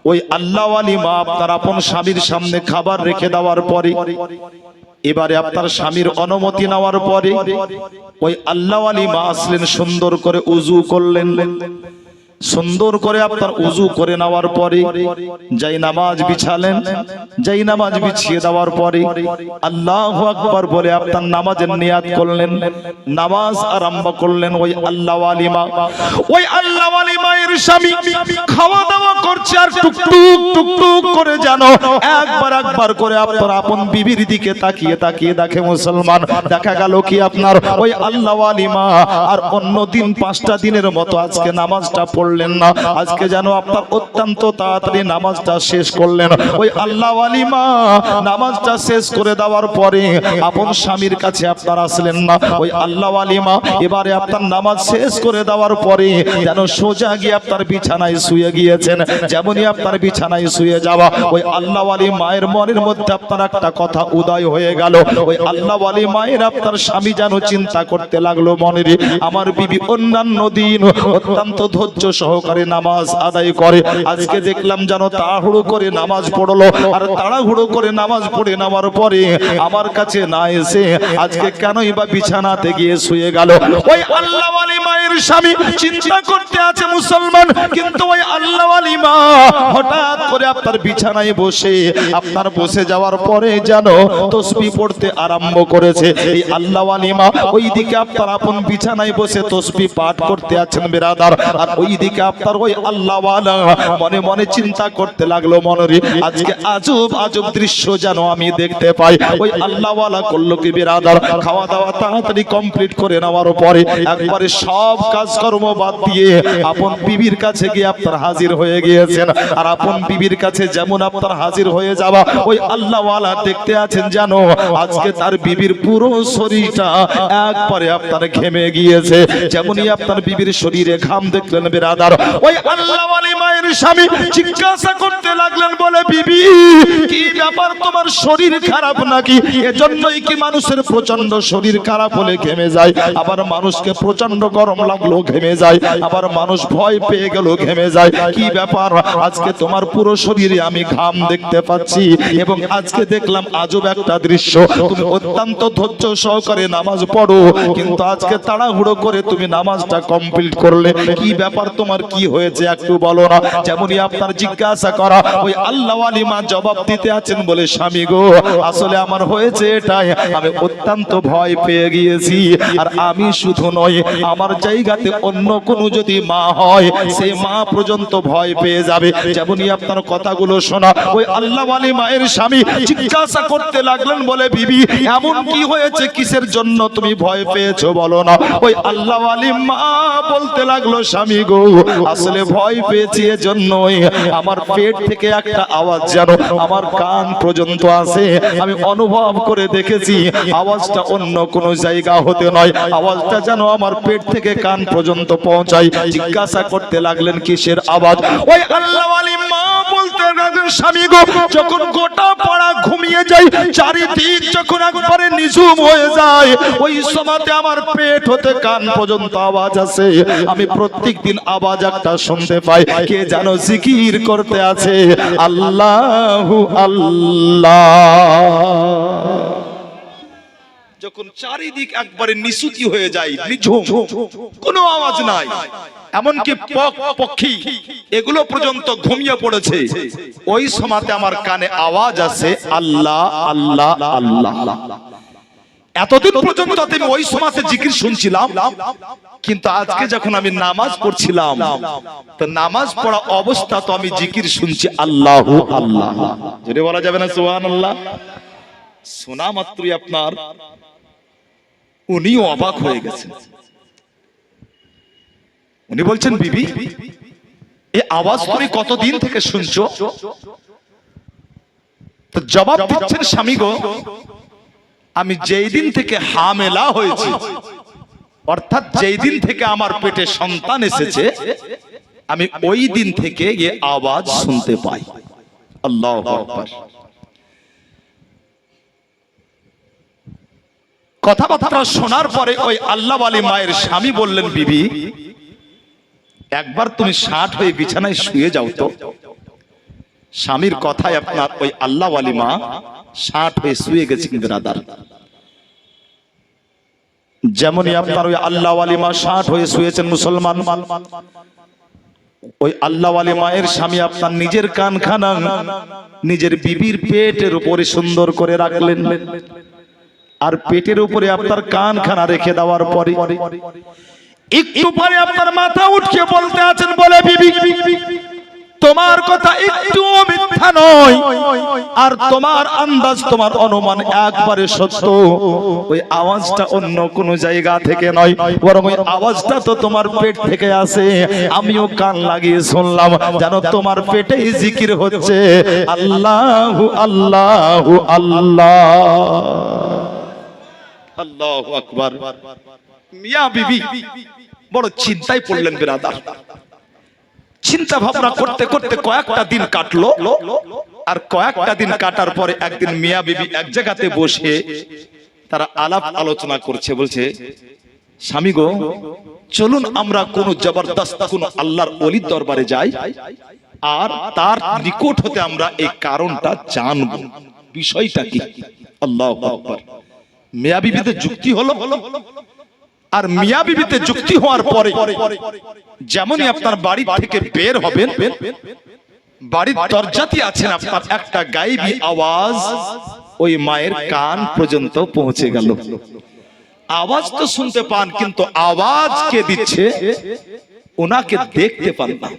ওই আল্লাহওয়ালি মা আপনার আপন স্বামীর সামনে খাবার রেখে দেওয়ার পরে, এবারে আপনার স্বামীর অনুমতি নেওয়ার পরে ওই আল্লাহওয়ালি মা আসলেন, সুন্দর করে উযু করলেন। সুন্দর করে আপনার উযু করে নেওয়ার পরে যেই নামাজ বিছালেন, যেই নামাজ বিছিয়ে দেওয়ার পরে আল্লাহু আকবার বলে আপনার নামাজের নিয়াত করলেন, নামাজ আরম্ভ করলেন। ওই আল্লাহওয়ালি মায়ের স্বামী খাওয়া দাওয়া করছে আর টুকটুক টুকটুক করে যেন একবার করে আপনার আপন বিবির দিকে তাকিয়ে তাকিয়ে দেখে। মুসলমান, দেখা গেল কি আপনার ওই আল্লাহওয়ালি মা আর অন্য দিন 5টা দিনের মতো আজকে নামাজটা পড়লেন না। আজকে যেন আপনার অত্যন্ত তাড়াতাড়ি নামাজটা শেষ করলেন। ওই আল্লাহওয়ালি মা নামাজটা শেষ করে দেওয়ার পরে আপন স্বামীর কাছে আপনার আসলেন না। ওই আল্লাহওয়ালি মা এবারে আপনার নামাজ শেষ করে দেওয়ার পরে যেন সোজা গিয়ে আপনার বিছানায় শুয়ে গিয়েছেন। যেমনই আপনার বিছানায় শুয়ে যাওয়া, ওই আল্লাহওয়ালি মায়ের মনের মধ্যে আপনার একটা কথা উদয় হয়ে গেল। ওই আল্লাহওয়ালি মায়ের আপনার স্বামী যেন চিন্তা করতে লাগলো, মনেরে আমার বিবি অন্যান্য দিন অত্যন্ত ধৈর্য সহকারে নামাজ আদায় করে, আজকে দেখলাম যেন তাড়াহুড়ো করে নামাজ পড়লো, আর তাড়াহুড়ো করে নামাজ পড়ে নেওয়ার পরে আমার কাছে না এসে আজকে কেনই বা বিছানাতে গিয়ে শুয়ে গেল। ওই আল্লাহওয়ালি মায়ের স্বামী চিন্তা করতে আছে মুসলমান, কিন্তু ওই আল্লাহওয়ালি মা হঠাৎ করে আপনার বিছানায় বসে আপনার বসে যাওয়ার পরে যেন তাসবিহ পড়তে আরম্ভ করেছে। এই আল্লাহওয়ালি মা ওইদিকে আপনার আপন বিছানায় বসে তাসবিহ পাঠ করতে আছেন বিরাদার, আর ওইদিকে আপনার ওই আল্লাহওয়ালা মনে মনে চিন্তা করতে লাগলো, মনে আজকে আজব আজব দৃশ্য যেন আমি দেখতে পাই। ওই আল্লাহওয়ালা করলো কি বিরাদার, খাওয়া দাওয়া তাড়াতাড়ি কমপ্লিট করে নেওয়ার পরে একবারে সব কাজকর্ম বাদ দিয়ে আপন বিবির কাছে গিয়ে আপনার হাজির হয়ে গিয়েছেন। আর আপন বিবির কাছে যেমন আপনার হাজির হয়ে যাওয়া, ওই আল্লাহওয়ালা দেখতে আছেন যেন আজকে তার বিবির পুরো শরীরটা একবারে আপনার ঘেমে গিয়েছে। যেমনই আপনার বিবির শরীরে ঘাম দেখলেন বিরাদার, ওই আল্লাহওয়ালি মায়ের স্বামী জিজ্ঞাসা করতে লাগলেন, বলে বিবি কি ব্যাপার, তোমার শরীর খারাপ নাকি? এজন্যই কি মানুষের প্রচন্ড শরীর খারাপ হলে ঘেমে যায়, আবার মানুষকে প্রচন্ড গরম লাগলো ঘেমে যায়, আবার মানুষ ভয় পেয়ে গেল ঘেমে যায়, কি ব্যাপার? আজকে তোমার পুরো শরীরে আমি ঘাম দেখতে পাচ্ছি, এবং আজকে দেখলাম আজব একটা দৃশ্য, তুমি অত্যন্ত ধৈর্য সহকারে নামাজ পড়ো, কিন্তু আজকে তাড়াহুড়ো করে তুমি নামাজটা কমপ্লিট করলে, কি ব্যাপার, তোমার কি হয়েছে একটু বলো না। যেমনই আপনার জিজ্ঞাসা করা, ওই আল্লাহওয়ালি মা জবাব দিতে আছেন, বলে স্বামী গো, আসলে আমার হয়েছে এটাই, আমি অত্যন্ত ভয় পেয়ে গিয়েছি, আর আমি শুধু নয়, আমার জায়গাতে অন্য কোনো যদি মা হয় সেই মা পর্যন্ত ভয় পেয়ে যাবে। যেমনই আপনার কথাগুলো শোনা, ওই আল্লাহওয়ালি মায়ের স্বামী জিজ্ঞাসা করতে লাগলেন, বলে বিবি এমন কি হয়েছে, কিসের জন্য তুমি ভয় পেয়েছো বলো না। ওই আল্লাহওয়ালি মা বলতে লাগলো, স্বামী গো, আসলে ভয় পেয়েছি এজন্যই আমার পেট থেকে একটা আওয়াজ যেন আমার কান পর্যন্ত আসে, আমি অনুভব করে দেখেছি আওয়াজটা অন্য কোনো জায়গা হতে নয়, আওয়াজটা যেন আমার পেট থেকে কান পর্যন্ত পৌঁছায়। জিজ্ঞাসা করতে লাগলেন কিসের আওয়াজ? ওই আল্লাহওয়ালি মা বলতে লাগলেন, স্বামী গো, যখন গোটা পাড়া ঘুমিয়ে যায়, চারিদিক যখন একবারে নিঝুম হয়ে যায়, ওই সময়তে আমার পেট হতে কান পর্যন্ত আওয়াজ আসে, আমি প্রত্যেকদিন আওয়াজ একটা শুনতে পাই, কে যেন জিকির করতে আছে, আল্লাহু আল্লাহ। যখন চারিদিক একবারে নিশুতি হয়ে যায়, নিঝুম, কোনো আওয়াজ নাই, এমনকি পক্ষী এগুলো পর্যন্ত ঘুমিয়ে পড়েছে, ওই সময়তে আমার কানে আওয়াজ আসে, আল্লাহ আল্লাহ আল্লাহ। এতদিন পর্যন্ত আমি ওই সময়তে জিকির শুনছিলাম, কিন্তু আজকে যখন আমি নামাজ পড়ছিলাম, তো নামাজ পড়া অবস্থা তো আমি জিকির শুনছি আল্লাহু আল্লাহ। যদি বলা যাবে না সুবহানাল্লাহ? শোনা মাত্রই আপনার উনিও অবাক হয়ে গেছেন। উনি বলছেন, বিবি এই আওয়াজ তুমি কতদিন থেকে শুনছো? তো জবাব দিচ্ছেন, স্বামী গো, আমি যেই দিন থেকে হামেলা হয়েছি, অর্থাৎ যেই দিন থেকে আমার পেটে সন্তান এসেছে, আমি ওই দিন থেকে এই আওয়াজ শুনতে পাই। আল্লাহু আকবার। কথাবার্তা শোনার পরে ওই আল্লাহওয়ালি মায়ের স্বামী বললেন, বিবি একবার তুমি 60 হয়ে বিছানায় শুয়ে যাও তো, স্বামীর কথায় আপনার ওই আল্লাহ ওয়ালি মা 60 হয়ে শুয়ে গেছেন ব্রাদার। যেমনই আপনার ওই আল্লাহ ওয়ালি মা 60 হয়ে শুয়েছেন মুসলমান, ওই আল্লাহ ওয়ালি মায়ের স্বামী আপনার নিজের কানখানা নিজের বিবির পেটের উপরে সুন্দর করে রাখলেন, আর পেটের উপরে আপনার কানখানা রেখে দেওয়ার পরে একটু পরে আপনার মাথা উঠিয়ে বলতে আছেন, বলে বিবি তোমার কথা একটু মিথ্যা নয়, আর তোমার আন্দাজ তোমার অনুমান একবারে সত্য। ওই আওয়াজটা অন্য কোন জায়গা থেকে নয়, বরং ওই আওয়াজটা তো তোমার পেট থেকে আসে। আমিও কান লাগিয়ে শুনলাম, যেন তোমার পেটেই জিকির হচ্ছে, আল্লাহু আল্লাহু আল্লাহ, আল্লাহু আকবার। মিয়া বিবি বড় চিন্তায় পড়লেন বিরাদার। চিন্তা ভাবনা করতে করতে কয়েকটা দিন কাটলো, আর কয়েকটা দিন কাটার পরে একদিন মিয়া বিবি এক জায়গাতে বসে তারা আলাপ আলোচনা করছে। বলছে, স্বামী গো, চলুন আমরা কোন জবরদস্ত কোন আল্লাহর ওলির দরবারে যাই, আর তার নিকট হতে আমরা এই কারণটা জানব, বিষয়টা কি। আল্লাহু আকবার। মিয়া বিবিতে যুক্তি হলো, আর মিয়া বিবিতে যুক্তি হওয়ার পরে যেমনই আপনার বাড়ি থেকে বের হবেন, বাড়ির দরজাতে আছেন আপনার একটা গায়েবী আওয়াজ ওই মায়ের কান পর্যন্ত পৌঁছে গেল। আওয়াজ তো শুনতে পান, কিন্তু আওয়াজ কে দিচ্ছে ওনাকে দেখতে পান না।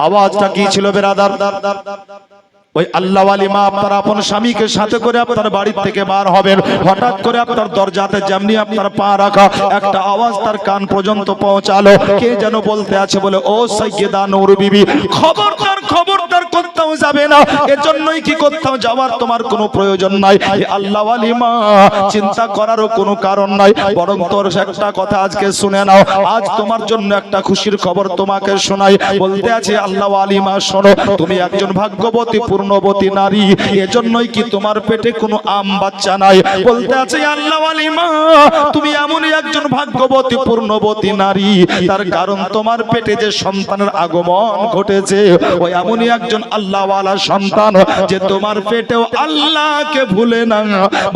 আওয়াজটা কি ছিল বেরাদার? ওই আল্লাহ ওয়ালি মা আপনার আপন স্বামীকে সাথে করে আপনার বাড়ি থেকে বার হবেন, হঠাৎ করে আপনার দরজাতে যেমনি আপনার পা রাখা একটা আওয়াজ তার কান পর্যন্ত পৌঁছালো। কে যেন বলতে আছে, বলে, ও সাইয়্যিদা নূর বিবি, খবরদার খবরদার কোথাও যাবে না, এজন্যই কি কোথাও যাওয়ার তোমার কোনো প্রয়োজন নাই। আল্লাহ ওয়ালি মা, চিন্তা করারও কোনো কারণ নাই, বরং তোর একটা কথা আজকে শুনে নাও, আজ তোমার জন্য একটা খুশির খবর তোমাকে শোনাই। বলতে আছে, আল্লাহ ওয়ালি মা শোনো, তুমি একজন ভাগ্যবতী পূর্ণবতী নারী, এজন্যই কি তোমার পেটে কোনো আম বাচ্চা নাই। বলতে আছে, আল্লাহ ওয়ালি মা, তুমি এমনই একজন ভাগ্যবতী পূর্ণবতী নারী, তার কারণ তোমার পেটে যে সন্তানের আগমন ঘটেছে, ওই এমনই একজন আল্লাহ ওয়ালা সন্তান, যে তোমার পেটেও আল্লাহকে ভুলে না,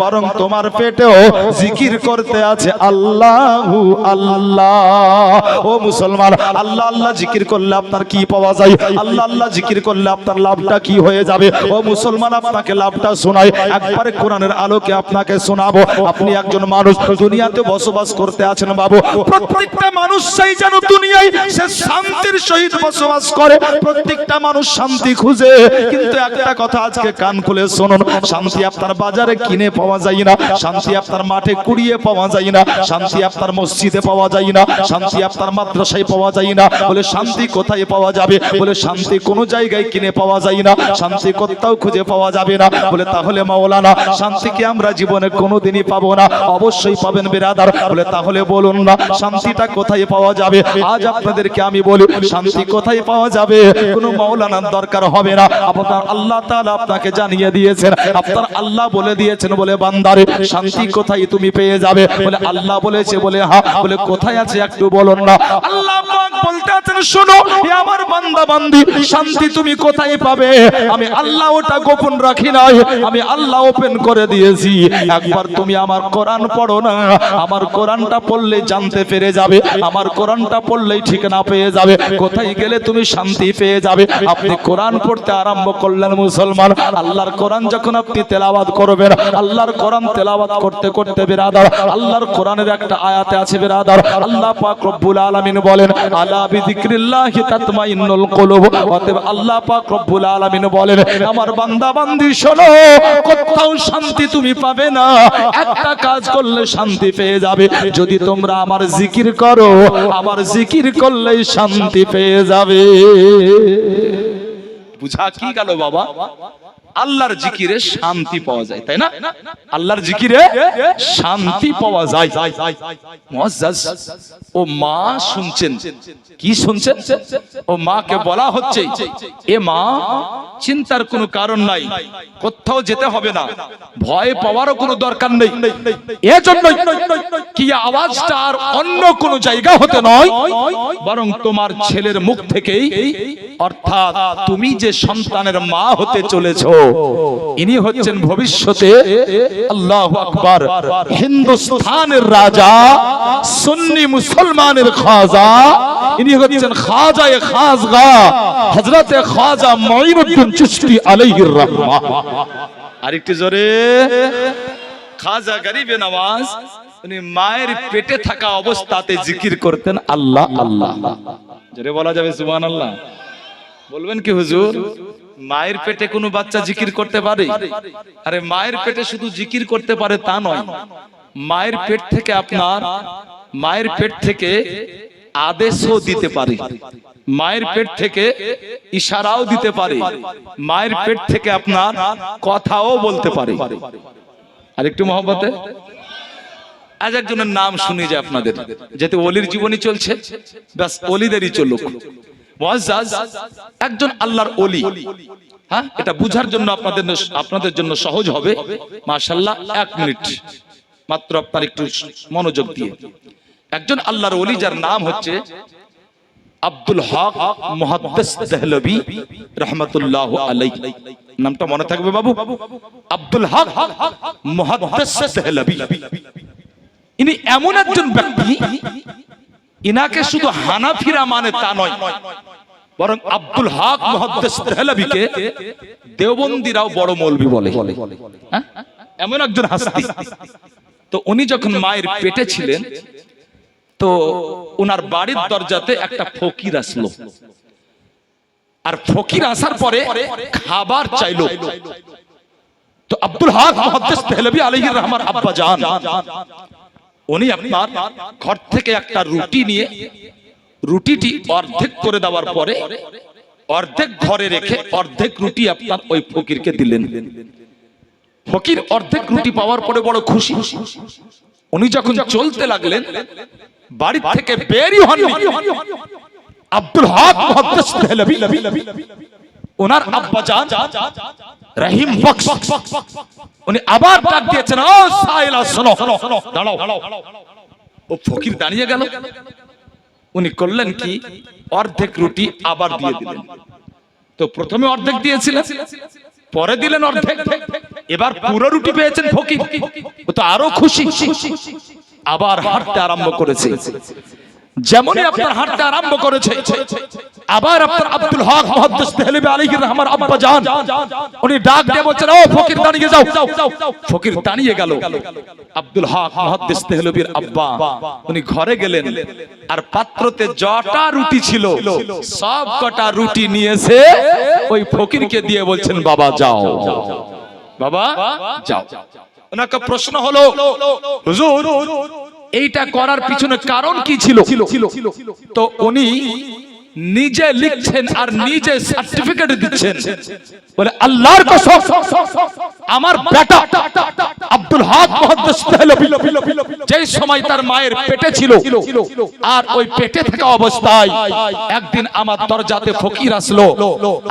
বরং তোমার পেটেও জিকির করতে আছে আল্লাহু আল্লাহ। ও মুসলমান, আল্লাহ আল্লাহ জিকির করলে আপনার কি পাওয়া যায়? আল্লাহ আল্লাহ জিকির করলে আপনার লাভটা কি হয়ে যাবে? ও মুসলমান, আপনাকে লাভটা শোনাই, একবারে কোরআনের আলোকে আপনাকে শোনাবো। আপনি একজন মানুষ দুনিয়াতে বসবাস করতে আছেন বাবু, প্রত্যেকটা মানুষ চাই যেন দুনিয়ায় সে শান্তির সহিত বসবাস করে, প্রত্যেকটা মানুষ শান্তি খুঁজে। কিন্তু একটা কথা আজকে কান খুলে শুনুন, শান্তি আপনার বাজারে কিনে পাওয়া যায় না, শান্তি আপনার মাঠে কুড়িয়ে পাওয়া যায় না, শান্তি আপনার মসজিদে পাওয়া যায় না, শান্তি আপনার মাদ্রাসায় পাওয়া যায় না। বলে, শান্তি কোথায় পাওয়া যাবে? বলে, শান্তি কোনো জায়গায় কিনে পাওয়া যায় না, শান্তি কোথাও খুঁজে পাওয়া যাবে না। বলে, তাহলে মাওলানা, শান্তিকে আমরা জীবনে কোনোদিনই পাবো না? অবশ্যই পাবেন বিরাদার। বলে, তাহলে বলুন না শান্তিটা কোথায় পাওয়া যাবে? আজ আপনাদেরকে আমি বলি, শান্তি কোথায় পাওয়া যাবে? কোনো মাওলানার দরকার হবে না, আপনার আল্লাহ তাআলা আপনাকে জানিয়ে দিয়েছেন। আপনার আল্লাহ বলে দিয়েছেন, বলে, বান্দারে শান্তি কোথায় তুমি পেয়ে যাবে? বলে, আল্লাহ বলেছে। বলে, হ্যাঁ। বলে, কোথায় আছে একটু বলুন না। আল্লাহ পাক বলতে আছেন, শোনো হে আমার বান্দা বান্দি, শান্তি তুমি কোথায় পাবে? আমি আল্লাহ ওটা গোপন রাখি নাই, আমি আল্লাহ ওপেন করে দিয়েছি। একবার তুমি আমার কোরআন পড়ো না, আমার কোরআনটা পড়লে জানতে পেরে যাবে, আমার কোরআনটা পড়লেই ঠিকানা পেয়ে যাবে, কোথায় গেলে তুমি শান্তি পেয়ে যাবে। আপনি কোরআন পড়তে আরম্ভ করলেন মুসলমান, আল্লাহর কোরআন যখন আপনি তেলাওয়াত করবেন, আল্লাহর কোরআন তেলাওয়াত করতে করতে বিরাদার, আল্লাহর কোরআনের একটা আয়াতে আছে বিরাদার, আল্লাহ পাক রব্বুল আলামিন বলেন, আলা বিযিকরিল্লাহি তাতমাইন্নুল কুলুব। অতএব আল্লাহ পাক রব্বুল আলামিন বলেন, আমার বান্দা বান্দি শোনো, কোথাও শান্তি তুমি পাবে না, একটা কাজ করলে শান্তি পেয়ে যাবে, যদি তোমরা আমার জিকির করো, আমার জিকির করলেই শান্তি পেয়ে যাবে। বুঝা কি গেল বাবা? আল্লাহর জিকিরে শান্তি পাওয়া যায়, তাই না? আল্লাহর জিকিরে শান্তি পাওয়া যায়। মুআজ্জাজ, ও মা শুনছেন, কি শুনছেন? ও মাকে বলা হচ্ছে, এ মা চিন্তার কোনো কারণ নাই, কোথাও যেতে হবে না, ভয় পাওয়ারও কোনো দরকার নেই। এজন্যই কি আওয়াজটা আর অন্য কোনো জায়গা হতে নয়, বরং তোমার ছেলের মুখ থেকেই, অর্থাৎ তুমি যে সন্তানের মা হতে চলেছো, ইনি হচ্ছেন ভবিষ্যতে আল্লাহু আকবার হিন্দুস্তানের রাজা, সুন্নি মুসলমানের খাজা, ইনি হচ্ছেন খাজায়ে খাজগা হযরতে খাজা মুঈনুদ্দিন চিশতি আলাইহির রাহমাহ। আরেকটু জোরে, খাজা গরিবে নওয়াজ উনি মায়ের পেটে থাকা অবস্থাতে জিকির করতেন আল্লাহ আল্লাহ। জোরে বলা যাবে সুবহানাল্লাহ? বলবেন কি হুজুর, মায়ের পেটে কোনো বাচ্চা জিকির করতে পারে? আরে মায়ের পেটে শুধু জিকির করতে পারে তা নয়, মায়ের পেট থেকে আপনার, মায়ের পেট থেকে আদেশও দিতে পারে, মায়ের পেট থেকে ইশারাও দিতে পারে, মায়ের পেট থেকে আপনার কথাও বলতে পারে। আর একটু মহব্বতে আজ একজনের নাম শুনি যে আপনাদের, যেহেতু ওলির জীবনী চলছে, ব্যাস ওলিদেরই চলুক। মুআজ্জাজ একজন আল্লাহর ওলি, হ্যাঁ, এটা বুঝার জন্য আপনাদের জন্য সহজ হবে। মাশাআল্লাহ, 1 মিনিট মাত্র আপনার একটু মনোযোগ দিয়ে। একজন আল্লাহর ওলি যার নাম হচ্ছে আব্দুল হক মুহাদ্দিস দেহলভী রাহমাতুল্লাহ আলাইহি। নামটা মনে থাকবে বাবু, আব্দুল হক মুহাদ্দিস দেহলভী। ইনি এমন একজন ব্যক্তি, ইনাকে শুধু হানাফিরা মানে তা নয়, বরং আব্দুল হক মুহাদ্দিস দেহলভীকে দেওবন্দিরাও বড় মৌলভী বলে। হ্যাঁ, এমন একজন হাস্তি। তো উনি যখন মায়ের পেটে ছিলেন, তো ওনার বাড়ির দরজাতে একটা ফকির আসলো, আর ফকির আসার পরে খাবার চাইলো। তো আব্দুল হক মুহাদ্দিস দেহলভী আলাইহির রহমার আব্বা জান, উনি আপনার ঘর থেকে একটা রুটি নিয়ে, রুটিটি অর্ধেক করে দেওয়ার পরে অর্ধেক ঘরে রেখে অর্ধেক রুটি আপনার ওই ফকিরকে দিলেন। ফকির অর্ধেক রুটি পাওয়ার পরে বড় খুশি। উনি যখন চলতে লাগলেন, বাড়ি থেকে বেরই হননি, আব্দুল হক মুহাদ্দিস দেহলভী ওনার আব্বা জান রহিম বখশ, উনি আবার ডাক দিয়েছেন, ও সাইলা শোনো, দাঁড়াও। ও ফকির দাঁড়িয়ে গেল। উনি করলেন কি, অর্ধেক রুটি আবার দিয়ে দিলেন। তো প্রথমে অর্ধেক দিয়েছিলেন, পরে দিলেন অর্ধেক, এবার পুরো রুটি পেয়েছেন ফকির। ও তো আরো খুশি, আবার হাঁটতে আরম্ভ করেছে। যেমনই আপনার হাঁটতে আরম্ভ করেছে, আবার আপনার আব্দুল হক মুহাদ্দিস দেহলভী আলাইহির রহমার আব্বা জান উনি ডাক দিয়ে বলছেন, ও ফকির দাঁড়িয়ে যাও। ফকির দাঁড়িয়ে গেল। আব্দুল হক মুহাদ্দিস দেহলভীর আব্বা উনি ঘরে গেলেন, আর পাত্রতে যটা রুটি ছিল সব কটা রুটি নিয়েছে ওই ফকিরকে দিয়ে বলছেন, বাবা যাও, বাবা যাও। ওনাকে প্রশ্ন হলো, হুজুর এইটা করার পিছনে কারণ কি ছিল? তো উনি নিজে লিখছেন আর নিজে সার্টিফিকেট দিচ্ছেন, বলে আল্লাহর কসম, আমার বেটা আব্দুল হক মুহাদ্দিস দেহলভী যেই সময় তার মায়ের পেটে ছিল, আর ওই পেটে থাকা অবস্থায় একদিন আমার দরজাতে ফকির আসলো,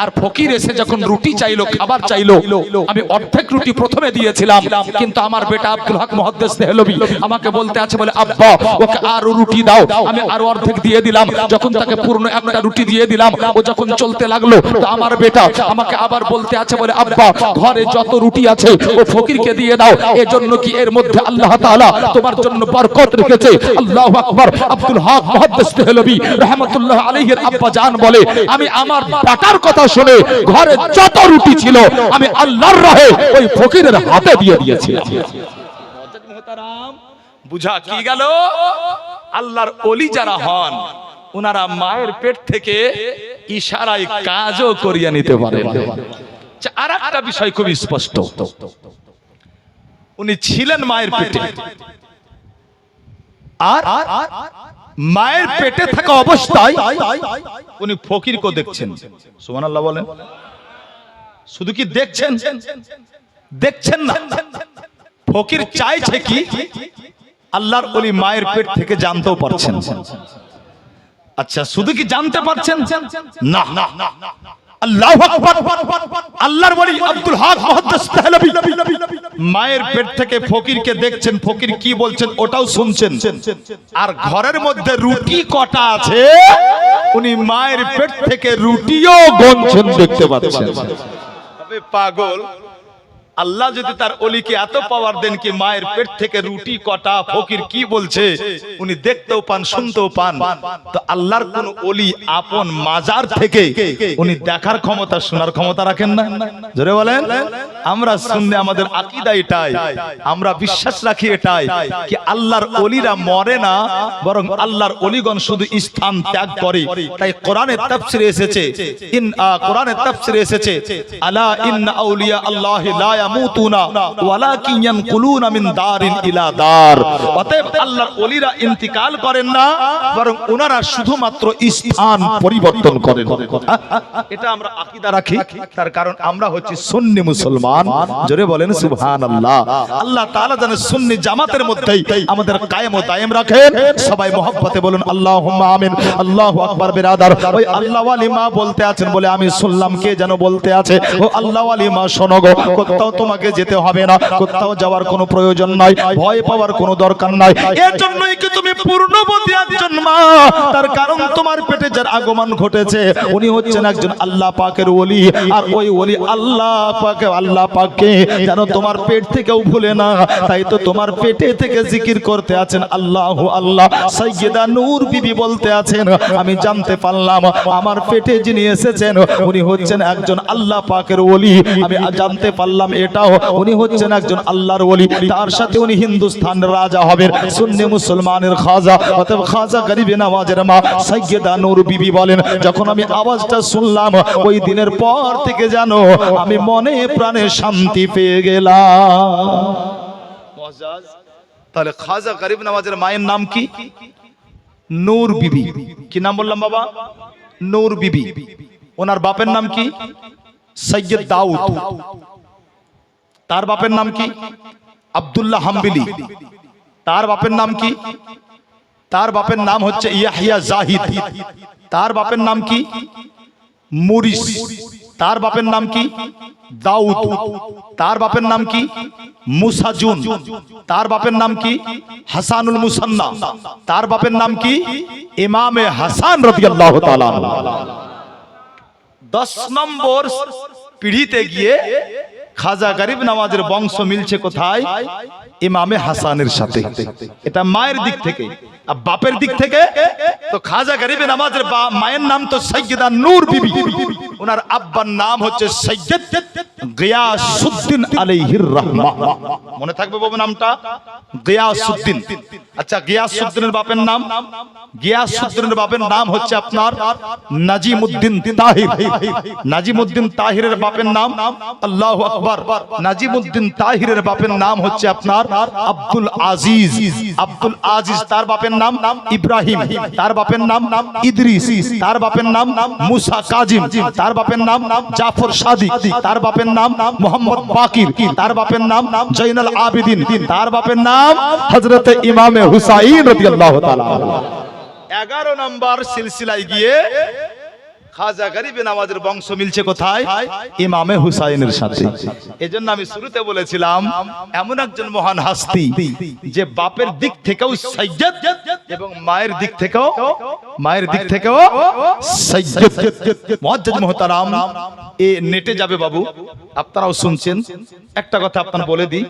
আর ফকির এসে যখন রুটি চাইলো, খাবার চাইলো, আমি অর্ধেক রুটি প্রথমে দিয়েছিলাম, কিন্তু আমার বেটা আব্দুল হক মুহাদ্দিস দেহলভী আমাকে বলতে আছে, বলে আব্বা ওকে আরো রুটি দাও। আমি আরো অর্ধেক দিয়ে দিলাম। যখন তাকে পূর্ণ একটা রুটি দিয়ে দিলাম, ও যখন চলতে লাগলো, তো আমার বেটা আমাকে আবার বলতে আছে, বলে আব্বা ঘরে যত রুটি আছে ও ফকিরকে দিয়ে দাও। এজন্য কি এর মধ্যে আল্লাহ তাআলা তোমার জন্য বরকত রেখেছে। আল্লাহু আকবার। আব্দুল হক মুহাদ্দিস দেহলভী রাহমাতুল্লাহ আলাইহির আব্বা জান বলে, আমি আমার বেটার কথা শুনে ঘরে যত রুটি ছিল আমি আল্লাহর রাহে ওই ফকিরের হাতে দিয়ে দিয়েছি। বুঝা কি গেল? আল্লাহর ওলি যারা হন, ওনারা মায়ের পেট থেকে ইশারায় কাজও করিয়ে নিতে পারেন। আর একটা বিষয় খুব স্পষ্ট, উনি ছিলেন মায়ের পেটে, আর মায়ের পেটে থাকা অবস্থায় উনি ফকিরকে দেখছেন। সুবহানাল্লাহ বলেন। শুধু কি দেখছেন? দেখছেন না, ফকির চাইছে কি, আল্লাহর ওলি মায়ের পেট থেকে জানতেও পারছেন। আচ্ছা, শুধু কি জানতে পারছেন? না, আল্লাহু আকবার। আল্লাহর ওলি আব্দুল হক মুহাদ্দিস দেহলভী মায়ের পেট থেকে ফকিরকে দেখছেন, ফকির কি বলছেন ওটাও শুনছেন, আর ঘরের মধ্যে রুটি কটা আছে উনি মায়ের পেট থেকে রুটিও গুনছেন, দেখতে পাচ্ছেন। তবে পাগল, আল্লাহ যদি তার ওলিকে এত পাওয়ার দেন কি মায়ের পেট থেকে রুটি কটা ফকির কি বলছে উনি দেখতেও পান, শুনতেও পান, তো আল্লাহর কোন ওলি আপন মাজার থেকে উনি দেখার ক্ষমতা, শোনার ক্ষমতা রাখেন না? জোরে বলেন। আমরা শুনলে আমাদের আকীদা এটাই, আমরা বিশ্বাস রাখি এটাই কি আল্লাহর ওলিরা মরে না, বরং আল্লাহর ওলিগণ শুধু স্থান ত্যাগ করে। তাই কোরআনের তাফসিরে এসেছে, কোরআনের তাফসিরে এসেছে আলা ইন্না আউলিয়া আল্লাহি লা ইয়ামুতুনা ওয়ালাকিন ইয়ানকুলুনা মিন দারিন ইলা দার। অতএব আল্লাহর ওলিরা ইন্তিকাল করেন না, বরং ওনারা শুধুমাত্র স্থান পরিবর্তন করেন। এটা আমরা আকীদা রাখি, তার কারণ আমরা হচ্ছি সুন্নি মুসলমান। জোরে বলেন সুবহানাল্লাহ। আল্লাহ তাআলা যেন সুন্নি জামাতের মধ্যেই আমাদের কায়েম ও দায়েম রাখেন। সবাই মহব্বতে বলুন আল্লাহুম্মা আমিন। আল্লাহু আকবার। বিরাদার, ওই আল্লাহ ওয়ালি মা বলতে আছেন বলে আমি শুনলাম, কে যেন বলতে আছে, ও আল্লাহ ওয়ালি মা শোনো গো, কোথাও তোমাকে যেতে হবে না, কোথাও যাওয়ার কোনো প্রয়োজন নাই, ভয় পাওয়ার কোনো দরকার নাই। এর জন্যই কি তুমি পূর্ণবতী একজন মা, তার কারণ তোমার পেটে যার আগমন ঘটেছে উনি হচ্ছেন একজন আল্লাহ পাকের ওলি, আর ওই ওলি আল্লাহ পাককে যেন তোমার পেট থেকেও ভুলে না। তাই তো তোমার পেটে থেকে জিকির করতে আছেন আল্লাহু আল্লাহ। সাইয়্যিদা নূর বিবি বলতে আছেন, আমি জানতে পারলাম আমার পেটে যিনি এসেছেন উনি হচ্ছেন একজন আল্লাহ পাকের ওলি। আমি জানতে পারলাম এটাও উনি হচ্ছেন একজন আল্লাহর ওলি, তার সাথে উনি হিন্দুস্তানের রাজা হবেন, সুন্নি মুসলমানের খাজা। অতএব খাজা গরিবে নওয়াজের মা সাইয়্যিদা নূর বিবি বলেন, যখন আমি আওয়াজটা শুনলাম ওই দিনের পর থেকে জানো আমি মনে প্রাণে শান্তি পেয়ে গেলাম। তাহলে খাজা গরিব নওয়াজের মায়ের নাম কি? নূর বিবি। কি নাম বললাম বাবা? নূর বিবি। ওনার বাপের নাম কি? সৈয়দ দাউদ। তার বাপের নাম কি? আব্দুল্লাহ হাম্বিলি। তার বাপের নাম কি? তার বাপের নাম হচ্ছে ইয়াহিয়া জাহিদ। তার বাপের নাম কি? মুরিস। তার বাপের নাম কি? দাউদ। তার বাপের নাম কি? মুসাজুন। তার বাপের নাম কি? হাসানুল মুসান্না। তার বাপের নাম কি? ইমামে হাসান রাদিয়াল্লাহু তাআলা। 10 নম্বর পিঢ়িতে গিয়ে খাজা গরিব নওয়াজের বংশ মিলছে কোথায়? ইমামে হাসানের সাথে। এটা মায়ের দিক থেকে। আর বাপের দিক থেকে তো খাজা গরিব নওয়াজের মায়ের নাম তো সাইয়্যিদা নূর বিবি, ওনার আব্বার নাম হচ্ছে সৈয়দ গিয়াসউদ্দিন আলাইহির রাহমাহ। মনে থাকবে বাবু নামটা? গিয়াসউদ্দিন। আচ্ছা, গিয়াসউদ্দিনের বাপের নাম? গিয়াসউদ্দিনের বাপের নাম হচ্ছে আপনার নাজিমউদ্দিন তাহির। নাজিমউদ্দিন তাহিরের বাপের নাম, আল্লাহু আকবার, নাজিমউদ্দিন তাহিরের বাপের নাম হচ্ছে আপনার আব্দুল আজিজ। আব্দুল আজিজ। তার বাপের নাম ইব্রাহিম। তার বাপের নাম ইদ্রিস। তার বাপের নাম মুসা কাজিম। তার বাপের নাম জাফর সাদিক। তার বাপের নাম মোহাম্মদ বাকির। তার বাপের নাম জৈনুল আবেদিন। তার বাপের নাম হযরত ইমামে হুসাইন রাদিয়াল্লাহু তাআলা। 11 নম্বর সিলসিলায় গিয়ে খাজা গরিবে নওয়াজের বংশ মিলছে কোথায়? ইমামে হুসাইনের সাথে। এজন্য আমি শুরুতে বলেছিলাম এমন একজন মহান হাস্তি যে বাপের দিক থেকেও সাইয়্যিদ এবং মায়ের দিক থেকেও সাইয়্যিদ। মুআজ্জাজ মুহতারাম, এ নেটে যাবে বাবু, আপনারাও শুনছেন। একটা কথা আপনারা বলে দিই,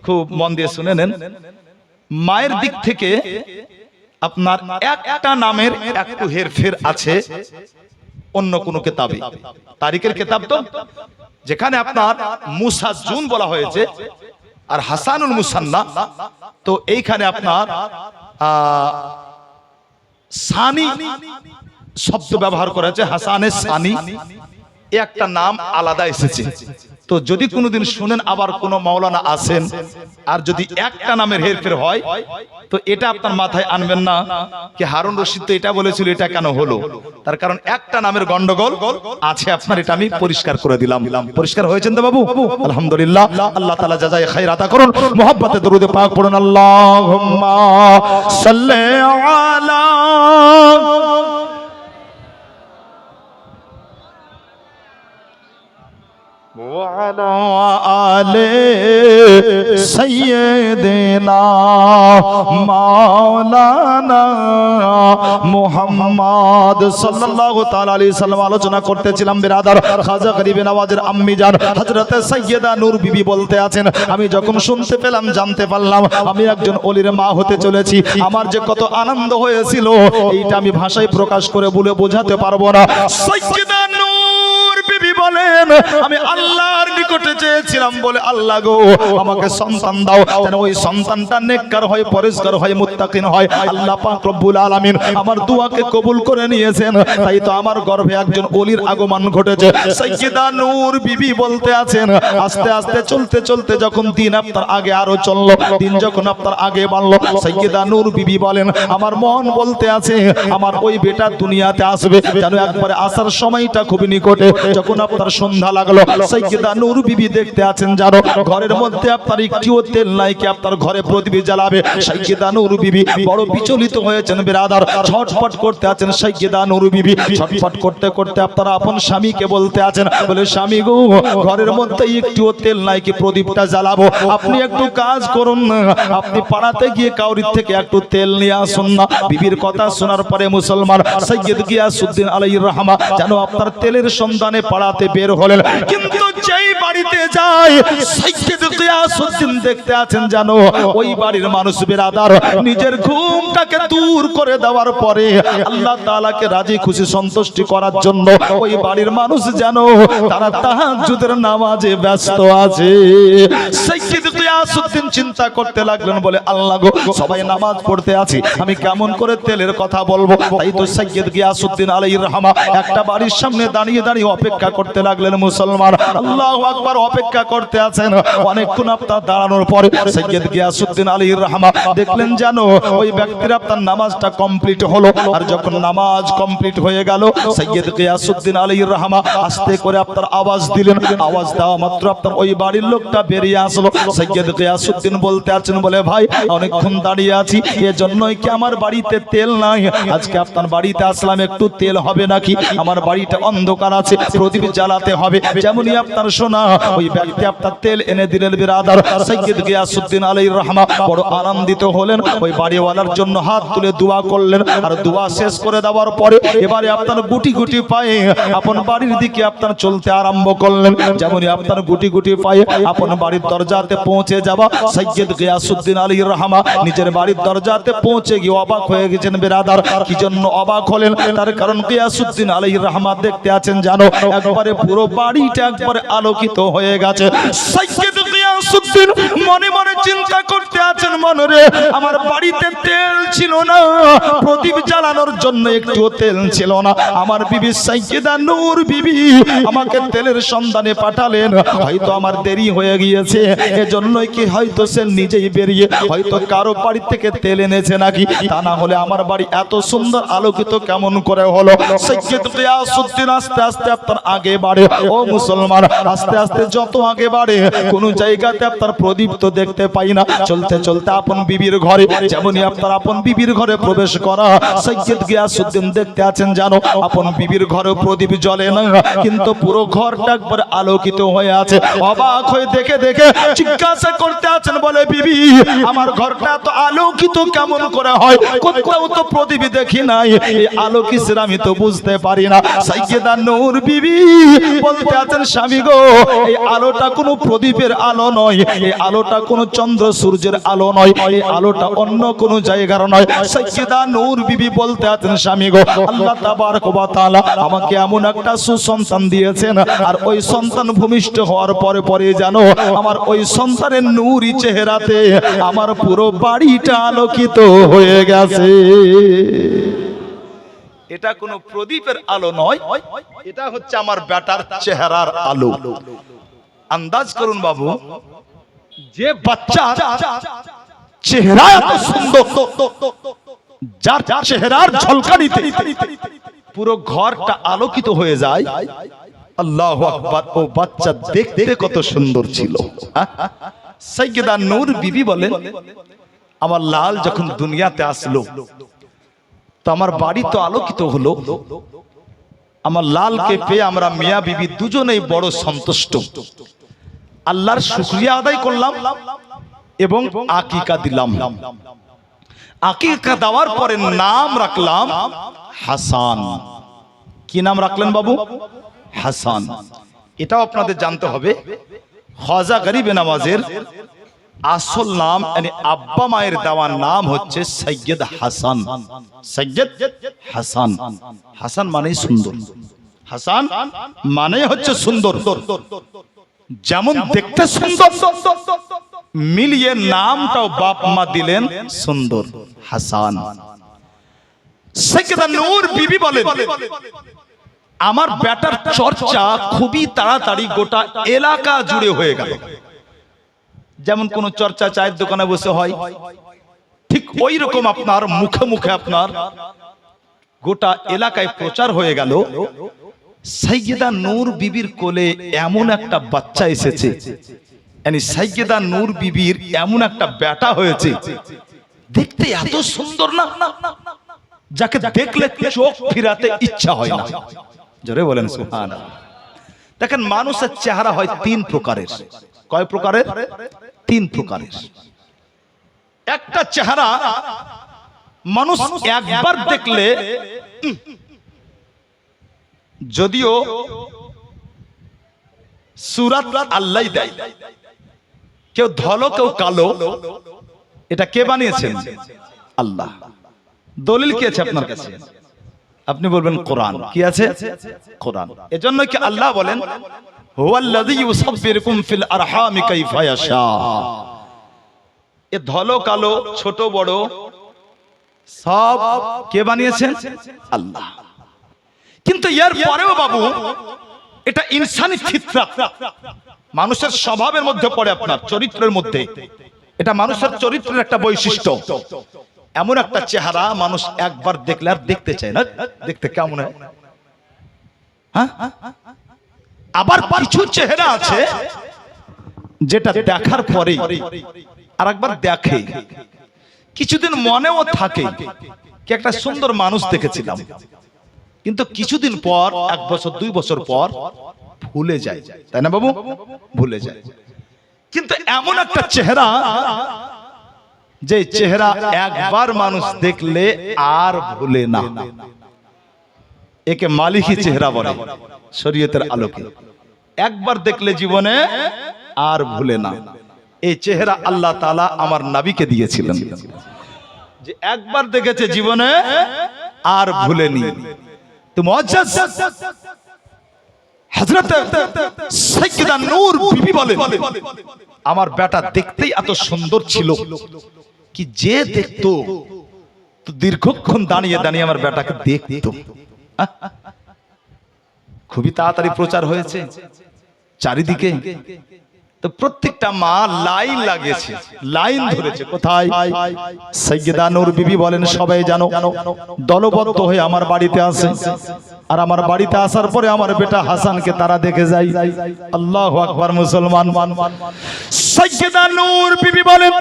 খুব মন দিয়ে শুনে নেন। মায়ের দিক থেকে আপনার একটা নামের একটু হেরফের আছে অন্য কোন কিতাবে, তারিখের কিতাব তো, যেখানে আপনার মুসাজুন বলা হয়েছে আর হাসানুল মুসান্না, তো এইখানে আপনার সানি শব্দ ব্যবহার করা হয়েছে, হাসানের সানি, একটা নাম আলাদা এসেছে। তো যদি কোনোদিন শুনেন আবার কোন মাওলানা আসেন আর যদি একটা নামের হেরফের হয়, তো এটা আপনার মাথায় আনবেন না কি হারুন রশিদ তো এটা বলেছিল, এটা কেন হলো? তার কারণ একটা নামের গন্ডগোল আছে আপনার, এটা আমি পরিষ্কার করে দিলাম। পরিষ্কার হয়েছেন তো বাবু? আলহামদুলিল্লাহ। আল্লাহ তাআলা জাযায়ে খায়র আতা করুন। মুহাব্বতে দরুদ পাক পড়ুন। আল্লাহুম্মা সাল্লি আলা وعلى آل سيدنا مولانا মুহাম্মদ সাল্লাল্লাহু তাআলা আলাইহি সাল্লাম আলোচনা করতেছিলাম বিরাদার। খাজা গরিবে নওয়াজের আম্মি জান হযরতে সাইয়্যিদা নূর বিবি বলতে আছেন, আমি যখন শুনতে পেলাম, জানতে পারলাম আমি একজন ওলির মা হতে চলেছি, আমার যে কত আনন্দ হয়েছিল এইটা আমি ভাষায় প্রকাশ করে বলে বোঝাতে পারবো না। সাইয়্যিদা নূর বিবি বলেন, আমি আল্লাহর নিকটে চেয়েছিলাম বলে, আল্লাহ গো আমাকে সন্তান দাও, যেন ওই সন্তানটা নেককার হয়, পরেজগার হয়, মুত্তাকিন হয়। আল্লাহ পাক রব্বুল আলামিন আমার দুয়াকে কবুল করে নিয়েছেন, তাই তো আমার গর্ভে একজন ওলির আগমন ঘটেছে। সাইয়্যিদা নূর বিবি বলতে আছেন, আস্তে আস্তে চলতে চলতে যখন দিন আপনার আগে আরো চললো, দিন যখন আপনার আগে বাড়লো, সাইয়্যিদা নূর বিবি বলেন, আমার মন বলতে আছে আমার ওই বেটা দুনিয়াতে আসবে, যেন একবারে আসার সময়টা খুবই নিকটে। যখন আপনার সন্ধ্যা লাগলো, সাইয়্যিদা নূর বিবি দেখতে আছেন জানো ঘরের মধ্যে আপনার একটিও তেল নাই, কি আপনার ঘরে প্রদীপ জ্বালাবে। সাইয়্যিদা নূর বিবি বড় বিচলিত হয়েছেন বিরাদার, ছটফট করতে আছেন। সাইয়্যিদা নূর বিবি ছটফট করতে করতে আপনার আপন স্বামীকে বলতে আছেন, বলে স্বামী গো ঘরের মধ্যে একটিও তেল নাই, কি প্রদীপটা জ্বালাবো, আপনি একটু কাজ করুন না, আপনি পাড়াতে গিয়ে কাউরির থেকে একটু তেল নিয়ে আসুন না। বিবির কথা শোনার পরে মুসলমান সৈয়দ গিয়াসউদ্দিন আলাইহির রহমা যেন আপনার তেলের সন্ধানে পাড়াতে বের হলেন, কিন্তু যেই বাড়িতে যায় সৈয়দ গিয়াসউদ্দিন দেখতে আছেন জানো ওই বাড়ির মানুষ বিরাদার নিজের ঘুমটাকে দূর করে দেওয়ার পরে আল্লাহ তাআলাকে রাজি খুশি সন্তুষ্টি করার জন্য ওই বাড়ির মানুষ জানো তারা তাহাজ্জুদের নামাজে ব্যস্ত আছে। সৈয়দ গিয়াসউদ্দিন চিন্তা করতে লাগলেন, বলে আল্লাহ গো সবাই নামাজ পড়তে আছে, আমি কেমন করে তেলের কথা বলবো। তাই তো সৈয়দ গিয়াসউদ্দিন আলাইহির রহমা একটা বাড়ির সামনে দাঁড়িয়ে দাঁড়িয়ে অপেক্ষা করতে লাগলেন। মুসলমান আল্লাহু আকবার, অপেক্ষা করতে আছেন। অনেকক্ষণ আপনার দাঁড়ানোর পরে সৈয়দ গিয়াসউদ্দিন আলাইহির রহমা দেখলেন জানো ওই ব্যক্তির আপনার নামাজটা কমপ্লিট হলো। আর যখন নামাজ কমপ্লিট হয়ে গেল, সৈয়দ গিয়াসউদ্দিন আলাইহির রহমা আস্তে করে আপনার আওয়াজ দিলেন। আওয়াজ দেওয়া মাত্র আপনার ওই বাড়ির লোকটা বেরিয়ে আসলো। সৈয়দ গিয়াসউদ্দিন বলতে আছেন, বলে ভাই অনেকক্ষণ দাঁড়িয়ে আছি, এজন্যই কি আমার বাড়িতে তেল নাই, আজকে আপনার বাড়িতে আসলাম, একটু তেল হবে নাকি, আমার বাড়িটা অন্ধকার আছে, প্রদীপ জ্বালাতে হবে। যেমনই আপনার শোনা ওই ব্যক্তি আপনার তেল এনে দিলেন বিরাদার। সৈয়দ গিয়াসউদ্দিন আলাইহির রহমা বড় আনন্দিত হলেন, ওই বাড়িওয়ালার জন্য হাত তুলে দোয়া করলেন। আর দোয়া শেষ করে দেওয়ার পরে এবারে আপনার গুটি গুটি পায়ে আপন বাড়ির দিকে আপনার চলতে আরম্ভ করলেন। যেমনই আপনার গুটি গুটি পায়ে আপন বাড়ির দরজাতে পৌঁছে যাওয়া, সৈয়দ গিয়াসউদ্দিন আলাইহির রহমা নিজের বাড়ির দরজাতে পৌঁছে গিয়ে অবাক হয়ে গেছেন বিরাদার। কি জন্য অবাক হলেন, তার কারণ গিয়াসউদ্দিন আলাইহির রহমা দেখতে আছেন জানো একবারে পুরো বাড়িটা একবারে আলোকিত হয়ে গেছে। সৈয়দ গিয়াসউদ্দিন মনে মনে চিন্তা করতে আছেন, মনরে আমার বাড়িতে তেল ছিল না, প্রদীপ জ্বালানোর জন্য একটুও তেল ছিল না, আমার বিবি সাইয়্যিদা নূর বিবি আমাকে তেলের সন্ধানে পাঠালেন, হয়তো আমার দেরি হয়ে গিয়েছে, এজন্যই কি হয়তো সে নিজেই বেরিয়ে হয়তো কারো বাড়ি থেকে তেল এনেছে নাকি, তা না হলে আমার বাড়ি এত সুন্দর আলোকিত কেমন করে হলো। সৈয়দ গিয়াসউদ্দিন আস্তে আস্তে আপনার আগে বাড়ে। ও মুসলমান, আস্তে আস্তে যত আগে বাড়ে কোন জায়গাতে আপনার প্রদীপ তো দেখতে পাই না। চলতে চলতে আপন বিবির ঘরে, যেমনই আপনার আপন বিবির ঘরে প্রবেশ করা, সৈয়দ গিয়াসউদ্দিন দেখতে আছেন জানো আপন বিবির ঘরে প্রদীপ জ্বলে না, কিন্তু পুরো ঘরটা একবার আলোকিত হয়ে আছে। অবাক হয়ে দেখে দেখে জিজ্ঞাসা করতে আছেন, বলে বিবি আমার ঘরটা তো আলোকিত কেমন করে হয়, কোথাও তো প্রদীপ দেখি নাই, এই আলো কিসের আমি তো বুঝতে পারি না। সাইয়্যিদা নূর বিবি বলতে আছেন, স্বামী গো এই আলোটা কোনো প্রদীপের আলো নয়, এই আলোটা কোনো চন্দ্র সূর্যের আলো নয়, এই আলোটা অন্য কোনো জায়গার নয়। সাইয়্যিদা নূর বিবি বলতে আছেন, স্বামী গো আল্লাহ তাবারক ওয়া তাআলা আমাকে এমন একটা সুসন্তান দিয়েছেন, আর ওই সন্তান ভূমিষ্ঠ হওয়ার পরে পরে জানো আমার ওই সন্তানের নূরি চেহারাতে আমার পুরো বাড়িটা আলোকিত হয়ে গেছে। এটা কোনো প্রদীপের আলো নয়, এটা হচ্ছে আমার বেটার চেহারার আলো। আন্দাজ করুন বাবু, যে বাচ্চা চেহারা এত সুন্দর, যার চেহারার ঝলকানিতে পুরো ঘরটা আলোকিত হয়ে যায়, আল্লাহু আকবার, ও বাচ্চা দেখতে কত সুন্দর ছিল। সাইয়্যিদা নূর বিবি বলেন, আমার লাল যখন দুনিয়াতে আসলো তো আমার বাড়ি তো আলোকিত হলো, আমার লালকে পেয়ে আমরা মিয়া বিবি দুজনেই বড় সন্তুষ্ট। আল্লাহর শুকরিয়া আদায় করলাম এবং আকিকা দিলাম। আকিকা দেওয়ার পরে নাম রাখলাম হাসান। কি নাম রাখলেন বাবু? হাসান। এটাও আপনাদের জানতে হবে, খাজা গরিবে নওয়াজের আসল নাম মানে আব্বা মায়ের দেওয়ার নাম হচ্ছে সৈয়দ হাসান। সৈয়দ হাসান। হাসান মানেই সুন্দর। হাসান মানে হচ্ছে সুন্দর, যেমন দেখতে সুন্দর মিলিয়ে নামটাও বাপ মা দিলেন সুন্দর, হাসান। সৈয়দা নূর বিবি বলেন, আমার বেটার চর্চা খুবই তাড়াতাড়ি গোটা এলাকা জুড়ে হয়ে গেল। যেমন কোন চর্চা চায়ের দোকানে বসে হয়, ঠিক ওই রকম আপনার মুখে মুখে আপনার গোটা এলাকায় প্রচার হয়ে গেল। সৈয়দা নূর বিবির কোলে এমন একটা বাচ্চা এসেছে, মানে সৈয়দা নূর বিবির এমন একটা বেটা হয়েছে, দেখতে এত সুন্দর না, যাকে দেখলে চোখ ফিরাতে ইচ্ছা হয় না। জোরে বলেন সুবহানাল্লাহ। দেখেন, মানুষের চেহারা হয় তিন প্রকারের। কয় প্রকারের? তিন প্রকারের। একটা চেহারা মানুষ একবার দেখলে, যদিও সুরাত আল্লাহ দেয়, কেউ ধলো কেউ কালো, এটা কে বানিয়েছেন? আল্লাহ। দলিল কি আছে আপনার কাছে? আপনি বলবেন কোরআন। কি আছে? কোরআন। এজন্য কি আল্লাহ বলেন, হুয়াল্লাযী ইউসাব্বিরুকুম ফিল আরহামি কাইফা ইয়াশা। এ ধলো কালো ছোট বড় সব কে বানিয়েছেন? আল্লাহ। কিন্তু এর পরেও বাবু, এটা ইনসানি ফিতরাত, মানুষের স্বভাবের মধ্যে পড়ে, আপনার চরিত্রের মধ্যে। এটা মানুষের চরিত্রের একটা বৈশিষ্ট্য। এমন একটা চেহারা মানুষ একবার দেখলে আর দেখতে চায় না। দেখতে কেমন হয়? হ্যাঁ। আবার কিছু চেহারা আছে যেটা দেখার পরে আর একবার দেখে, কিছুদিন মনেও থাকে কি একটা সুন্দর মানুষ দেখেছিলাম, কিন্তু কিছুদিন পর, 1 বছর 2 বছর পর ভুলে যায়। তাই না বাবু? ভুলে যায়। কিন্তু এমন একটা চেহারা, যে চেহারা একবার মানুষ দেখলে আর ভুলে না, একে মালিকি চেহারা বলে শরীয়তের আলোকে। একবার দেখলে জীবনে আর ভুলে না। এই চেহারা আল্লাহ তাআলা আমার নবীকে দিয়েছিলেন, যে একবার দেখেছে জীবনে আর ভুলেনি। তো মুআজ্জাজ হযরত সৈয়দা নূর বিবি বলেন, আমার বেটা দেখতেই এত সুন্দর ছিল কি যে দেখতো তো দীর্ঘক্ষণ দাঁড়িয়ে দাঁড়িয়ে আমার বেটাকে দেখতো। খুবই তাড়াতাড়ি প্রচার হয়েছে চারিদিকে। তো প্রত্যেকটা মা লাইন লাগিয়েছে, লাইন ধরেছে। কোথায়? সৈয়দা নূর বিবি বলেন, সবাই জানো দলবদ্ধ হয়ে আমার বাড়িতে আসে, আর আমার বাড়িতে আসার পরে আমার বেটা হাসানকে তারা দেখে যায়। আল্লাহু আকবার মুসলমান। সৈয়দা নূর বিবি বলেন,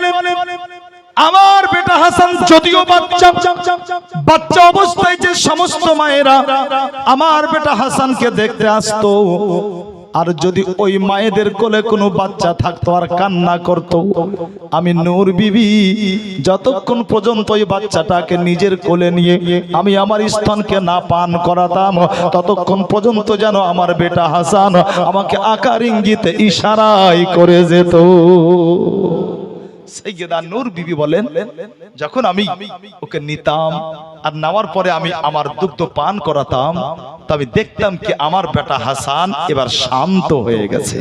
আমার বেটা হাসান যদিও বাচ্চা অবস্থায় যে সমস্ত মায়েরা আমার বেটা হাসানকে দেখতে আসতো, আর যদি ওই মায়েদের কোলে কোনো বাচ্চা থাকতো আর কান্না করতো, আমি নূর বিবি যতক্ষণ পর্যন্ত ওই বাচ্চাটাকে নিজের কোলে নিয়ে আমি আমার স্তনকে না পান করাতাম, ততক্ষণ পর্যন্ত যেন আমার বেটা হাসান আমাকে আকার ইঙ্গিতে ইশারায় করে যেত। সৈয়দা নূর বিবি বলেন, যখন আমি ওকে নিতাম আর নেওয়ার পরে আমি আমার দুগ্ধ পান করাতাম, তবে দেখতাম কি আমার বেটা হাসান এবার শান্ত হয়ে গেছে।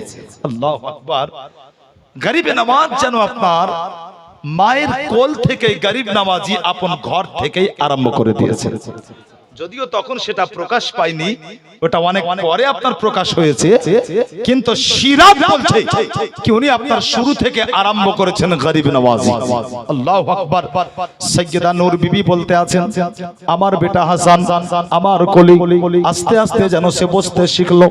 আল্লাহু আকবার। গরিবে নওয়াজ যেন আপনার মায়ের কোল থেকে গরিব নওয়াজি আপন ঘর থেকেই আরম্ভ করে দিয়েছে। যদিও তখন সেটা প্রকাশ পায়নি, ওটা অনেক পরে আপনার প্রকাশ হয়েছে, কিন্তু সিরাত বলছে কি উনি আপনার শুরু থেকে আরম্ভ করেছেন গরিব নওয়াজি। আল্লাহু আকবার। সৈয়দা নূর বিবি বলতে আছেন, আমার বেটা হাসান আমার কোলে আস্তে আস্তে যেন সে বসতে শিখলো।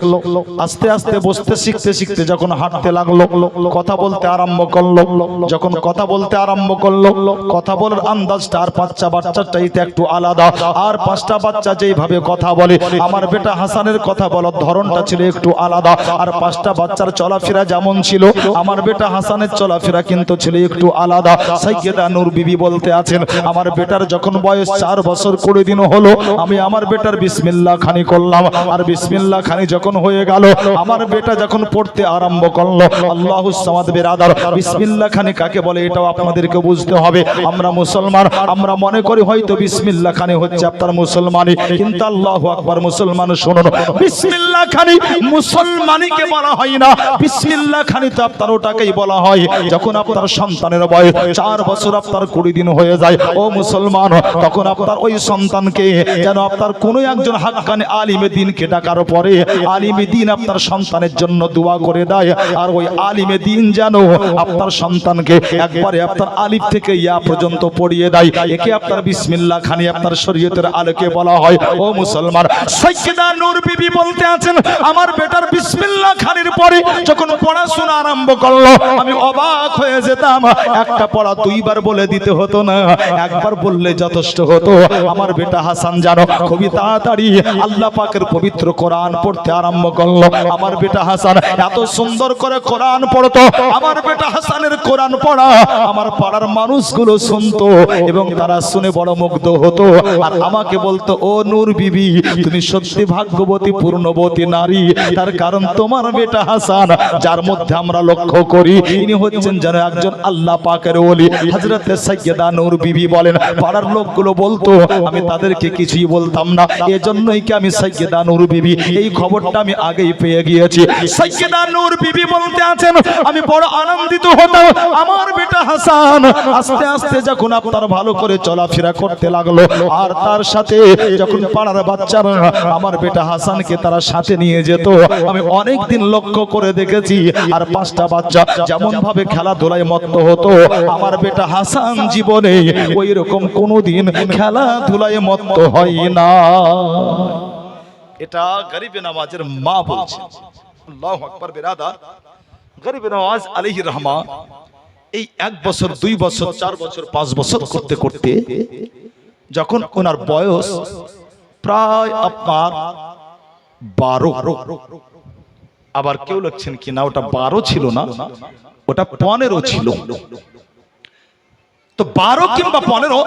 আস্তে আস্তে বসতে শিখতে শিখতে যখন হাঁটতে লাগলো, কথা বলতে আরম্ভ করলো। যখন কথা বলতে আরম্ভ করলো, কথা বলার আন্দাজটা আর বাচ্চার চাইতে একটু আলাদা। আর 5টা বাচ্চা বাচ্চা যেইভাবে কথা বলে, আমার বেটা হাসানের কথা বলার ধরনটা ছিল একটু আলাদা। আর 5টা বাচ্চার চলাফেরা যেমন ছিল, আমার বেটা হাসানের চলাফেরা কিন্তু ছিল একটু আলাদা। সাইয়্যেদা নূর বিবি বলতে আছেন, আমার বেটার যখন বয়স 4 বছর 20 দিন হলো, আমি আমার বেটার বিসমিল্লাহ খানি করলাম। আর বিসমিল্লাহ খানি যখন হয়ে গেল, আমার বেটা যখন পড়তে আরম্ভ করলো আল্লাহুস সামাদ বিরাদার, বিসমিল্লাহ খানি কাকে বলে এটাও আপনাদেরকে বুঝতে হবে। আমরা মুসলমান, আমরা মনে করি হয়তো বিসমিল্লাহ খানি হচ্ছে আপনার মুসলমানি, কিন্তু আল্লাহু আকবার মুসলমান শুনুন, বিসমিল্লাহ খানি মুসলমানিকে বলা হয় না। বিসমিল্লাহ খানি তো আপনার ওটাকেই বলা হয় যখন আপনার সন্তানের বয়স 4 বছর আপনার 20 দিন হয়ে যায়। ও মুসলমান, তখন আপনার ওই সন্তানকে যেন আপনার কোনো একজন হাক্কানি আলিমে দ্বীনকে ডাকার পরে আলিমে দ্বীন আপনার সন্তানের জন্য দোয়া করে দেয়। আর ওই আলিমে দ্বীন যেন আপনার সন্তানকে একবারে আপনার আলিফ থেকে ইয়া পর্যন্ত পড়িয়ে দেয়। একে আপনার বিসমিল্লাহ খানি আপনার শরীয়তের আলোকে বলা হয়। ও মুসলমান, সাইয়্যেদা নূর বিবি বলতে আছেন, আমার বেটার বিসমিল্লাহ খানির পরে যখন পড়াশোনা আরম্ভ করলো, আমি অবাক হয়ে যেতাম। একটা পড়া 2 বার বলে দিতে হতো না, একবার বললে যথেষ্ট হতো। আমার বেটা হাসান জানো খুবই তাড়াতাড়ি আল্লাহ পাকের পবিত্র কোরআন পড়তে আরম্ভ করলো। আমার বেটা হাসান এত সুন্দর করে কোরআন পড়তো। আমার বেটা হাসানের কোরআন পড়া আমার পাড়ার মানুষগুলো শুনতো এবং তারা শুনে বড় মুগ্ধ হতো। আর আমাকে বলতো, ও নূর বিবি, তুমি সত্যি ভাগ্যবতী পূর্ণবতী নারী। তার কারণ তোমার বেটা হাসান, যার মধ্যে আমরা লক্ষ্য করি ইনি হচ্ছেন যেন একজন আল্লাহ পাকের ওলি। হযরতে সাইয়্যেদা নূর বিবি বলেন, পাড়ার লোকগুলো বলতো, আমি তাদেরকে কিছুই বলতাম না। এজন্যই কি আমি সাইয়্যেদা নূর বিবি এই খবরটা আমি আগেই পেয়ে গিয়েছি। সাইয়্যেদা নূর বিবি বলতে আছেন, আমি বড় আনন্দিত হতাম। আমার বেটা হাসান আস্তে আস্তে যখন আপনার ভালো করে চলাফেরা করতে লাগলো, আর তার সাথে যখন পাড়ার বাচ্চারা আমার বেটা হাসানকে তারা সাথে নিয়ে যেত, আমি অনেক দিন লক্ষ্য করে দেখেছি। আর 5টা বাচ্চা যেমন ভাবে খেলাধুলায় মত্ত হতো, আমার বেটা হাসান জীবনে ওই রকম কোনোদিন খেলাধুলায় মত্ত হয় না। এটা গরিবে নওয়াজের মা বলছে। আল্লাহু আকবার বিরাদার, গরিবে নওয়াজ আলাইহির রহমা এই 1 বছর 2 বছর 4 বছর 5 বছর করতে করতে যখন ওনার বয়স প্রায় আপনার 12, আবার কেউ লিখছেন কি না ওটা 12 ছিল না, ওটা 15 ছিল। তো 12 কিংবা 15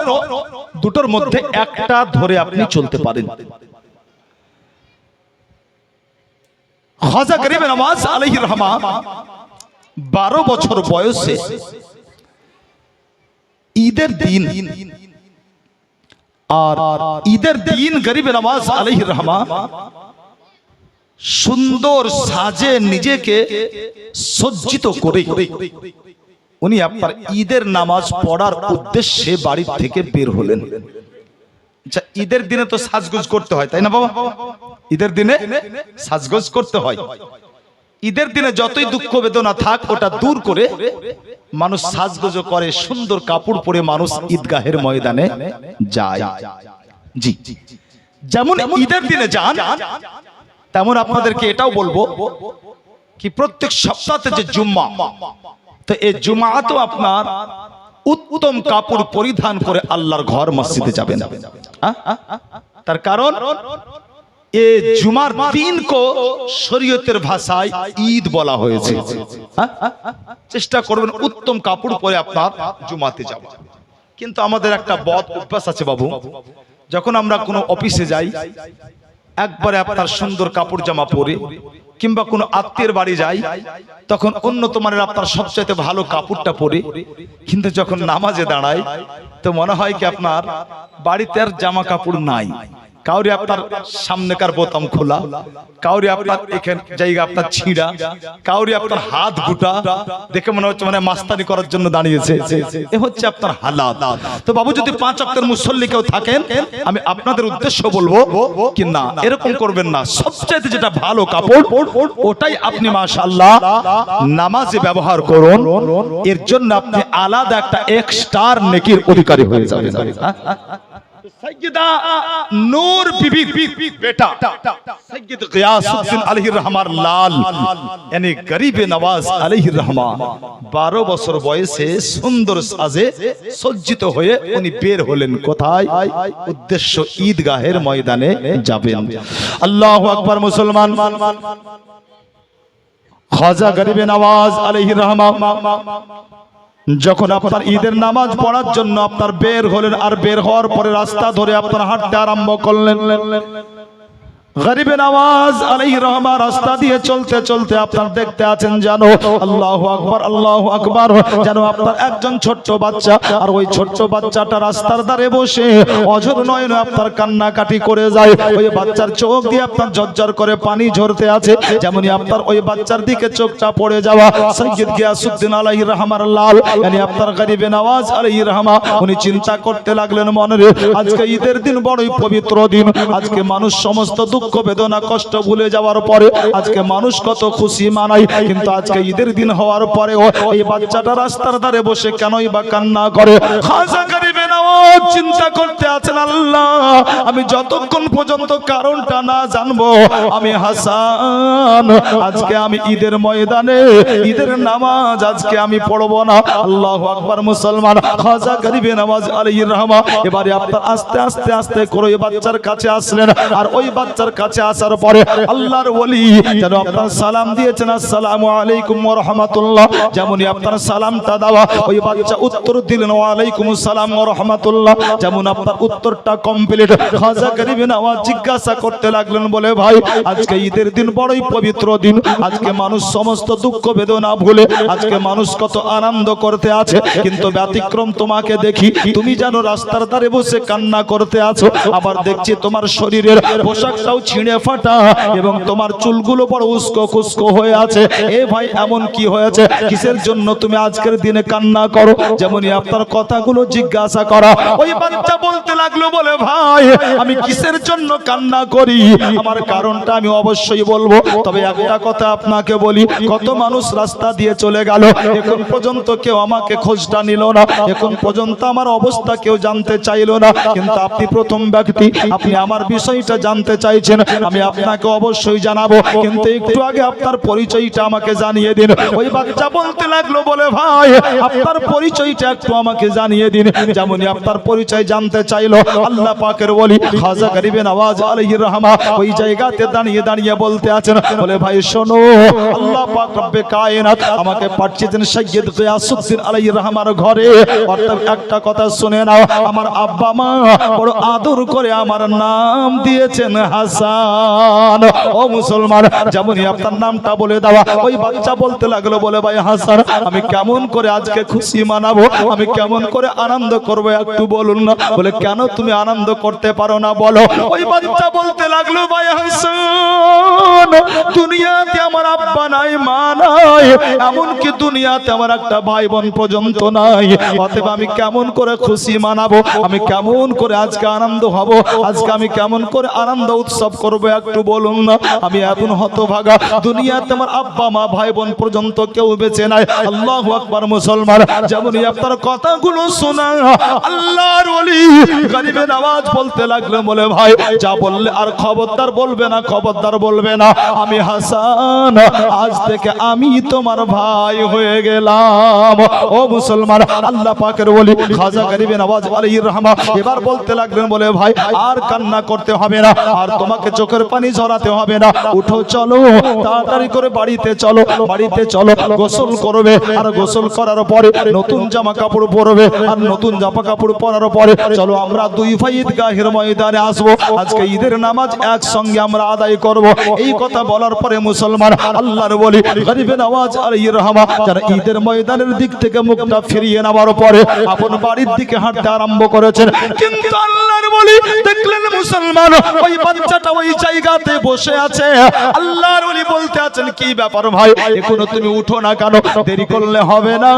দুটোর মধ্যে একটা ধরে আপনি চলতে পারেন। খাজা গরিবে নওয়াজ আলাইহির রহমা 12 বছর বয়সে ঈদের দিন, আর ঈদের দিন গরিবে নওয়াজ আলাইহির রহমা সুন্দর সাজে নিজেকে সজ্জিত করে উনি আপনার ঈদের নামাজ পড়ার উদ্দেশ্যে বাড়ি থেকে বের হলেন। আচ্ছা, ঈদের দিনে তো সাজগোজ করতে হয়, তাই না বাবা? ঈদের দিনে সাজগোজ করতে হয়। ঈদের দিনে যতই দুঃখ বেদনা থাক ওটা দূর করে মানুষ সাজগোজ করে, সুন্দর কাপড় পরে মানুষ ঈদগাহের ময়দানে যায়। জি, যেমন ঈদের দিনে যান, তেমন আপনাদেরকে এটাও বলবো কি প্রত্যেক সপ্তাহে যে জুম্মা, তো এই জুম্মা তো আপনার উত্তম কাপড় পরিধান করে আল্লাহর ঘর মসজিদে যাবেন। তার কারণ এই জুমার দিন কো শরীয়তের ভাষায় ঈদ বলা হয়েছে। চেষ্টা করবেন উত্তম কাপড় পরে আপনার জুমাতে যাওয়া। কিন্তু আমাদের একটা বদ অভ্যাস আছে বাবু, যখন আমরা কোনো অফিসে যাই একবারে আপনার সুন্দর কাপড় জামা পরে, কিংবা কোনো আত্মীয়ের বাড়ি যাই তখন উন্নত মানের আপনার সবচাইতে ভালো কাপড়টা পরে, কিন্তু যখন নামাজে দাঁড়ায় তো মনে হয় কি আপনার বাড়িতে আর জামা কাপড় নাই। কাউরি আপনার সামনেকার বোতাম খোলা, কাউরি আপনার এখানে জায়গা আপনার ছিঁড়া, কাউরি আপনার হাত গুটা, দেখে মনে হচ্ছে মানে মাস্তানি করার জন্য দাঁড়িয়েছে। এ হচ্ছে আপনার হালাত। তো বাবু, যদি 5 ওয়াক্তের মুসল্লি কেউ থাকেন, আমি আপনাদের উদ্দেশ্য বলবো কি না, এরকম করবেন না। সবচেয়ে যেটা ভালো কাপড় ওটাই আপনি মাশাআল্লাহ নামাজে ব্যবহার করুন। এর জন্য আপনি আলাদা একটা এক্সট্রা নেকির অধিকারী হয়ে যাবেন। सैयदा नूर बीबी बेटा सैयद गियासुद्दीन अलैहिर रहमान लाल यानी गरीবে নওয়াজ अलैहिर रहमान 12 বছর বয়সে সুন্দর সাজে সজ্জিত হয়ে উনি বের হলেন কোথায় উদ্দেশ্য ঈদগাহের ময়দানে যাবেন আল্লাহু আকবার মুসলমান খাজা গরিবে নওয়াজ अलैहिर रहमान যখন আপনার ঈদের নামাজ পড়ার জন্য আপনার বের হলেন আর বের হওয়ার পরে রাস্তা ধরে আপনার হাঁটতে আরম্ভ করলেন গরিবে নওয়াজ আলাইহির রহমান রাস্তা দিয়ে চলতে চলতে আপনার দেখতে আছেন জানো আল্লাহু আকবার জানো আপনার একজন ছোট্ট বাচ্চা আর ওই ছোট্ট বাচ্চাটা রাস্তার ধারে বসে অঝর নয়নে আপনার কান্নাকাটি করে যায় ওই বাচ্চার চোখ দিয়ে আপনার ঝরঝর করে পানি ঝরতে আছে যেমনই আপনার ওই বাচ্চার দিকে চোখটা পড়ে যাওয়া সৈয়দ গিয়াসউদ্দিন আলাইহির রহমান লাল মানে আপনার গরিবে নওয়াজ আলাইহির রহমান উনি চিন্তা করতে লাগলেন মনে রে আজকে ঈদের দিন বড়ই পবিত্র দিন আজকে মানুষ সমস্ত দুঃখ বেদনা কষ্ট ভুলে যাওয়ার পরে আজকে মানুষ কত খুশি মানায় কিন্তু আজকে ঈদের দিন হওয়ার পরেও এই বাচ্চাটা রাস্তার ধারে বসে কেনই বা কান্না করে খাজা গরিবে নওয়াজ চিন্তা করতে আছেন আল্লাহ আমি যতক্ষণ পর্যন্ত কারণটা না জানবো আমি হাসান আজকে আমি ঈদের ময়দানে ঈদের নামাজ আজকে আমি পড়বো না আল্লাহু আকবার মুসলমান খাজা গরিবে নওয়াজ আলাইহির রহমান এবারে আপনার আস্তে আস্তে আস্তে করে ওই বাচ্চার কাছে আসলেন আর ওই বাচ্চার কাছে আসার পরে আল্লাহর ওলি যেন আপনার সালাম দিয়েছেন আসসালামু আলাইকুম ওয়া রাহমাতুল্লাহ যেমনই আপনার সালামটা দেওয়া ওই বাচ্চা উত্তর দিলেন ওয়া আলাইকুম আসসালাম ওয়া রাহমাতুল্লাহ যেমন আপনার উত্তরটা কমপ্লিট খাজা গরিবে নওয়াজ জিজ্ঞাসা করতে লাগলেন বলে ভাই আজকে ঈদের দিন বড়ই পবিত্র দিন আজকে মানুষ সমস্ত দুঃখ বেদনা ভুলে আজকে মানুষ কত আনন্দ করতে আছে কিন্তু ব্যতিক্রম তোমাকে দেখি তুমি যেন রাস্তার ধারে বসে কান্না করতে আছো আবার দেখছি তোমার শরীরের পোশাকটাও ছিঁড়ে ফাটা এবং তোমার চুলগুলো বড় উস্কো খুস্কো হয়ে আছে এ ভাই এমন কি হয়েছে কিসের জন্য তুমি আজকের দিনে কান্না করো যেমনই আপনার কথাগুলো জিজ্ঞাসা করা ওই বাচ্চা বলতে লাগলো বলে ভাই আমি কিসের জন্য কান্না করি আমার কারণটা আমি অবশ্যই বলবো তবে একটা কথা আপনাকে বলি কত মানুষ রাস্তা দিয়ে চলে গেল এখন পর্যন্ত কেউ আমাকে খোঁজটা নিল না এখন পর্যন্ত আমার অবস্থা কেউ জানতে চাইলো না কিন্তু আপনি প্রথম ব্যক্তি আপনি আমার বিষয়টা জানতে চাইছেন আমি আপনাকে অবশ্যই জানাবো কিন্তু একটু আগে আপনার পরিচয়টা আমাকে জানিয়ে দিন ওই বাচ্চা বলতে লাগলো বলে ভাই আপনার পরিচয়টা একটু আমাকে জানিয়ে দিন যেমনই আপনার পরিচয় জানতে চাইলো আল্লাহ পাকের ওলি খাজা গরিবে নওয়াজ আলাইহির রহমান ওই জায়গাতে দাঁড়িয়ে দাঁড়িয়ে বলতে আছেন বলে ভাই শোনো আল্লাহ পাক রব্বে কায়নাত আমাকে পাঠিয়েছেন সৈয়দ গিয়াসউদ্দিন আলাইহির রহমানের ঘরে অর্থাৎ একটা কথা শুনে নাও আমার আব্বা মা বড় আদর করে আমার নাম দিয়েছেন হাসান ও মুসলমান যেমনই আপনার নামটা বলে দেওয়া ওই বাচ্চা বলতে লাগলো বলে ভাই হাসান আমি কেমন করে আজকে খুশি মানাবো আমি কেমন করে আনন্দ করবো একটু বলুন না বলে কেন তুমি আনন্দ করতে পারো না বলো ওই বাচ্চা বলতে লাগলো ভাই হাসান দুনিয়াতে আমার আব্বা নাই মা নাই এমনকি দুনিয়াতে আমার একটা ভাই বোন পর্যন্ত নাই অতএব আমি কেমন করে খুশি মানাবো আমি কেমন করে আজকে আনন্দ হব আজকে আমি কেমন করে আনন্দ উৎসব করবো একটু বলুন না আমি এখন হতভাগা দুনিয়াতে আমার আব্বা মা ভাই বোন পর্যন্ত কেউ বেঁচে নাই আল্লাহু আকবার মুসলমান যেমনই আপনার কথাগুলো শোনা আল্লাহর ওলি গরিবে নওয়াজ বলতে লাগলো বলে ভাই যা বললে আর খবরদার বলবে না খবরদার বলবে না আমি হাসান আজ থেকে আমি তোমার ভাই হয়ে গেলাম ও মুসলমান আল্লাহ পাকের ওলি খাজা গরিবে নওয়াজ আলাইহির রহমান এবার বলতে লাগলেন বলে ভাই আর কান্না করতে হবে না আর তোমাকে চোখের পানি ঝরাতে হবে না উঠো চলো তাড়াতাড়ি করে বাড়িতে চলো গোসল করবে আর গোসল করার পরে নতুন জামা কাপড় পরবে আর নতুন জামা কাপড় পরার পরে চলো আমরা দুই ভাই ঈদগাহের ময়দানে আসবো আজকে ঈদের নামাজ একসঙ্গে আমরা আদায় করব এই কথা বলার পরে মুসলমান আল্লাহর ওলি গরিবে নওয়াজ আলাইহির রহমান যারা ঈদের ময়দানের দিক থেকে মুখটা ফিরিয়ে নেওয়ার পরে আপন বাড়ির দিকে হাঁটতে আরম্ভ করেছেন কিন্তু আল্লাহর ওলি দেখলেন মুসলমান ওই বাচ্চাটা ওই জায়গাতে বসে আছে আল্লাহর ওলি বলতে আছেন কি ব্যাপার ভাই এখনো তুমি উঠো না কেন দেরি করলে হবে না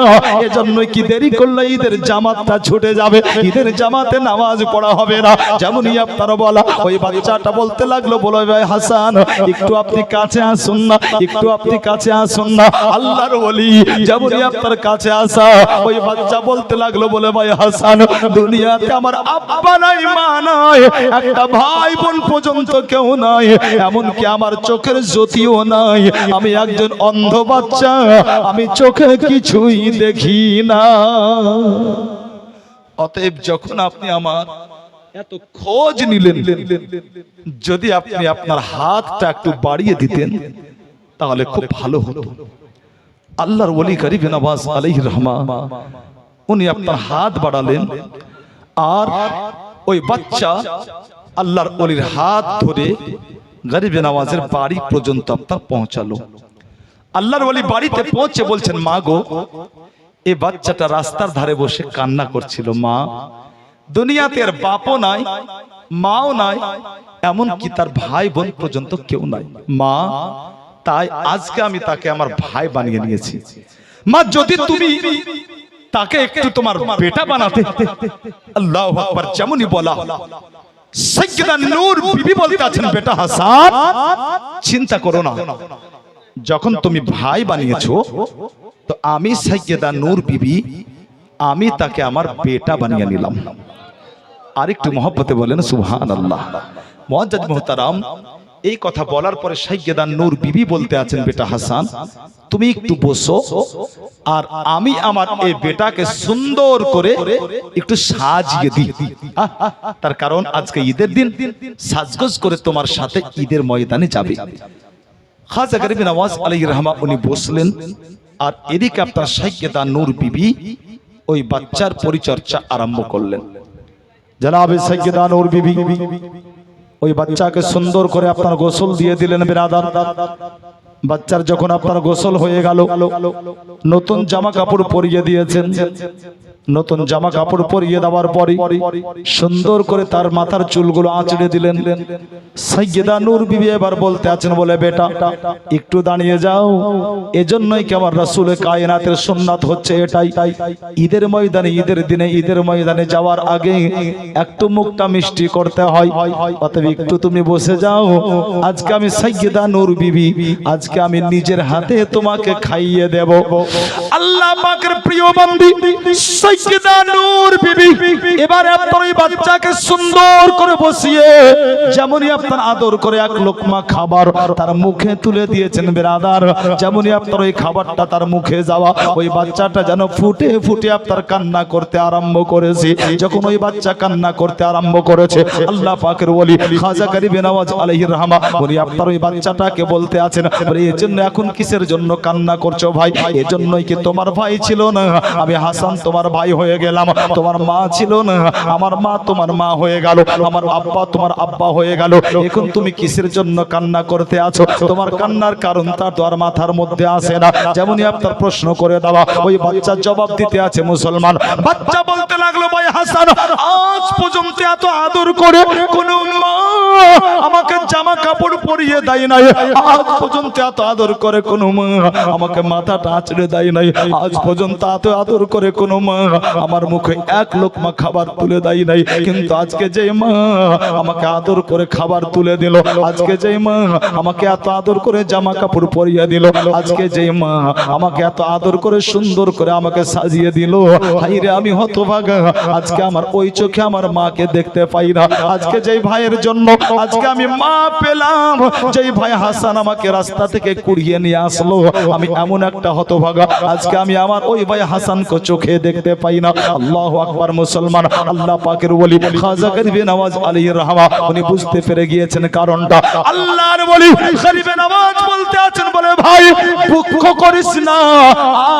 এজন্য কি দেরি করলে ঈদের জামাতটা ছুটে যাবে ঈদের জামাতে নামাজ পড়া হবে না যেমনই আপনারা বলা ওই বাচ্চাটা বলতে লাগলো বলে ভাই হাসান একটু আপনি কাছে আসুন না একটু আপনি কাছে আসুন না না। আল্লাহর ওলি যেমনই আপনার কাছে আসা, ওই বাচ্চা বলতে লাগলো, বলে ভাই হাসান, দুনিয়াতে আমার আব্বা নাই, মা নাই, একটা ভাই বোন পর্যন্ত কেউ নাই, এমনকি আমার চোখের জ্যোতিও নাই, আমি একজন অন্ধ বাচ্চা, আমি চোখে কিছুই দেখি না। অতএব যখন আপনি আমার এত খোঁজ নিলেন, যদি আপনি আপনার হাতটা একটু বাড়িয়ে দিতেন তাহলে খুব ভালো হতো। আল্লাহর ওলি গরিবে নওয়াজ আলাইহির রহমা উনি আপনার হাত বাড়ালেন, আর ওই বাচ্চা আল্লাহর ওলির হাত ধরে গরিবে নওয়াজের বাড়ি পর্যন্ত আপনার পৌঁছালো। আল্লাহর ওলি বাড়িতে পৌঁছে বলছেন, মা গো, এই বাচ্চাটা রাস্তার ধারে বসে কান্না করছিল। মা, দুনিয়াতে আর বাপও নাই, মাও নাই, এমন কি তার ভাই বোন পর্যন্ত কেউ নাই। মা, তাই আজকে আমি তাকে আমার ভাই বানিয়ে নিয়েছি। মা, যদি তুমি তাকে একটু তোমার বেটা বানাতে। আল্লাহু আকবার। যেমনই বলা, সাইয়্যিদা নূর বিবি বলতে আছেন, বেটা হাসান, চিন্তা করো না, যখন তুমি ভাই বানিয়েছো তো আমি সাইয়্যিদা নূর বিবি, আমি তাকে আমার বেটা বানিয়ে নিলাম। আরেকটু মহব্বতে বলেন সুবহানাল্লাহ। মুআজ্জাজ মুহতারাম, এই কথা বলার পরে সাইয়্যিদা নূর বিবি বলতে আছেন, বেটা হাসান, তুমি একটু বসো, আর আমি আমার এই বেটাকে সুন্দর করে একটু সাজিয়ে দিই। তার কারণ আজকে ঈদের দিন, সাজগোজ করে তোমার সাথে ঈদের ময়দানে যাবে। খাজা গরিবে নওয়াজ আলাইহির রহমা উনি বসলেন, আর এদিকে আপনার সাইয়্যিদা নূর বিবি ওই বাচ্চার পরিচর্যা আরম্ভ করলেন। জনাবে সাইয়্যিদা নূর বিবি ওই বাচ্চাকে সুন্দর করে আপনার গোসল দিয়ে দিলেন। বিরাদার, বাচ্চার যখন আপনার গোসল হয়ে গেল, নতুন জামা কাপড় পরিয়ে দিয়েছেন। নতুন জামা কাপড় পরিয়ে দেওয়ার পরে সুন্দর করে তার মাথার চুলগুলো আঁচড়ে দিলেন। সাইয়্যিদা নূর বিবি এবার বলতে আছেন, বলে বেটা একটু দাঁড়িয়ে যাও। এজন্যই কি আমার রাসূল কায়নাতের সুন্নাত হচ্ছে এটাই, ঈদের ময়দানে, ঈদের দিনে ঈদের ময়দানে যাওয়ার আগে একটু মুখটা মিষ্টি করতে হয়। অতএব একটু তুমি বসে যাও, আজকে আমি সাইয়্যিদা নূর বিবি, আজকে আমি নিজের হাতে তোমাকে খাইয়ে দেব। আল্লাহ পাকের প্রিয় বান্দি সাইয়্যিদা নূর বিবি এবারে আপনার ওই বাচ্চাকে সুন্দর করে বসিয়ে যেমনই আপনার আদর করে এক লোকমা খাবার তার মুখে তুলে দিয়েছেন। বিরাদার, যেমনই আপনার ওই খাবারটা তার মুখে যাওয়া, ওই বাচ্চাটা যেন ফুটে ফুটে আপনার কান্না করতে আরম্ভ করেছে। যখন ওই বাচ্চা কান্না করতে আরম্ভ করেছে, আল্লাহ পাকের ওলি খাজা গরিবে নওয়াজ আলাইহির রহমা উনি আপনার ওই বাচ্চাটাকে বলতে আছেন, বলে এই জন্য এখন কিসের জন্য কান্না করছো ভাই? এজন্যই কি তোমার ভাই ছিল না, আমি হাসান তোমার ভাই হয়ে গেলাম। তোমার মা ছিল না, আমার মা তোমার মা হয়ে গেল। আমার আব্বা তোমার আব্বা হয়ে গেল। এখন তুমি কিসের জন্য কান্না করতে আছো? তোমার কান্নার কারণটা তো আর মাথার মধ্যে আসে না। যেমনই আপনার প্রশ্ন করে দেওয়া, ওই বাচ্চা জবাব দিতে আছে মুসলমান। বাচ্চা বলতে লাগলো, ভাই হাসান, আজ পর্যন্ত এত আদর করে কোন মা আমাকে জামা কাপড় পরিয়ে দেয় নাই। আজ পর্যন্ত এত আদর করে কোন মা আমাকে মাথাটা আঁচড়ে দেয় নাই। আজ পর্যন্ত এত আদর করে কোন মা আমার মুখে এক লোকমা খাবার তুলে দেয় নাই। কিন্তু আজকে যে মা আমাকে আদর করে খাবার তুলে দিল, আজকে যে মা আমাকে এত আদর করে জামা কাপড় পরিয়ে দিল, আজকে যে মা আমাকে এত আদর করে সুন্দর করে আমাকে সাজিয়ে দিল, হায়রে আমি হতভাগা, আজকে আমার ওই চোখে আমার মাকে দেখতে পাই না। আজকে যেই ভাইয়ের জন্য আজকে আমি মা পেলাম, যেই ভাই হাসান আমাকে রাস্তা থেকে কুড়িয়ে নিয়ে আসলো, আমি এমন একটা হতভাগা, আজকে আমি আমার ওই ভাই হাসানকে চোখে দেখতে পাই না। আল্লাহু আকবার। মুসলমান, আল্লাহ পাকের ওলি খাজা গরিবে নওয়াজ আলাইহির রহমা উনি বুঝতে পেরে গিয়েছেন কারণটা। আল্লাহর ওলি গরিবে নওয়াজ বলতে আছেন, বলে ভাই দুঃখ করিস না,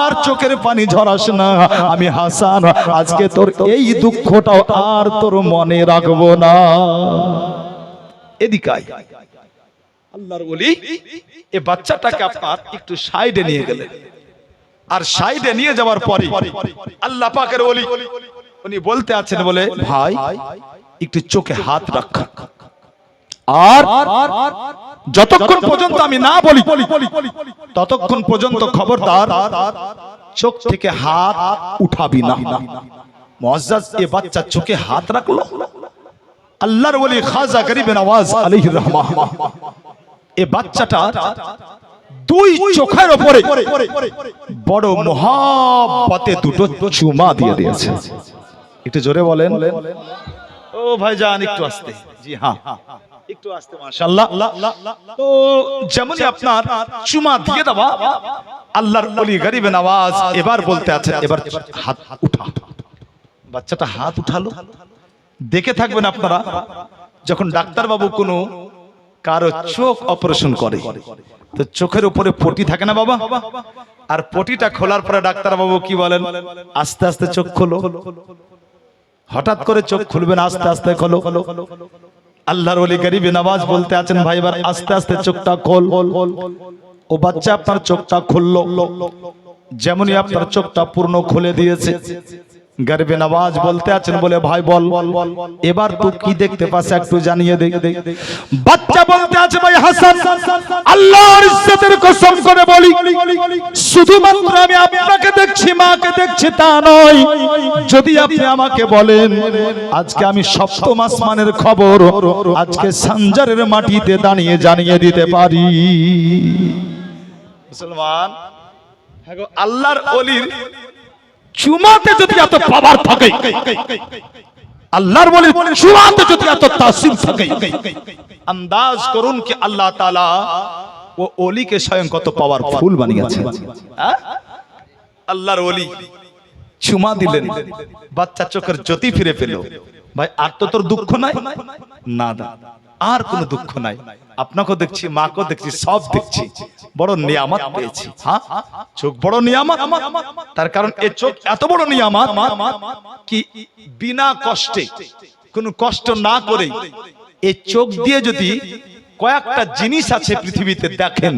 আর চোখের পানি ঝরাস না, আমি হাসান আজকে তোর এই দুঃখটাও আর তোর মনে রাখবো না। এদিকে আল্লাহর ওলি এই বাচ্চাটাকে আপনার একটু সাইডে নিয়ে গেলেন, আর সাইডে নিয়ে যাওয়ার পরে আল্লাহ পাকের ওলি উনি বলতে আছেন, বলে ভাই একটু চোখে হাত রাখ, আর যতক্ষণ পর্যন্ত আমি না বলি ততক্ষণ পর্যন্ত খবরদার চোখ থেকে হাত উঠাবি না। মুআজ্জাজ এই বাচ্চা চোখে হাত রাখলো। আল্লাহর ওলি খাজা গরিবে নওয়াজ আলাইহির রহমা এই বাচ্চাটা দুই চোখের উপরে বড় মহাব্বতে দুটো চুমা দিয়ে দিয়েছে। একটু জোরে বলেন। ও ভাইজান একটু আস্তে। জি হ্যাঁ, একটু আস্তে মাশাআল্লাহ। তো যেমনই আপনার চুমা দিয়ে দেওয়া, আল্লাহর ওলি গরিবে নওয়াজ এবার বলতে আছে, এবার হাত উঠা। বাচ্চাটা হাত উঠালো। দেখে থাকবেন আপনারা, যখন ডাক্তার বাবু কোনো কারো চোখ অপারেশন করে তো চোখের উপরে পটি থাকে না বাবা, আর পটিটা খোলার পরে ডাক্তার বাবু কি বলেন, আস্তে আস্তে চোখ খোলো। হঠাৎ করে চোখ খুলবে না, আস্তে আস্তে খোলো। আল্লাহর ওলি গরিবে নওয়াজ বলতে আছেন, ভাই এবার আস্তে আস্তে চোখটা খোল। ও বাচ্চা আপনার চোখটা খুললো। যেমনই আপনার চোখটা পূর্ণ খুলে দিয়েছে, গরিবে নওয়াজ বলতে আছেন, বলে ভাই বল এবার তুই কি দেখতে পাস একটু জানিয়ে দে। বাচ্চা বলতে আছে, ভাই হাসান আল্লাহর ইজ্জতের কসম করে বলি, শুধুমাত্র আমি আপনাকে দেখছি, মাকে দেখছি তা নয়। যদি আপনি আমাকে বলেন আজকে আমি সপ্তম আসমানের খবর আজকে সানজারের মাটিতে দাঁড়িয়ে জানিয়ে দিতে পারি। মুসলমান, হ্যাঁ গো, আল্লাহর ওলির চুমাতে যদি এত পাওয়ার থাকে, আল্লাহর ওলির চুমাতে যদি এত তাসির থাকে, আন্দাজ করুন কি আল্লাহ তাআলা ও ওলিকে স্বয়ং কত পাওয়ারফুল বানিয়েছে। আল্লাহর ওলি চুমা দিলেন, বাচ্চা চোখের জ্যোতি ফিরে পেল। ভাই আর তো তোর দুঃখ নাই? না দা, আর কোনো দুঃখ নাই। আপনাকেও দেখছি, মাকেও দেখছি, সব দেখছি। বড় নিয়ামত পেয়েছি। হ্যাঁ, চোখ বড় নিয়ামত। তার কারণ এই চোখ এত বড় নিয়ামত কি বিনা কষ্টে, কোনো কষ্ট না করে এই চোখ দিয়ে যদি কয়েকটা জিনিস আছে পৃথিবীতে দেখেন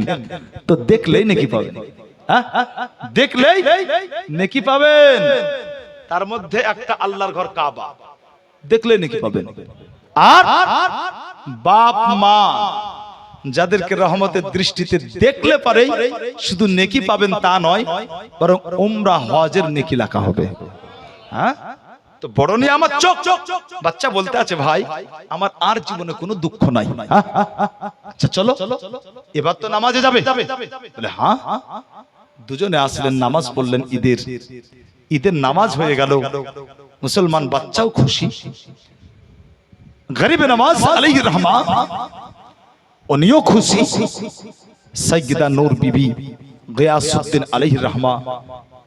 তো দেখলেই নেকি পাবেন। হ্যাঁ, দেখলেই নেকি পাবেন। তার মধ্যে একটা আল্লাহর ঘর কাবা, দেখলে নেকি পাবেন। আর বাপ মা যাদেরকে রহমতের দৃষ্টিতে দেখলে পারে শুধু নেকি পাবেন তা নয়, বরং উমরা হজের নেকি লেখা হবে। হ্যাঁ, তো বড় নিয়ামত চোখ। বাচ্চা বলতে আছে, ভাই আমার আর জীবনে কোনো দুঃখ নাই। আচ্ছা চলো এবার তো নামাজে যাবে। বলে হ্যাঁ। দুজনে আসলেন, নামাজ পড়লেন। ঈদের নামাজ হয়ে গেল। মুসলমান বাচ্চাও খুশি, গরিবে নওয়াজ আলাইহির রহমা উনিও খুশি, সাইয়্যিদা নূর বিবি গিয়াসউদ্দিন আলাইহির রহমা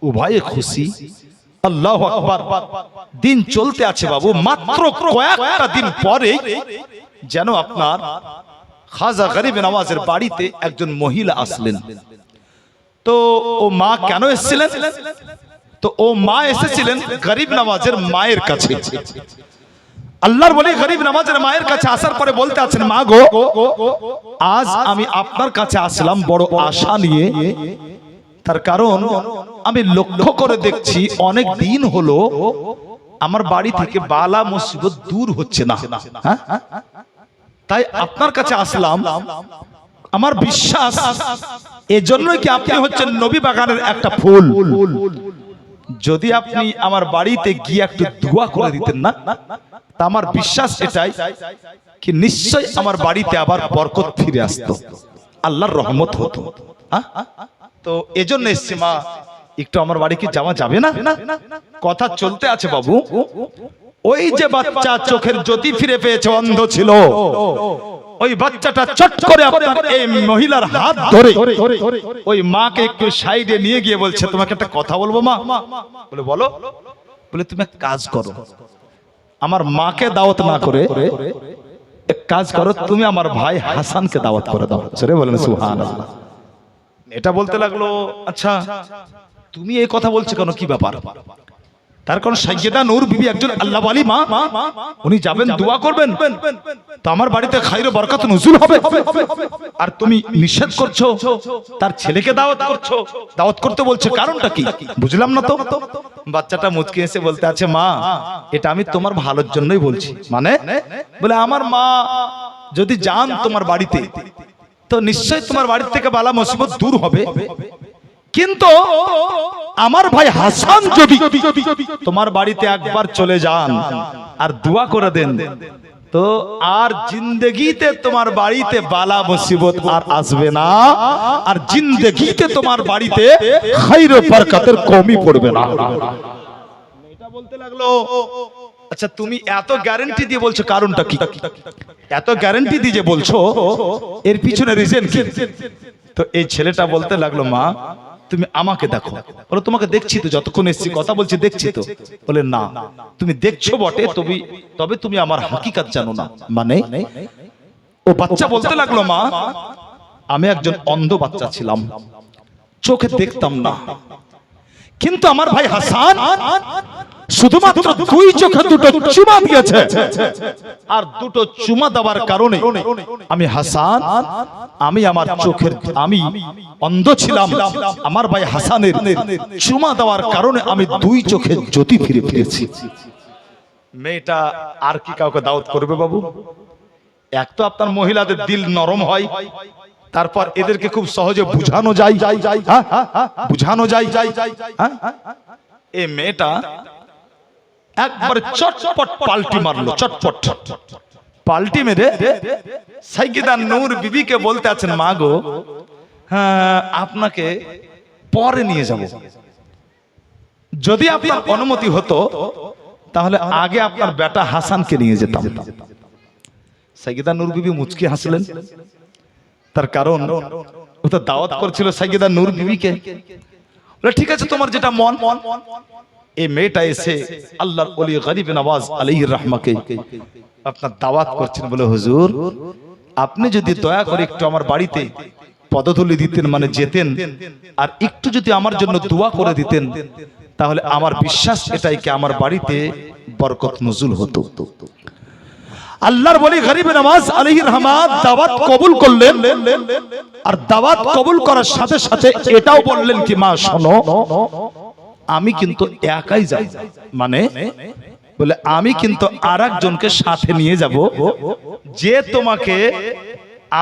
উভয়ে খুশি। আল্লাহু আকবার। দিন চলতে আছে বাবু, মাত্র কয়েকটা দিন পরে যেন আপনার খাজা গরিবে নওয়াজের বাড়িতে একজন মহিলা আসলেন। তো ও মা কেন এসেছিলেন? তো ও মা এসেছিলেন গরিব নওয়াজের মায়ের কাছে। আল্লাহর ওলি গরিব নওয়াজের মায়ের কাছে আসার পরে বলতে আছেন, মা গো, আজ আমি আপনার কাছে আসলাম বড় আশা নিয়ে। তার কারণ আমি লক্ষ্য করে দেখছি অনেক দিন হলো আমার বাড়ি থেকে বালা মুসিবত দূর হচ্ছে না। তাই আপনার কাছে আসলাম। আমার বিশ্বাস এজন্যই কি আপনি হচ্ছেন নবী বাগানের একটা ফুল। যদি আপনি আমার বাড়িতে গিয়ে একটু দোয়া করে দিতেন না, তা আমার বিশ্বাস এটাই কি নিশ্চয় আমার বাড়িতে আবার বরকত ফিরে আসতো, আল্লাহর রহমত হতো। তো এজন্য এসছি মা, একটু আমার বাড়ি কি যাওয়া যাবে না? কথা চলতে আছে বাবু। ওই যে বাচ্চা চোখের জ্যোতি ফিরে পেয়েছে, অন্ধ ছিল, ওই বাচ্চাটা চট করে আপনার এই মহিলার হাত ধরে ওই মাকে একটু সাইডে নিয়ে গিয়ে বলছে, তোমাকে একটা কথা বলবো মা। বলে বলো। বলে তুমি এক কাজ করো, আমার মাকে দাওয়াত না করে এক কাজ করো, তুমি আমার ভাই হাসানকে দাওয়াত করে দাও। সরে বলেন সুবহানাল্লাহ। এটা বলতে লাগলো, আচ্ছা তুমি এই কথা বলছো কেন, কি ব্যাপার? তার কারণ সাইয়্যিদা নূর বিবি একজন আল্লাহ ওয়ালি মা, উনি যাবেন দোয়া করবেন, তো আমার বাড়িতে খাইর ও বরকত নজুল হবে। আর তুমি নিষেধ করছো, তার ছেলেকে দাওয়াত করছো, দাওয়াত করতে বলছে, কারণটা কি বুঝলাম না তো। বাচ্চাটা মুচকি এসে বলতে আছে, মা এটা আমি তোমার ভালোর জন্যই বলছি। মানে? বলে আমার মা যদি যান তোমার বাড়িতে তো নিশ্চয়ই তোমার বাড়ি থেকে বালা মুসিবত দূর হবে, কিন্তু আমার ভাই হাসান যদি তোমার বাড়িতে একবার চলে যান আর দোয়া করে দেন, তো আর জিন্দেগিতে তোমার বাড়িতে বালা মুসিবত আর আসবে না, আর জিন্দেগিতে তোমার বাড়িতে খাইর বরকতের কমি পড়বে না। এটা বলতে লাগলো। আচ্ছা তুমি এত গ্যারান্টি দিয়ে বলছো, কারণটা কি? এত গ্যারান্টি দিয়ে যে বলছো এর পিছনে রিজন কি? তো এই ছেলেটা বলতে লাগলো, মা তুমি আমাকে দেখো। বলে তোমাকে দেখছি তো, যতক্ষণ এসেছি কথা বলছি দেখছি তো। বলে না, তুমি দেখছো বটে, তবে তুমি আমার হাকিকত জানো না। মানে ও বাচ্চা বলতে লাগলো, মা আমি একজন অন্ধ বাচ্চা ছিলাম, চোখে দেখতাম না, কিন্তু আমার ভাই হাসান শুধুমাত্র দুই চোখে দুটো চুমা দিয়েছে, আর দুটো চুমা দেওয়ার কারণে আমি হাসান, আমি আমার চোখের, আমি অন্ধ ছিলাম, আমার ভাই হাসানের চুমা দেওয়ার কারণে আমি দুই চোখে জ্যোতি ফিরে ফিরেছি। মেয়েটা আর কি কাউকে দাওয়াত করবে বাবু? এক তো আপনার মহিলাদের দিল নরম হয়, তারপর এদেরকে খুব সহজে বুঝানো যায়, বুঝানো যায়। এই মেয়েটা একবারে চটপট পাল্টি মারলো, চটপট পাল্টি মেরে সাইয়্যিদা নূর বিবিকে বলতে আছেন, মা গো হ্যাঁ আপনাকে পরে নিয়ে যাব, যদি আপনার অনুমতি হতো তাহলে আগে আপনার বেটা হাসানকে নিয়ে যেতাম। সাইয়্যিদা নূর বিবি মুচকি হাসলেন, তার কারণ ও তো দাওয়াত করছিল সাইয়্যিদা নূর বিবিকে। বলে ঠিক আছে তোমার যেটা মন। এই মেয়েটা এসে আল্লাহর ওলি গরিব নওয়াজ আলাইহির রহমাকে আপনার দাওয়াত করছেন। বলে হুজুর আপনি যদি দয়া করে একটু আমার বাড়িতে পদধূলি দিতেন, মানে যেতেন, আর একটু যদি আমার জন্য দোয়া করে দিতেন, তাহলে আমার বিশ্বাস এটাই কি আমার বাড়িতে বরকত নজুল হতো। আল্লাহর ওলি গরিব নওয়াজ আলাইহির রহমাত দাওয়াত কবুল করলেন, আর দাওয়াত কবুল করার সাথে সাথে এটাও বললেন কি, মা শোনো আমি কিন্তু একাই যাব, মানে বলে আমি কিন্তু আরেকজনকে সাথে নিয়ে যাব, যে তোমাকে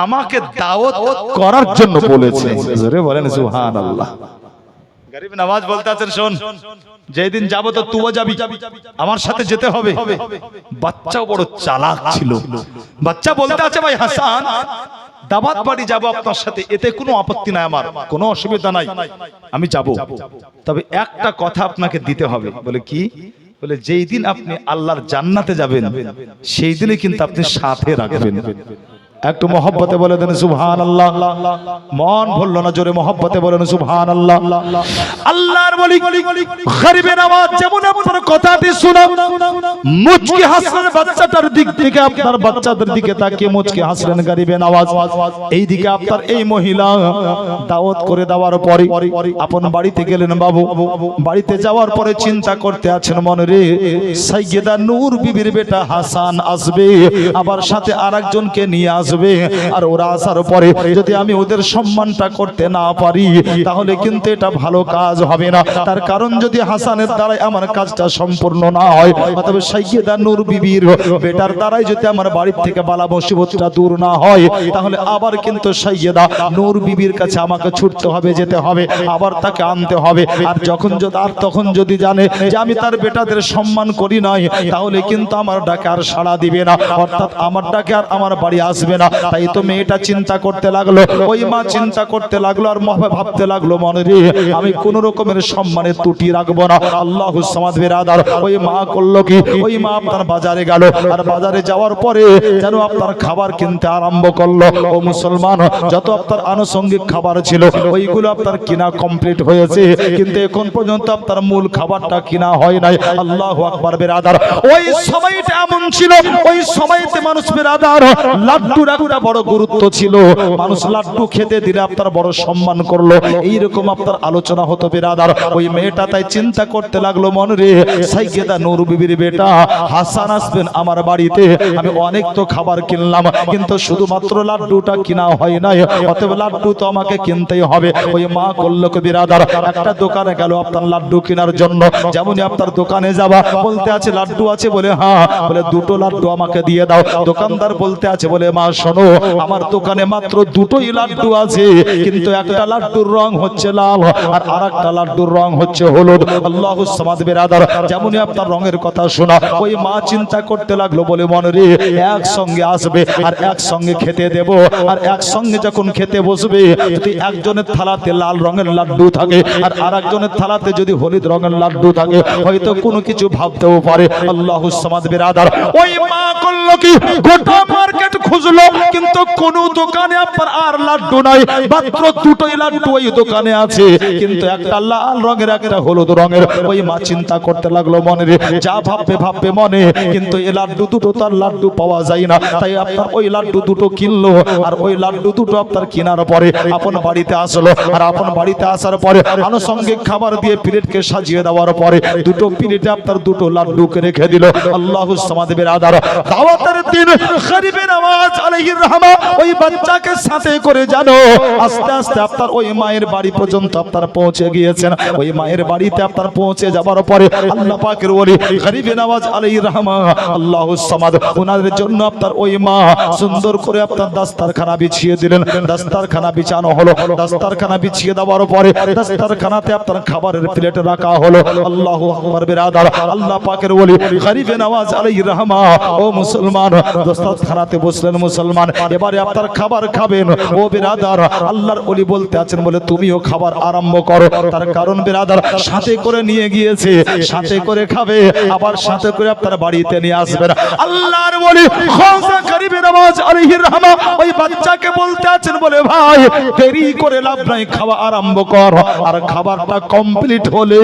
আমাকে দাওয়াত করার জন্য বলেছে। জোরে বলেন সুবহানাল্লাহ। গরিব নওয়াজ বলতে আছেন, শোন যেদিন যাব তো তুইও যাবি, আমার সাথে যেতে হবে। বাচ্চাও বড় চালাক ছিল, বাচ্চা বলতে আছে, ভাই হাসান দাওয়াত বাড়ি যাব আপনার সাথে, এতে কোনো আপত্তি নাই, আমার কোনো অসুবিধা নাই, আমি যাব, তবে একটা কথা আপনাকে দিতে হবে। বলে কি? বলে যেই দিন আপনি আল্লাহর জান্নাতে যাবেন সেই দিনে কিন্তু আপনি সাথে রাখবেন। একটু মহব্বতে বলে দেন সুবহানাল্লাহ। মন ভরলো না, জোরে মহব্বতে বলেন সুবহানাল্লাহ। আল্লাহর ওলি গরিবে নওয়াজ যেমন আপনার কথাটি শুনে মুচকি হাসলেন, বাচ্চাটার দিক থেকে আপনার বাচ্চাদের দিকে তাকিয়ে মুচকি হাসলেন গরিবে নওয়াজ। এই দিকে আপনার এই মহিলা দাওয়াত করে দেওয়ার পরে আপন বাড়িতে গেলেন। বাবু বাড়িতে যাওয়ার পরে চিন্তা করতে আছেন মনে রে, সাইয়্যিদা নূর বিবির বেটা হাসান আসবে, আবার সাথে আরেকজনকে নিয়ে আসবে, আর ওরা আসার পরে যদি আমি ওদের সম্মানটা করতে না পারি তাহলে কিন্তু এটা ভালো কাজ হবে না। তার কারণ যদি হাসানের দ্বারাই আমার কাজটা সম্পূর্ণ না হয়, অথবা সাইয়্যিদা নূর বিবির বেটার দ্বারাই যদি আমার বাড়ি থেকে বালা মুসিবতটা দূর না হয়, তাহলে আবার কিন্তু সাইয়্যিদা নূর বিবির কাছে আমাকে ছুটতে হবে, যেতে হবে, আবার তাকে আনতে হবে। আর তখন যদি জানে যে আমি তার বেটাদের সম্মান করি নাই, তাহলে কিন্তু আমার ডাকে আর সাড়া দিবে না, অর্থাৎ আমার ডাকে আর আমার বাড়ি আসবে না। তাই তো মেয়েটা চিন্তা করতে লাগলো, ওই মা চিন্তা করতে লাগলো, আর ভাবতে লাগলো মনে রে আমি কোন রকমের সম্মানের ত্রুটি রাখবো না। আল্লাহু সামাদ বিরাদার। ওই মা করলো কি, ওই মা আপনার বাজারে গেল, আর বাজারে যাওয়ার পরে যেন আপনার খাবার কিনতে আরম্ভ করলো। ও মুসলমান, যত আপনার আনুষঙ্গিক খাবার ছিল ওইগুলো আপনার কিনা কমপ্লিট হয়েছে, কিন্তু এখন পর্যন্ত আপনার মূল খাবারটা কিনা হয় নাই। আল্লাহু আকবার বিরাদার। ওই সময়টা এমন ছিল, ওই সময়তে মানুষ বিরাদার লাড্ডু রাখা বড় গুরুত্ব ছিল, মানুষ লাড্ডু খেতে দিলে আপনার বড় সম্মান করলো, এইরকম আপনার আলোচনা হতো বিরাদার। ওই মেয়েটা তাই চিন্তা করতে লাগলো মনে রে, সাইয়্যিদা নূর বিবির বেটা হাসান আসবেন আমার বাড়িতে, আমি অনেক তো খাবার কিনলাম কিন্তু শুধুমাত্র লাড্ডুটা কিনা হয় নাই, অতএব লাড্ডু তো আমাকে কিনতেই হবে। ওই মা করলো কি বিরাদার, একটা দোকানে গেল আপনার লাড্ডু কেনার জন্য। যেমনই আপনার দোকানে যাবা, বলতে আছে লাড্ডু আছে, বলে হ্যাঁ, বলে দুটো লাড্ডু আমাকে দিয়ে দাও। দোকানদার বলতে আছে, বলে মা শোনো, আমার দোকানে মাত্র দুটোই লাড্ডু আছে, কিন্তু একটা লাড্ডুর রং হচ্ছে লাল আর আরেকটা লাড্ডুর রং হচ্ছে হলুদ। আল্লাহুস সামাদ বিরাদার, যেমনই আপনার রঙের কথা শোনা, ওই মা চিন্তা করতে লাগলো, বলে মনে রে একসঙ্গে আসবে আর একসঙ্গে খেতে দেব, আর একসঙ্গে যখন খেতে বসবে যদি একজনের থালাতে লাল রঙের লাড্ডু থাকে আর আরেকজনের থালাতে যদি হলুদ রঙের লাড্ডু থাকে, হয়তো কোনো কিছু ভাবতেও পারে। আল্লাহুস সামাদ বিরাদার, ওই মা করলো কি, গোটা মার্কেট খুঁজলো, কিন্তু কোন দোকানে আপনার আর লাড্ডু নাই, মাত্র দুটোই লাড্ডু ওই দোকানে আছে, কিন্তু একটা লাল রঙের একটা হলুদ রঙের। ওই মা চিন্তা করতে লাগলো, মনে রে যা ভাববে ভাববে মনে, কিন্তু এই লাড্ডু দুটো তার লাড্ডু পাওয়া যায় না, তাই আপনার ওই লাড্ডু দুটো কিনলো, আর ওই লাড্ডু দুটো আপনার কেনার পরে আপন বাড়িতে আসলো, আর আপন বাড়িতে আসার পরে আনুষঙ্গিক খাবার দিয়ে প্লেটকে সাজিয়ে দেওয়ার পরে দুটো প্লেটে আপনার দুটো লাড্ডুকে রেখে দিল। আল্লাহুস সামাদ বিরাদার, দাওয়াতের দিন গরিবে নওয়াজ আলাইহির রহমা ওই বাচ্চাকে সাথে করে জানো আস্তে আস্তে আপনার ওই মায়ের বাড়ি পর্যন্ত আপনার পৌঁছে গিয়েছেন। ওই মায়ের বাড়িতে আপনার পৌঁছে যাবার পরে আল্লাহ পাকের ওলি গরিবে নওয়াজ আলাইহির রহমা আল্লাহুস সামাদ ওনাদের জন্য আপনার ওই মা সুন্দর করে আপনার দাস্তারখানা বিছিয়ে দিলেন। দাস্তারখানা বিছানো হলো, দাস্তারখানা বিছিয়ে দেওয়ার পরে দাস্তারখানাতে আপনার খাবারের প্লেট রাখা হলো। আল্লাহু আকবার বিরাদার, আল্লাহ পাকের ওলি গরিবে নওয়াজ আলাইহির রহমা ও মুসলমান দাস্তারখানাতে বসলেন। মুসলমান এবারে আপনার খাবার খাবেন। ও বিরাদার, আল্লাহর ওলি বলতে আছেন, বলে তুমিও খাবার আরম্ভ করো। তার কারণ বিরাদার সাথে করে নিয়ে গিয়েছে, সাথে করে খাবে, আবার সাথে করে আপনার বাড়িতে নিয়ে আসবেন। আল্লাহর ওলি খাজা গরিবে নওয়াজ আলাইহির রহমা ওই বাচ্চাকে বলতে আছেন, বলে ভাই দেরি করে লাভ নাই, খাওয়া আরম্ভ কর। আর খাবারটা কমপ্লিট হলে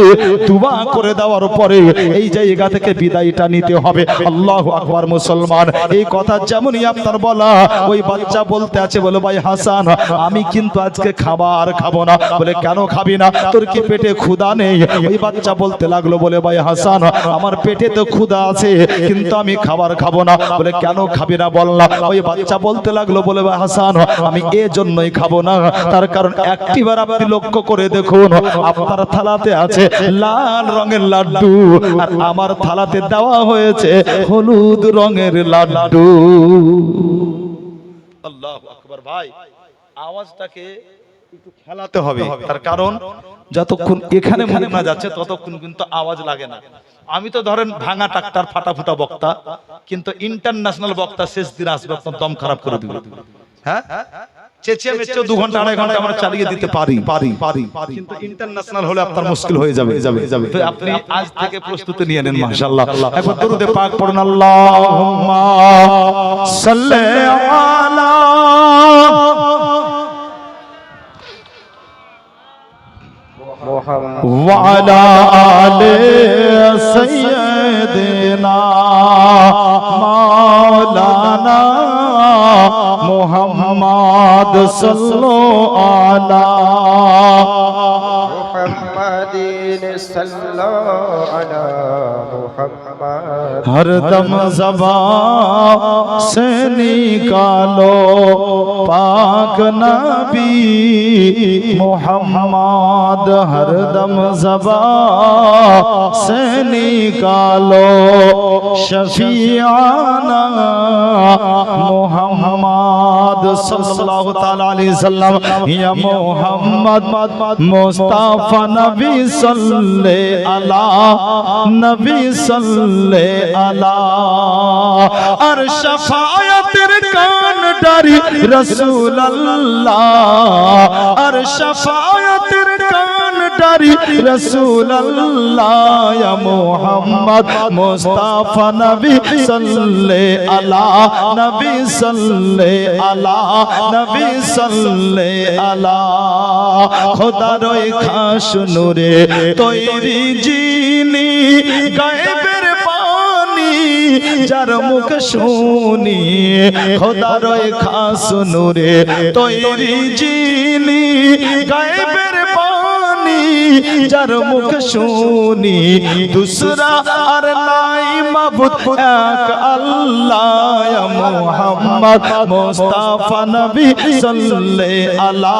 দুয়া করে দেওয়ার পরে এই জায়গা থেকে বিদায়টা নিতে হবে। আল্লাহু আকবার। মুসলমান এই কথা যেমনই আপনার বলা, ওই বাচ্চা বলতে আছে, বলে ভাই হাসান আমি কিন্তু আজকে খাবার খাবো না। বলে কেন খাবি না, তোর কি পেটে ক্ষুধা নেই? ওই বাচ্চা বলতে লাগলো, বলে ভাই হাসান আমার পেটে তো ক্ষুধা আছে, কিন্তু আমি খাবার খাবো না। বলে কেন খাবি না বল না। ওই বাচ্চা বলতে লাগলো, বলে ভাই হাসান আমি এজন্যই খাবো না, তার কারণ একটিবার আপনি লক্ষ্য করে দেখুন, আপনার থালাতে আছে লাল রঙের লাড্ডু আর আমার থালাতে দেওয়া হয়েছে হলুদ রঙের লাড্ডু। আল্লাহু আকবার। ভাই আওয়াজটাকে একটু খেলাতে হবে, তার কারণ যতক্ষণ এখানে মনে না যাচ্ছে ততক্ষণ কিন্তু আওয়াজ লাগে না। আমি তো ধরেন ভাঙা টাকটার ফাটাফুটা বক্তা, কিন্তু ইন্টারন্যাশনাল বক্তা শেষ দিন আসবে আপনার দম খারাপ করে দিবে। হ্যাঁ চেঁচিয়ে মেচে 2 ঘন্টা 2.5 ঘন্টা আমরা চালিয়ে দিতে পারি, কিন্তু ইন্টারন্যাশনাল হলে আপনার মুশকিল হয়ে যাবে। তো আপনি আজ থেকে প্রস্তুতি নিয়ে নেন। মাশাআল্লাহ, একবার দরুদে পাক পড়ুন। আল্লাহুম্মা সাল্লি আলা ওয়া আলা আলি সাইয়্যিদিনা মাওলানা মুহাম্মদ সাল্লাল্লাহু আলা মুহাম্মাদিন সাল্লাল্লাহু আলা মুহাম্মদ। হরদম ज़बान से निकालो पाक नबी मुहम्मद, हरदम ज़बान से निकालो शफीआना मुहम्मद सल्लल्लाहु ताला अलैहि वसल्लम। या मुहम्मद मुस्ताफा नबी सल्ले अला, नबी सल्ले अला। और शफायतेर कान डारी रसूल अल्लाह, और शफायतेर कान डारी रसूल अल्लाह। या मुहम्मद मुस्ताफा नबी सल्ले अला, नबी सल्ले अला, नबी सल्ले अला। खुदा रोई खास नूरे तोरी जीनी गायबेर पानी যার মুখ শুনি, খোদার খাস নূরে তৈরি জিনি গায়বের পানি যার মুখ শুনি, দুসরা আর নাই মাবুদ এক আল্লাহ ইয়া মুহাম্মদ মুস্তাফা নবী সাল্লাল্লাহু আলা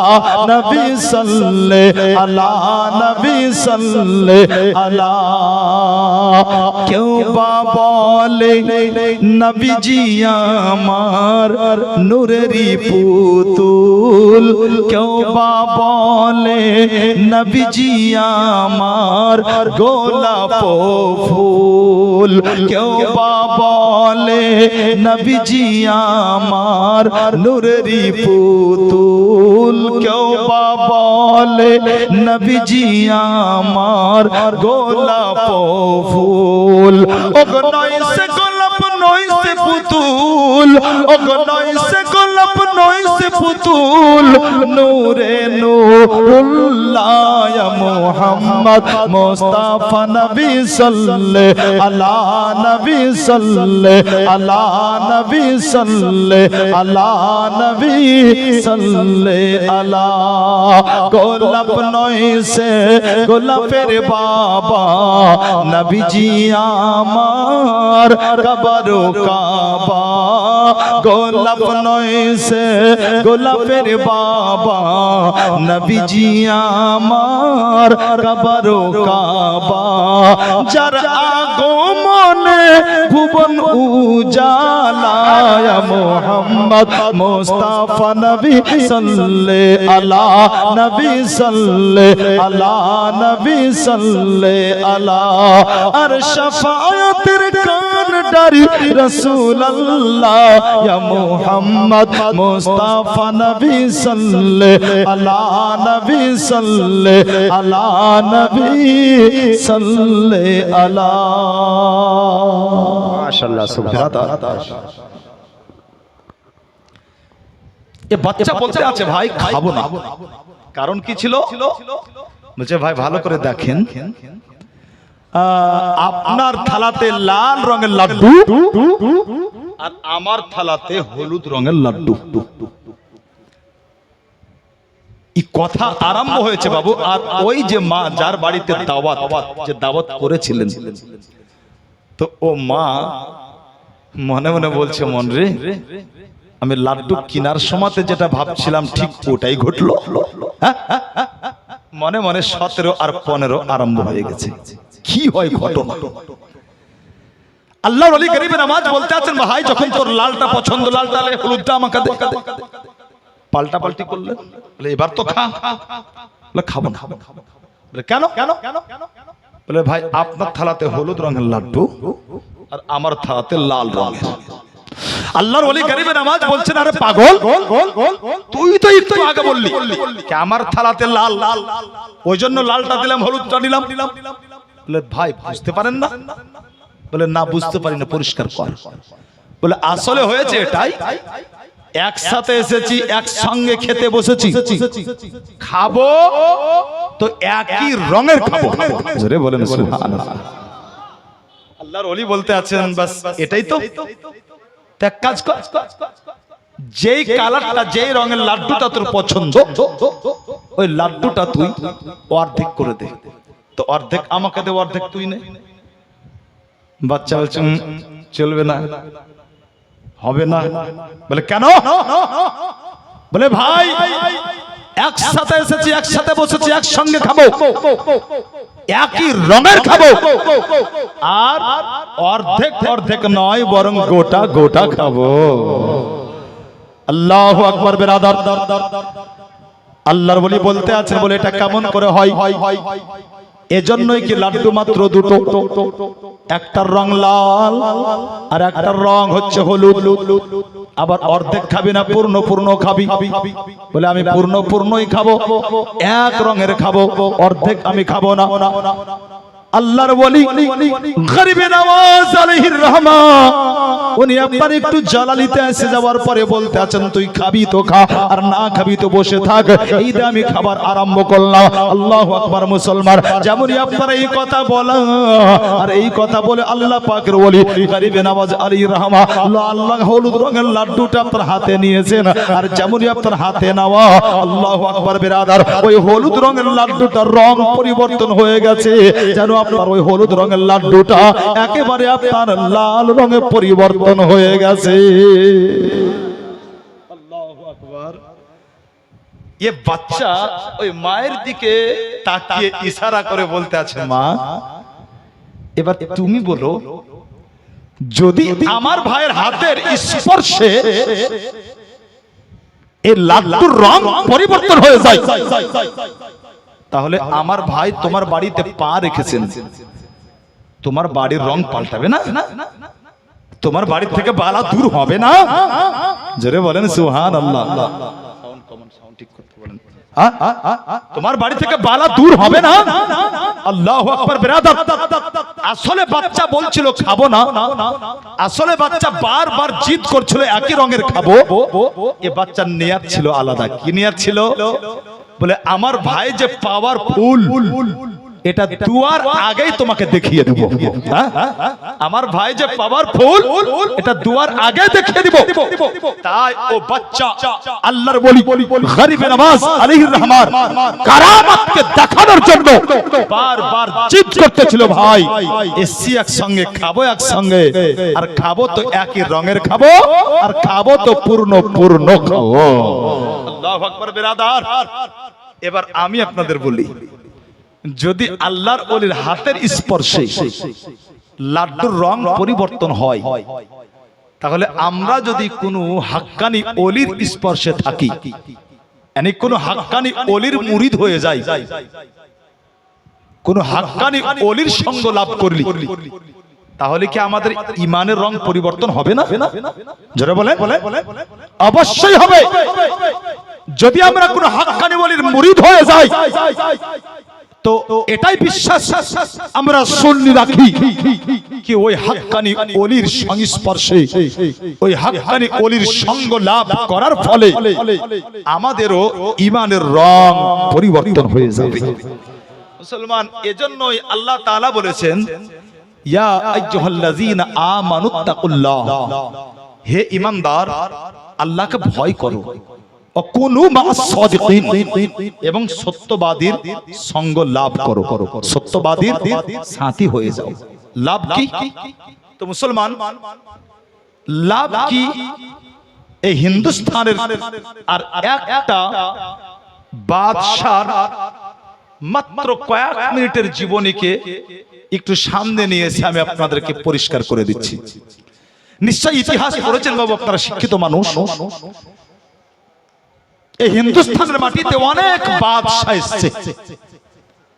নবী সাল্লাল্লাহু আলা নবী সাল্লাল্লাহু আলা কেউ বা বলে নবীজি আমার নূরেরই পুতুল কেউ বা বলে নবীজি আমার গোলাপ ফুল কেউ বা বলে নবীজি আমার নূরেরই পুতুল কেউ বা বলে নবীজি আমার গোলাপ ফুল ওগো নয় সে গোলাপ নয় সে পুতুল ওগো নয় সে গোলাপ নয় সে পুতুল নূরে নূরুল্লাহ ইয়া মুহাম্মদ মুস্তাফা নবী সাল্লাল্লাহু আলা নবী সাল্লাল্লাহু আলা নবী সাল্লাল্লাহু আলা নবী সাল্লাল্লাহু আলা গোলাপ নয় সে গোলাপের বাবা নবীজি আমার কবরো কাবা গোলাপ নয় সে গোলাপের বাবা নবীজি আমার কবরো কাবা যার আগমনে ভুবন উজালা ইয়া মুহাম্মদ মুস্তাফা নবী সাল্লাল্লাহু আলা নবী সাল্লাল্লাহু আলা নবী সাল্লাল্লাহু আলা আর শাফায়াতের কান্ডারি রাসূলুল্লাহ ইয়া মুহাম্মদ মুস্তাফা নবী সাল্লাল্লাহু আলা নবী সাল্লাল্লাহু আলা নবী সাল্লাল্লাহু আলা মাশাআল্লাহ সুবহানাল্লাহ এ বাচ্চা বলতে আছে ভাই খাবো না কারণ কি ছিল বলছে ভাই ভালো করে দেখেন আপনার থালাতে লাল রঙের লাড্ডু আর আমার থালাতে হলুদ রঙের লাড্ডু এই কথা আরম্ভ হয়েছে বাবু আর ওই যে মা যার বাড়িতে দাওয়াত করেছিলেন তো ও মা মনে মনে বলছে মন রে আমি লাড্ডু কেনার সময়তে যেটা ভাবছিলাম ঠিক ওটাই ঘটলো মনে মনে 17 আর 15 আরম্ভ হয়ে গেছে কি হয় ঘটনা আল্লাহর ওলি গরিবের নামাজ বলতে আছেন ভাই যখন তোর লালটা পছন্দ লালটা লাগে হলুদটা আমাকে দে পাল্টা পাল্টি করলেন বলে এবার তো খা বলে খাবো না বলে কেন কেন বলে ভাই আপনার থালাতে হলুদ রঙের লাড্ডু আর আমার থালাতে লাল রঙের আল্লাহর ওলি গরিবের নামাজ বলছেন আরে পাগল তুই তো একটু আগে বললি কি আমার থালাতে লাল লাল ওই জন্য লালটা দিলাম হলুদটা নিলাম বলে ভাই বুঝতে পারেন না বলে না বুঝতে পারি না পরিষ্কার কর বলে আসলে হয়েছে এটাই একসাথে এসেছি একসঙ্গে খেতে বসেছি খাবো তো একই রঙের খাবো জোরে বলেন সুবহানাল্লাহ আল্লাহর ওলি বলতে আছেন বাস এটাই তো এক কাজ কর যেই কালারটা যেই রঙের লাড্ডুটা তোর পছন্দ ওই লাড্ডুটা তুই অর্ধেক করে দে তো অর্ধেক আমাকে দে অর্ধেক তুই নে বাচ্চা বলছে চলবে না হবে না বলে কেন বলে ভাই একসাথে এসেছি একসাথে বসেছি একসঙ্গে খাবো একই রঙের খাবো আর অর্ধেক অর্ধেক নয় বরং গোটা গোটা খাবো আল্লাহু আকবার বিরাদার আল্লাহর ওলি বলতে আছেন বলে এটা কেমন করে হয় এজন্যই কি লাড্ডু মাত্র দুটো একটার রং লাল আর একটার রং হচ্ছে হলুদ আবার অর্ধেক খাবি না পূর্ণ পূর্ণ খাবি বলে আমি পূর্ণ পূর্ণই খাবো এক রঙের খাবো অর্ধেক আমি খাবো না আল্লাহর ওলি গরিবে নওয়াজ আলাইহির রহমা উনি আপনার একটু জালালিতে এসে যাওয়ার পরে বলতে আছেন তুই খাবি তো খা আর না খাবি তো বসে থাক এই যে আমি খাবার আরম্ভ করলাম আল্লাহু আকবার মুসলমান যেমনই আপনারা এই কথা বলা আর এই কথা বলে আল্লাহ পাকের ওলি গরিবে নওয়াজ আলাইহির রহমা আল্লাহ হলুদ রঙের লাড্ডুটা আপনার হাতে নিয়েছেন আর যেমনই আপনার হাতে নেওয়া আল্লাহু আকবার বিরাদার ওই হলুদ রঙের লাড্ডুটার রং পরিবর্তন হয়ে গেছে যেন আপনার ওই হলুদ রঙের লাড্ডুটা একেবারে আপনার লাল রঙে পরিবর্তন হয়ে গেছে। আল্লাহু আকবার। ये বাচ্চা ওই মায়ের দিকে তাকিয়ে ইশারা করে বলতে আছে, মা এবার তুমি বলো, যদি আমার ভাইয়ের হাতের স্পর্শে এই লাড্ডুর রং পরিবর্তন হয়ে যায়, তাহলে আমার ভাই তোমার বাড়িতে পা রেখেছেন, তোমার বাড়ির রং পাল্টাবে না? তোমার বাড়ি থেকে বালা দূর হবে না? জোরে বলেন সুবহানাল্লাহ। সাউন্ড কমন, সাউন্ড ঠিক করতে বলেন। তোমার বাড়ি থেকে বালা দূর হবে না? আল্লাহু আকবার। বিরাদার, আসলে বাচ্চা বলছিল খাবো না, আসলে বাচ্চা বারবার জিদ করছিল একই রঙের খাবো। এ বাচ্চার নিয়ত ছিল আলাদা। কি নিয়ত ছিল? বলে আমার ভাই যে পাওয়ারফুল, এটা দুয়ার আগেই তোমাকে দেখিয়ে দেব। আমার ভাই যে পাওয়ারফুল, এটা দুয়ার আগে দেখিয়ে দেব। তাই ও বাচ্চা আল্লাহর ওলি গরিবে নওয়াজ আলাইহির রহমান কারামাতকে দেখানোর জন্য বারবার জিদ করতেছিল, ভাই এসি একসঙ্গে খাবো, একসঙ্গে, আর খাবো তো একই রঙের খাবো, আর খাবো তো পূর্ণ খাবো। আল্লাহু আকবার। বিরাদার, এবার আমি আপনাদের বলি, যদি আল্লাহর ওলির হাতের স্পর্শে লাড্ডুর রং পরিবর্তন হয়, তাহলে আমরা যদি কোনো হাক্কানি ওলির স্পর্শে থাকি, মানে কোনো হাক্কানি ওলির মুরিদ হয়ে যাই, কোনো হাক্কানি ওলির সঙ্গ লাভ করলি, তাহলে কি আমাদের ইমানের রং পরিবর্তন হবে না? জোরে বলেন। অবশ্যই হবে। যদি আমরা কোনো হাক্কানি ওলির মুরিদ হয়ে যাই, তো এটাই বিশ্বাস আমরা সুন্নি রাখি কি ওই হাক্কানি ওলির সংস্পর্শে, ওই হাক্কানি ওলির সঙ্গ লাভ করার ফলে আমাদেরও ইমানের রং পরিবর্তন হয়ে যাবে। মুসলমান, এজন্যই আল্লাহ তাআলা বলেছেন, ইয়া আইয়ুহাল্লাযীনা আমানুত্তাকুল্লাহ, হে ঈমানদার আল্লাহকে ভয় করো, এবং সত্যবাদীর সঙ্গ লাভ করো, সত্যবাদীর সাথী হয়ে যাও। লাভ কি? তো মুসলমান, লাভ কি? এই হিন্দুস্তানের আর একটা বাদশার মাত্র কয়েক মিনিটের জীবনীকে একটু সামনে নিয়ে এসে আমি আপনাদেরকে পরিষ্কার করে দিচ্ছি। নিশ্চয়ই ইতিহাস পড়েছেন বাবু, আপনারা শিক্ষিত মানুষ। এই হিন্দুস্তানের মাটিতে অনেক বাদশা এসেছে,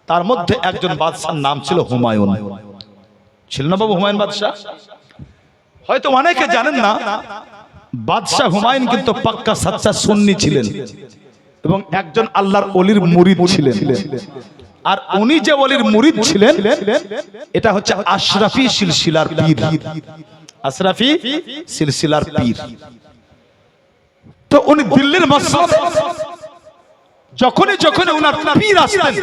তার মধ্যে একজন বাদশার নাম ছিল হুমায়ুন। ছিল না বাবু হুমায়ুন বাদশা? হয়তো অনেকে জানেন না, বাদশাহ হুমায়ুন কিন্তু পাক্কা সাচ্চা সুন্নি ছিলেন এবং একজন আল্লাহর ওলির মুরিদ ছিলেন। আর উনি যে ওলির মুরিদ ছিলেন, এটা হচ্ছে আশরাফি সিলসিলার পীর। আশরাফি সিলসিলার পীর। তো উনি দিল্লির মসজিদ যখনই উনার পীর আসতেন,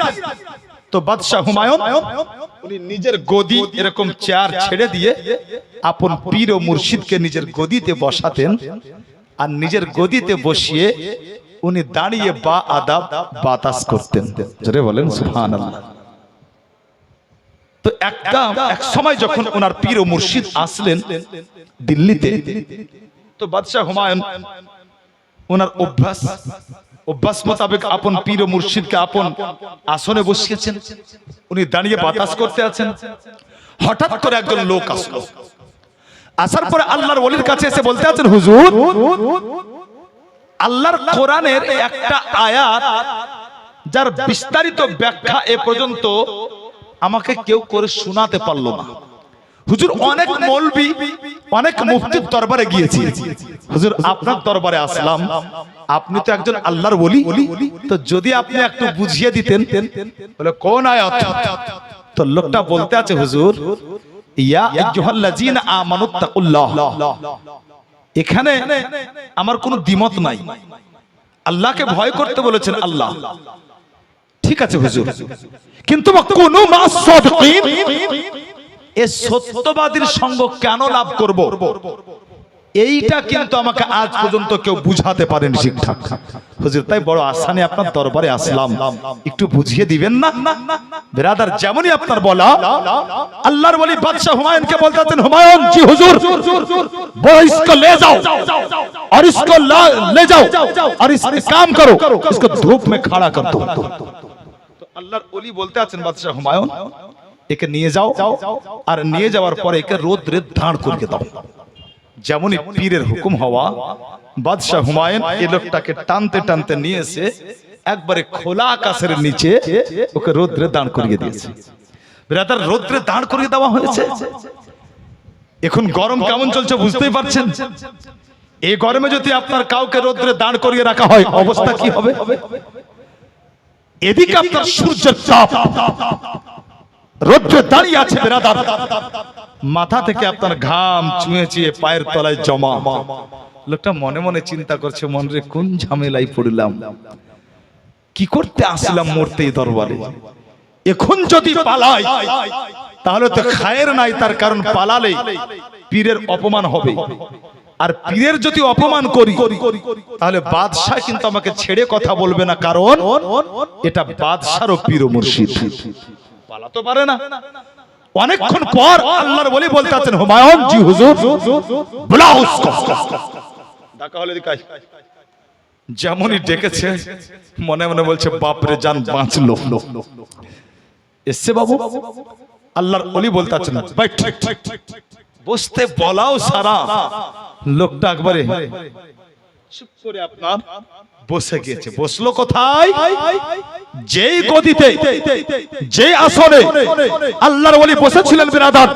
তো বাদশাহ হুমায়ুন উনি নিজের গদি এরকম চেয়ার ছেড়ে দিয়ে আপন পীর ও মুর্শিদকে নিজের গদিতে বসাতেন, আর নিজের গদিতে বসিয়ে উনি দাঁড়িয়ে বা আদাব বাতাস করতেন। জোরে বলেন সুবহানাল্লাহ। তো এক সময় যখন ওনার পীর ও মুর্শিদ আসলেন দিল্লিতে, তো বাদশাহ হুমায়ুন ওনার অভ্যাস মোতাবেক আপন পীর ও মুর্শিদকে আপন আসনে বসিয়েছেন, উনি দাঁড়িয়ে বাতাস করতে আছেন। হঠাৎ করে একজন লোক আসলো, আসার পরে আল্লাহর ওলির কাছে এসে বলতে আছেন, হুজুর, আল্লাহর কোরআনের একটা আয়াত যার বিস্তারিত ব্যাখ্যা এ পর্যন্ত আমাকে কেউ করে শোনাতে পারলো না। হুজুর, অনেক মৌলবি অনেক মুফতির দরবারে গিয়েছি, হুজুর আপনার দরবারে আসলাম, আপনি তো একজন আল্লাহর ওলি, তো যদি আপনি একটু বুঝিয়ে দিতেন। বলে কোন আয়াত? তো লোকটা বলতে আছে, হুজুর, ইয়া আইয়ুহাল্লাযীনা আমানুত্তাকুল্লাহ, এখানে আমার কোনো দ্বিমত নাই, আল্লাহকে ভয় করতে বলেছেন আল্লাহ, ঠিক আছে হুজুর, কিন্তু কোন মাসাদিকিন, এই সত্যবাদীর সঙ্গ কেন লাভ করব? এইটা কিন্তু আমাকে আজ পর্যন্ত কেউ বুঝাতে পারেন ঠিকঠাক। হুজুর তাই বড় আসানে আপনার দরবারে আসলাম, একটু বুঝিয়ে দিবেন না? ব্রাদার যেমনই আপনার বলা, আল্লাহর ওলি বাদশা হুমায়ুনকে বলতেছেন, হুমায়ুন জি হুজুর, वो इसको ले जाओ और इसको ले जाओ और इस काम करो, इसको धूप में खड़ा कर दो। तो আল্লাহর ওলি বলতে আছেন বাদশা হুমায়ুন, একে নিয়ে যাও আর নিয়ে যাওয়ার পরে একে রোদ্রে দাঁড় করিয়ে দাও। যেমনই পীরের হুকুম হওয়া, বাদশা হুমায়ুন এই লোকটাকে টানতে টানতে নিয়ে এসে একবারে খোলা আকাশের নিচে ওকে রোদ্রে দাঁড় করিয়ে দিয়েছে। ব্রাদার রোদ্রে দাঁড় করিয়ে দেওয়া হয়েছে। এখন গরম কেমন চলছে বুঝতেই পারছেন। এই গরমে যদি আপনার কাউকে রোদ্রে দাঁড় করিয়ে রাখা হয়, অবস্থা কি হবে? এদিকে আপনার সূর্যের তাপ, রোদ্রে দাঁড়িয়ে আছে ব্রাদার, মাথা থেকে আপনার ঘাম চুঁয়ে চুঁয়ে পায়ের তলায় জমা। লোকটা মনে মনে চিন্তা করছে, মনরে কোন ঝামেলায় পড়লাম, কি করতে আসলাম মরতেই দরবারে। এখন যদি পালাই তাহলে তো খায়ের নাই, তার কারণ পালালে পীরের অপমান হবে। আর পীরের যদি অপমান করি তাহলে বাদশাহ কিন্তু আমাকে ছেড়ে কথা বলবে না, কারণ এটা বাদশারও পীর ও মুর্শিদ, পালাতে পারে না। অনেকক্ষণ পর আল্লাহর ওলি বলতে আছেন, হুমায়ুন জি হুজুর, বুলাও উসকো। ডাকা হলে দিকাই, যেমনই ডেকেছে মনে মনে বলছে, বাপরে জান বাঁচলো। এসছে বাবু। আল্লাহর ওলি বলতে আছেন, বসতে বলাও সারা। লোকটা একবারে চুপ করে আপনার বসে গিয়েছে। বসলো কোথায়? যেই গদিতে, যে আসনে আল্লাহর ওলি বসেছিলেন বিরাদার,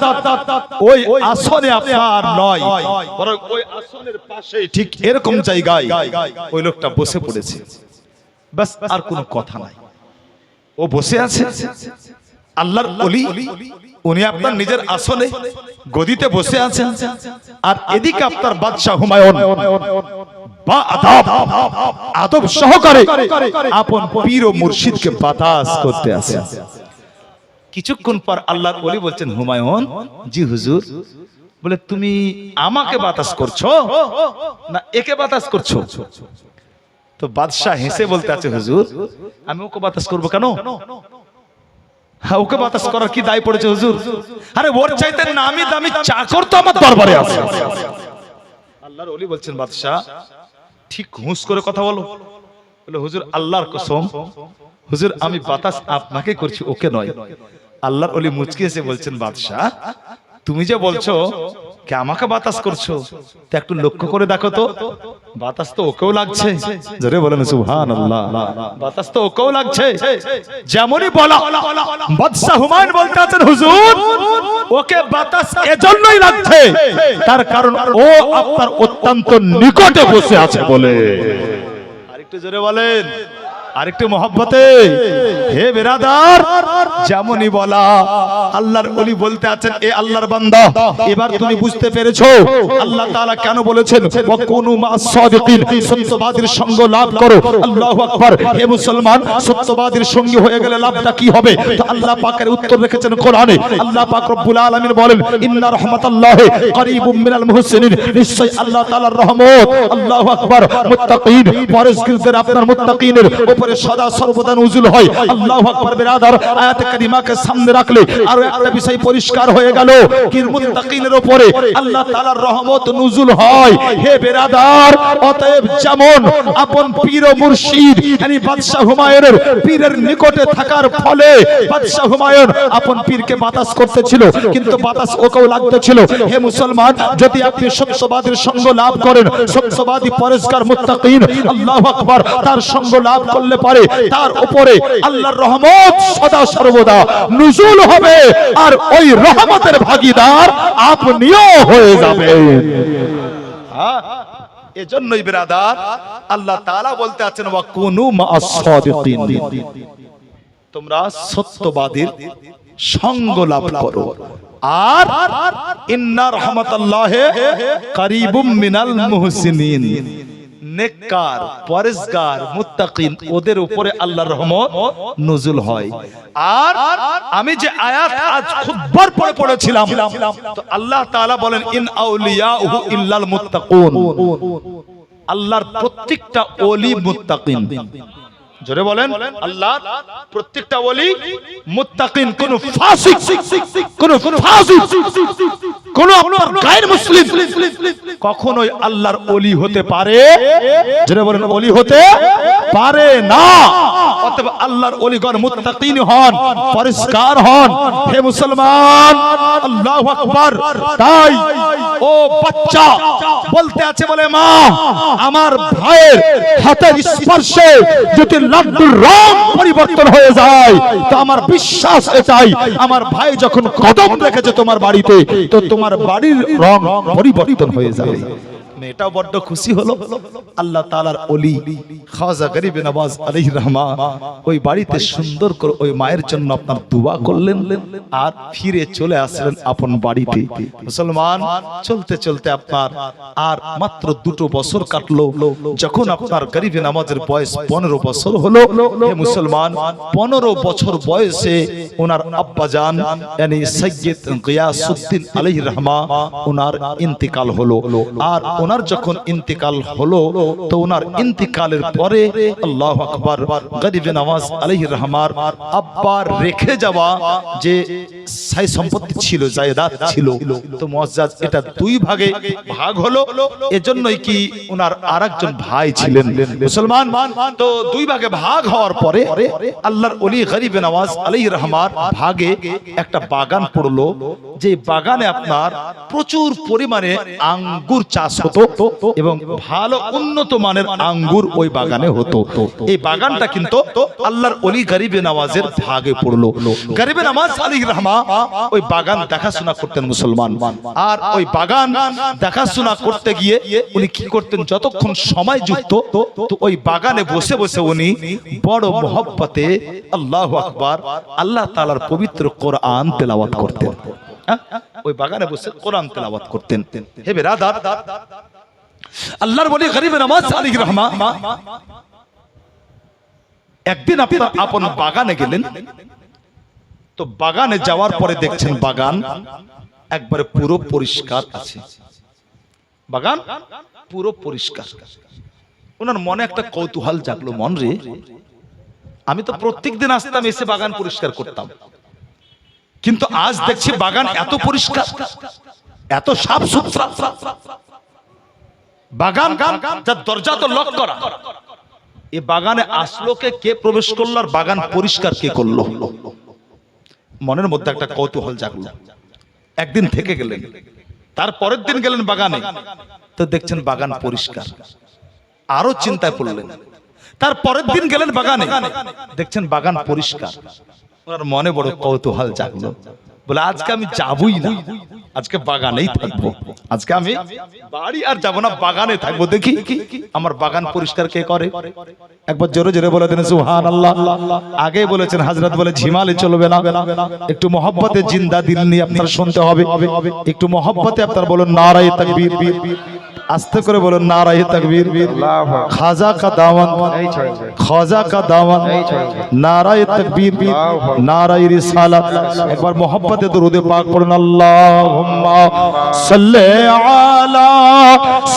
ওই আসনে আপনার নয়, বরং ওই আসনের পাশে ঠিক এরকম জায়গায় ওই লোকটা বসে পড়েছে। বাস, আর কোনো কথা নাই। ও বসে আছে। আল্লাহর ওলি উনি আপনার নিজের আসনে গদিতে বসে আছেন, আর এদিকে আপনার বাদশা হুমায়ুন আদব সহকারে আপন পীর ও মুর্শিদকে বাতাস করতে আছেন। কিছুক্ষণ পর আল্লাহর ওলি বলছেন, হুমায়ুন জি হুজুর। বলে, তুমি আমাকে বাতাস করছো না একে বাতাস করছো? তো বাদশা হেসে বলতে আছে, হুজুর আমি ওকে বাতাস করবো কেন? হ্যাঁ, ওকে বাতাস করার কি দায় পড়েছে হুজুর? আরে ওর চাইতে নামি দামি চাকর তো আমার দরবারে আছে। আল্লাহর ওলি বলছেন, বাদশা ঠিক হুঁশ করে কথা বলো। বলে, হুজুর আল্লাহর কসম হুজুর আমি বাতাস আপনাকে করছি, ওকে নয়। আল্লাহর ওলি মুচকি এসে বলছেন, বাদশা তুমি যে বলছো কে আমাকে বাতাস করছো, তা একটু লক্ষ্য করে দেখো তো, বাতাস তো ওকেও লাগছে। জোরে বলেন সুবহানাল্লাহ। বাতাস তো ওকেও লাগছে। যেমনই বলা, বাদশা হুমায়ুন বলতে আছেন, হুজুর ওকে বাতাস এজন্যই লাগছে, তার কারণ ও আপনার অত্যন্ত নিকটে বসে আছে বলে। আরেকটু জোরে বলেন, আরেকটু মহব্বতে। হে বিরাদার, যেমনই বলা, আল্লাহর ওলি বলতে আছেন, এ আল্লাহর বান্দা এবার তুমি বুঝতে পেরেছো আল্লাহ তাআলা কেন বলেছেন ওয়াকুনু মা'আস সাদিকিন, সত্যবাদীর সঙ্গ লাভ করো। আল্লাহু আকবার। হে মুসলমান, সত্যবাদীর সঙ্গী হয়ে গেলে লাভটা কি হবে? তো আল্লাহ পাকের উত্তর রেখেছেন কোরআনে। আল্লাহ পাক রব্বুল আলামিন বলেন, ইন্না রাহমাতাল্লাহি করিবুম মিনাল মুহসিনিন, নিশ্চয় আল্লাহ তাআলার রহমত, আল্লাহু আকবার, মুত্তাকিন পরহেজগারদের আপনার মুত্তাকিনের উপরে সদা সর্বদা নজুল হয়। আল্লাহু আকবার। বিরাদার, আয়াত কারিমাকে সামনে রাখলে আরো একটা বিষয় পরিষ্কার হয়ে গেল, কি মুত্তাকিনের উপরে আল্লাহ তাআলার রহমত নজুল হয়। হে বিরাদার, অতএব যেমন আপন পীর ও মুর্শিদ yani বাদশা হুমায়ুনের পীরের নিকটে থাকার ফলে বাদশা হুমায়ুন আপন পীরকে বাতাস করতেছিল, কিন্তু বাতাস ওকেও লাগতেছিল। হে মুসলমান, যদি আপনি সত্যবাদীর সঙ্গ লাভ করেন, সত্যবাদী পরহেজগার মুত্তাকিন আল্লাহু আকবার তার সঙ্গ লাভ করলে পারে তার উপরে আল্লাহর রহমত সদা সর্বদা নজুল হবে, আর ওই রহমতের ভাগীদার আপনিও হয়ে যাবেন। এজন্যই বিরাদার আল্লাহ তাআলা বলতে আছেন, ওয়াকুনু মা'আস সাদিকিন, তোমরা সত্যবাদীর সঙ্গ লাভ করো। আর ইন্না রাহমাতাল্লাহি করিবুম মিনাল মুহসিনিন, নেককার, পরেজগার, মুত্তাকিন ওদের উপরে আল্লাহর রহমত নজুল হয়। আর আমি যে আয়াত আজ খুববার পড়ে পড়েছিলাম, তো আল্লাহ তাআলা বলেন ইন আউলিয়াহু ইল্লাল মুত্তাকুন, আল্লাহর প্রত্যেকটা ওলি মুত্তাকিন। জোরে বলেন, আল্লাহর প্রত্যেকটা ওলি মুত্তাকিন। কোন ফাসিক, কোন ফাসিক, কোন গায়র মুসলিম কখনোই আল্লাহর ওলি হতে পারে, জোরে বলেন, ওলি হতে পারে না। অতএব আল্লাহর ওলিগণ মুত্তাকিন হন, পরিষ্কার হন। হে মুসলমান, আল্লাহু আকবার। তাই ও বাচ্চা বলতে আছে, বলে মা আমার ভাইয়ের হাতের স্পর্শে যদি লাড্ডুর রং পরিবর্তন হয়ে যায়, তো আমার বিশ্বাস এটাই, আমার ভাই যখন কদম রেখেছে তোমার বাড়িতে, তো তোমার বাড়ির রং পরিবর্তন হয়ে যাবে। মেয়েটাও বড্ড খুশি হলো। আল্লাহ তাআলার ওলি খাজা গরিবে নওয়াজ আলাইহির রহমান ওই বাড়িতে সুন্দর করে ওই মায়ের জন্য আপনার দোয়া করলেন আর ফিরে চলে আসলেন আপন বাড়িতে। মুসলমান, চলতে চলতে আপনার আর মাত্র 2 বছর কাটলো। যখন আপনার গরিবে নওয়াজের বয়স 15 বছর হলো, হে মুসলমান, 15 বছর বয়সে ওনার আব্বাজান यानी সৈয়দ গিয়াসউদ্দিন আলাইহির রহমান ওনার ইন্তেকাল হলো। আর ওনার যখন ইন্তেকাল হলো, তো ওনার ইন্তেকালের পরে আল্লাহু আকবার, গরিবে নওয়াজ আলাইহির রহমান আব্বার রেখে যাওয়া যে সাই সম্পত্তি ছিল, জায়দাত ছিল, তো মুআজ্জাজ এটা 2 ভাগে ভাগ হলো। এজন্যই কি ওনার আরেকজন ভাই ছিলেন মুসলমান। তো 2 ভাগে ভাগ হওয়ার পরে আল্লাহর ওলি গরিবে নওয়াজ আলাইহির রহমান ভাগে একটা বাগান পড়লো, যে বাগানে আপনার প্রচুর পরিমাণে আঙ্গুর চাষ হতো এবং ভালো উন্নত মানের আঙ্গুর ওই বাগানে হতো। এই বাগানটা কিন্তু আল্লাহর ওলি গরিবে নওয়াজের ভাগে পড়লো। গরিবে নওয়াজ আলাইহির রহমান ওই বাগান দেখাশোনা করতেন মুসলমান। আর ওই বাগান দেখাশোনা করতে গিয়ে উনি কি করতেন, যতক্ষণ সময় যুক্ত, তো ওই বাগানে বসে বসে উনি বড় মহব্বতে আল্লাহু আকবার আল্লাহ তাআলার পবিত্র কোরআন তেলাওয়াত করতেন। ওই বাগানে বসে কোরআন তেলাওয়াত করতেন। হে বেরাদার, আল্লাহর ওলি গরিবে নওয়াজ আলাইহির রহমান একদিন আপনার আপন বাগানে গেলেন। তো বাগানে যাওয়ার পরে দেখছেন বাগান একবারে পুরো পরিষ্কার আছে। বাগান পুরো পরিষ্কার। ওনার মনে একটা কৌতূহল জাগলো, মন রে, আমি তো প্রত্যেকদিন আসতাম, এসে বাগান পরিষ্কার করতাম, কিন্তু আজ দেখছি বাগান এত পরিষ্কার, এত সাফ সুতরা বাগান, যার দরজা তো লক করা। এই বাগানে আসলো কে প্রবেশ করলো, আর বাগান পরিষ্কার কে করলো? মনের মধ্যে একটা কৌতূহল জাগলো। একদিন থেকে গেলেন, তার পরের দিন গেলেন বাগানে, তো দেখছেন বাগান পরিষ্কার। আরো চিন্তায় পড়লেন। তার পরের দিন গেলেন বাগানে, দেখছেন বাগান পরিষ্কার। ওনার মনে বড় কৌতূহল জাগলো, বলে আজকে আমি যাবই না, আজকে বাগানেই থাকবো, আজকে আমি বাড়ি আর যাবো না, বাগানে থাকবো, দেখি আমার বাগান পরিষ্কার কে করে। একবার জোরে জোরে বলে দেন সুবহানাল্লাহ। আগে বলেছেন হযরত, বলে ঝিমালে চলবে না, একটু মহব্বতে জিন্দা দিল নিয়ে আপনারা শুনতে হবে। একটু মহব্বতে আপনারা বলুন নারায়ে তাকবীর, আস্তে করে বলুন নারায়ে তাকবীর। খাজা কা দাওয়ান, খাজা কা দাওয়ান, নারায়ে তাকবীর, নারায়ে রিসালাত। একবার মহব্বতে দরুদে পাক পড়ুন, আল্লাহুম্মা সাল্লি আলা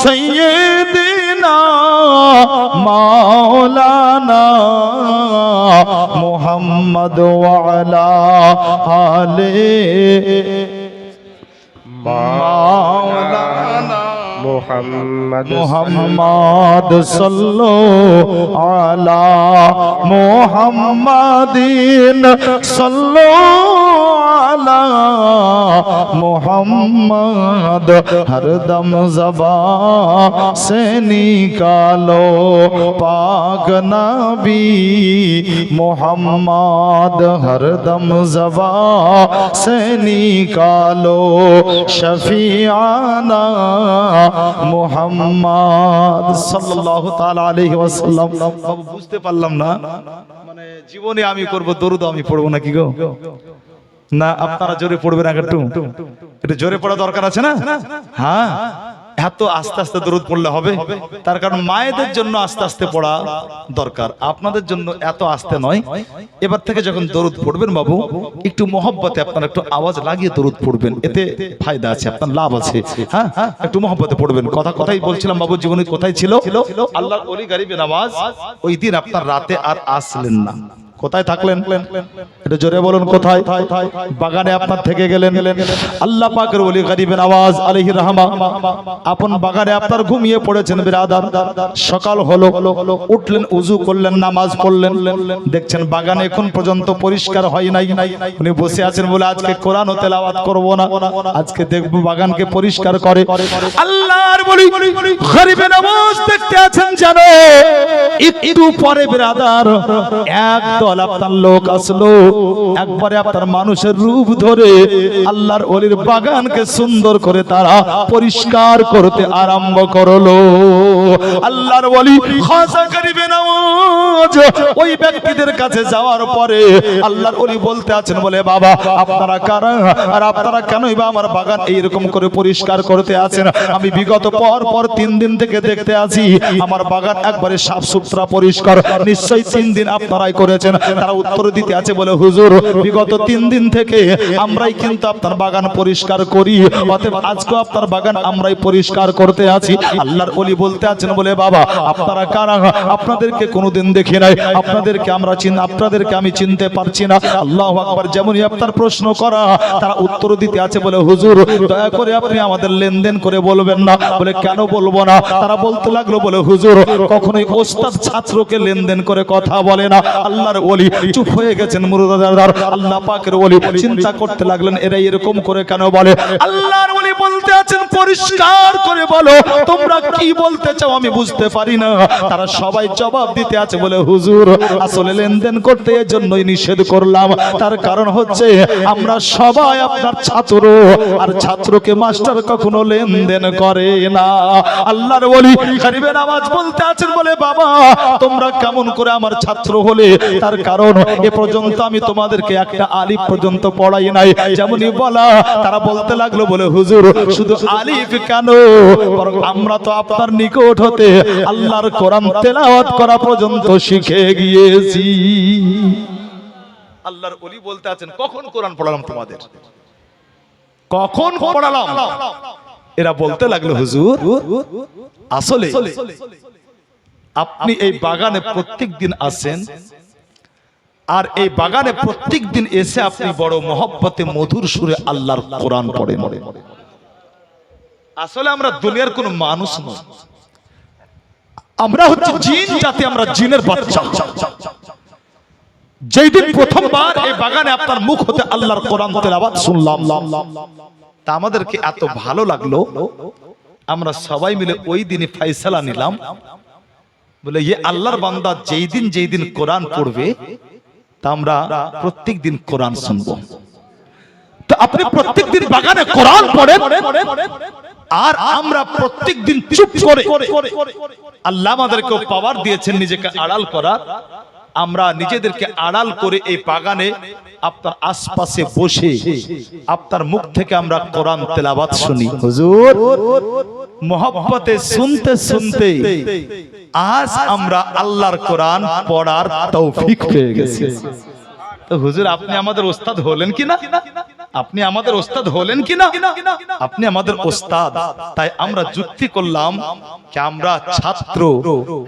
সাইয়্যিদিনা মাওলানা মুহাম্মদ ওয়া আলা আলি মাওলানা মুহাম্মদ সাল্লু আলা মুহাম্মাদিন সাল্লু আলা মুহাম্মদ হরদম ज़बान से निकालो पाक नबी मुहम्मद हरदम ज़बान से निकालो शफीआना মুহাম্মদ সাল্লাল্লাহু তাআলা আলাইহি ওয়াসাল্লাম। বাবু বুঝতে পারলাম না, মানে জীবনে আমি করব দরুদ আমি পড়বো না কি গো? না আপনারা জোরে পড়বেন, একটু জোরে পড়া দরকার আছে না? হ্যাঁ, এত আস্তে আস্তে দরুদ পড়লে হবে? তার কারণ মায়েদের জন্য আস্তে আস্তে পড়া দরকার, আপনাদের জন্য এত আস্তে নয়। এবার থেকে যখন দরুদ পড়বেন বাবু, একটু মহব্বতে আপনারা একটু আওয়াজ লাগিয়ে দরুদ পড়বেন, এতে ফায়দা আছে, আপনার লাভ আছে। হ্যাঁ, একটু মহব্বতে পড়বেন। কথাই বলছিলাম বাবু, জীবনে কোথায় ছিল আল্লাহর ওলি গরিবে নওয়াজ, ওই দিন আপনার রাতে আর আসলেন না। কোথায় থাকলেন? এটা জোরে বলুন, কোথায়? বাগানে আপনার থেকে গেলেন। আল্লাহ পাকের ওলি গরিবে নওয়াজ আলাইহির রহমা আপন বাগানে আপনার ঘুমিয়ে পড়েছেন বিরাদার। সকাল হলো, উঠলেন, ওযু করলেন, নামাজ পড়লেন, দেখছেন বাগানে এখন পর্যন্ত পরিষ্কার হয় নাই। উনি বসে আছেন বলে আজকে কোরআন ও তেলাওয়াত করব না, আজকে দেখব বাগানকে পরিষ্কার করে। আল্লাহর ওলি গরিবে নওয়াজ দেখতে আছেন জানো, একটু পরে বিরাদার একদল আপনার লোক আসলো, একবারে আপনার মানুষের রূপ ধরে আল্লাহর ওলির বাগানকে সুন্দর করে তারা পরিষ্কার করতে আরম্ভ করলো। আল্লাহর ওলি খাজা গরিবে নওয়াজ ওই ব্যক্তিদের কাছে যাওয়ার পরে আল্লাহর ওলি বলতে আছেন বলে, বাবা আপনারা কারা আর আপনারা কেনই বা আমার বাগান এইরকম করে পরিষ্কার করতে আছেন? আমি বিগত পর 3 দিন থেকে দেখতে আছি আমার বাগান একবারে সাফ সুতরা পরিষ্কার, নিশ্চয়ই 3 দিন আপনারাই করেছেন। তারা উত্তর দিতে আছে বলে, হুজুর বিগত 3 দিন থেকে আমরাই কিন্তু আপনার বাগান পরিষ্কার করি, অতএব আজকে আপনার বাগান আমরাই পরিষ্কার করতে আছি। আল্লাহর ওলি বলতে আছেন বলে, বাবা আপনারা কারা? আপনাদেরকে কোনোদিন দেখি নাই, আপনাদেরকে আমি চিনতে পারছি না। আল্লাহু আকবার। যেমনই আপনার প্রশ্ন করা, তারা উত্তর দিতে আছে বলে, হুজুর দয়া করে আপনি আমাদের লেনদেন করে বলবেন না। বলে, কেন বলবো না? তারা বলতে লাগলো বলে, হুজুর কখনোই ওস্তাদ ছাত্রকে লেনদেন করে কথা বলে না। আল্লাহর ওলি চুপ হয়ে গেছেন মুরদাদার। আল্লাহ পাকের ওলি চিন্তা করতে লাগলেন, এরা এরকম করে কেন বলে? আল্লাহর ওলি বলতে আছেন, পরিষ্কার করে বলো তোমরা কি বলতে চাও, আমি বুঝতে পারি না। তারা সবাই জবাব দিতে আছে বলে, হুজুর আসলে লেনদেন করতে এর জন্যই নিষেধ করলাম, তার কারণ হচ্ছে আমরা সবাই আপনার ছাত্র, আর ছাত্রকে মাস্টার কখনো লেনদেন করে না। আল্লাহর ওলি গরিবে নওয়াজ বলতে আছেন বলে, বাবা তোমরা কেমন করে আমার ছাত্র হলে? তার কারণ এ পর্যন্ত আমি তোমাদেরকে একটা আলিফ পর্যন্ত পড়াই নাই। যেমনই বলা, তারা বলতে লাগলো বলে, হুজুর শুধু আলিফ কেন, বরং আমরা তো আপনার নিকট হতে আল্লাহর কোরআন তেলাওয়াত করা পর্যন্ত শিখে গিয়েছি। আল্লাহর ওলি বলতে আছেন, কখন কোরআন পড়ালাম তোমাদের? কখন পড়ালাম? এরা বলতে লাগলো, হুজুর আসলে আপনি এই বাগানে প্রত্যেকদিন আসেন, আর এই বাগানে প্রত্যেকদিন এসে আপনি বড় মহব্বতে মধুর সুরে আল্লাহর কোরআন পড়েন। আসলে আমরা দুনিয়ার কোন মানুষ নই, আমরা হচ্ছে জিন জাতি, আমরা জিনের বাচ্চা। যেই দিন প্রথমবার এই বাগানে আপনার মুখ হতে আল্লাহর কোরআন তেলাওয়াত শুনলাম, তা আমাদেরকে এত ভালো লাগলো, আমরা সবাই মিলে ওই দিনই ফয়সালা নিলাম বলে, ये আল্লাহর বান্দা যেই দিন কোরআন পড়বে তা আমরা প্রত্যেক দিন কোরআন শুনবো। তো আপনি প্রত্যেক দিন বাগানে কোরআন পড়েন, আর আমরা প্রত্যেক দিন চুপ করে, আল্লাহ আমাদেরকে পাওয়ার দিয়েছেন নিজেকে আড়াল করার, আমরা নিজেদেরকে আড়াল করে এই বাগানে আপনার আশপাশে বসে আপনার মুখ থেকে আমরা কোরআন তেলাওয়াত শুনি। হুজুর মোহব্বতে শুনতে শুনতে আজ আমরা আল্লাহর কোরআন পড়ার তৌফিক পেয়ে গেছি। তো হুজুর আপনি আমাদের ওস্তাদ হলেন কিনা? আপনি আমাদের ওস্তাদ হলেন কিনা? আপনি আমাদের ওস্তাদ, তাই আমরা যুক্তি করলাম যে আমরা ছাত্র,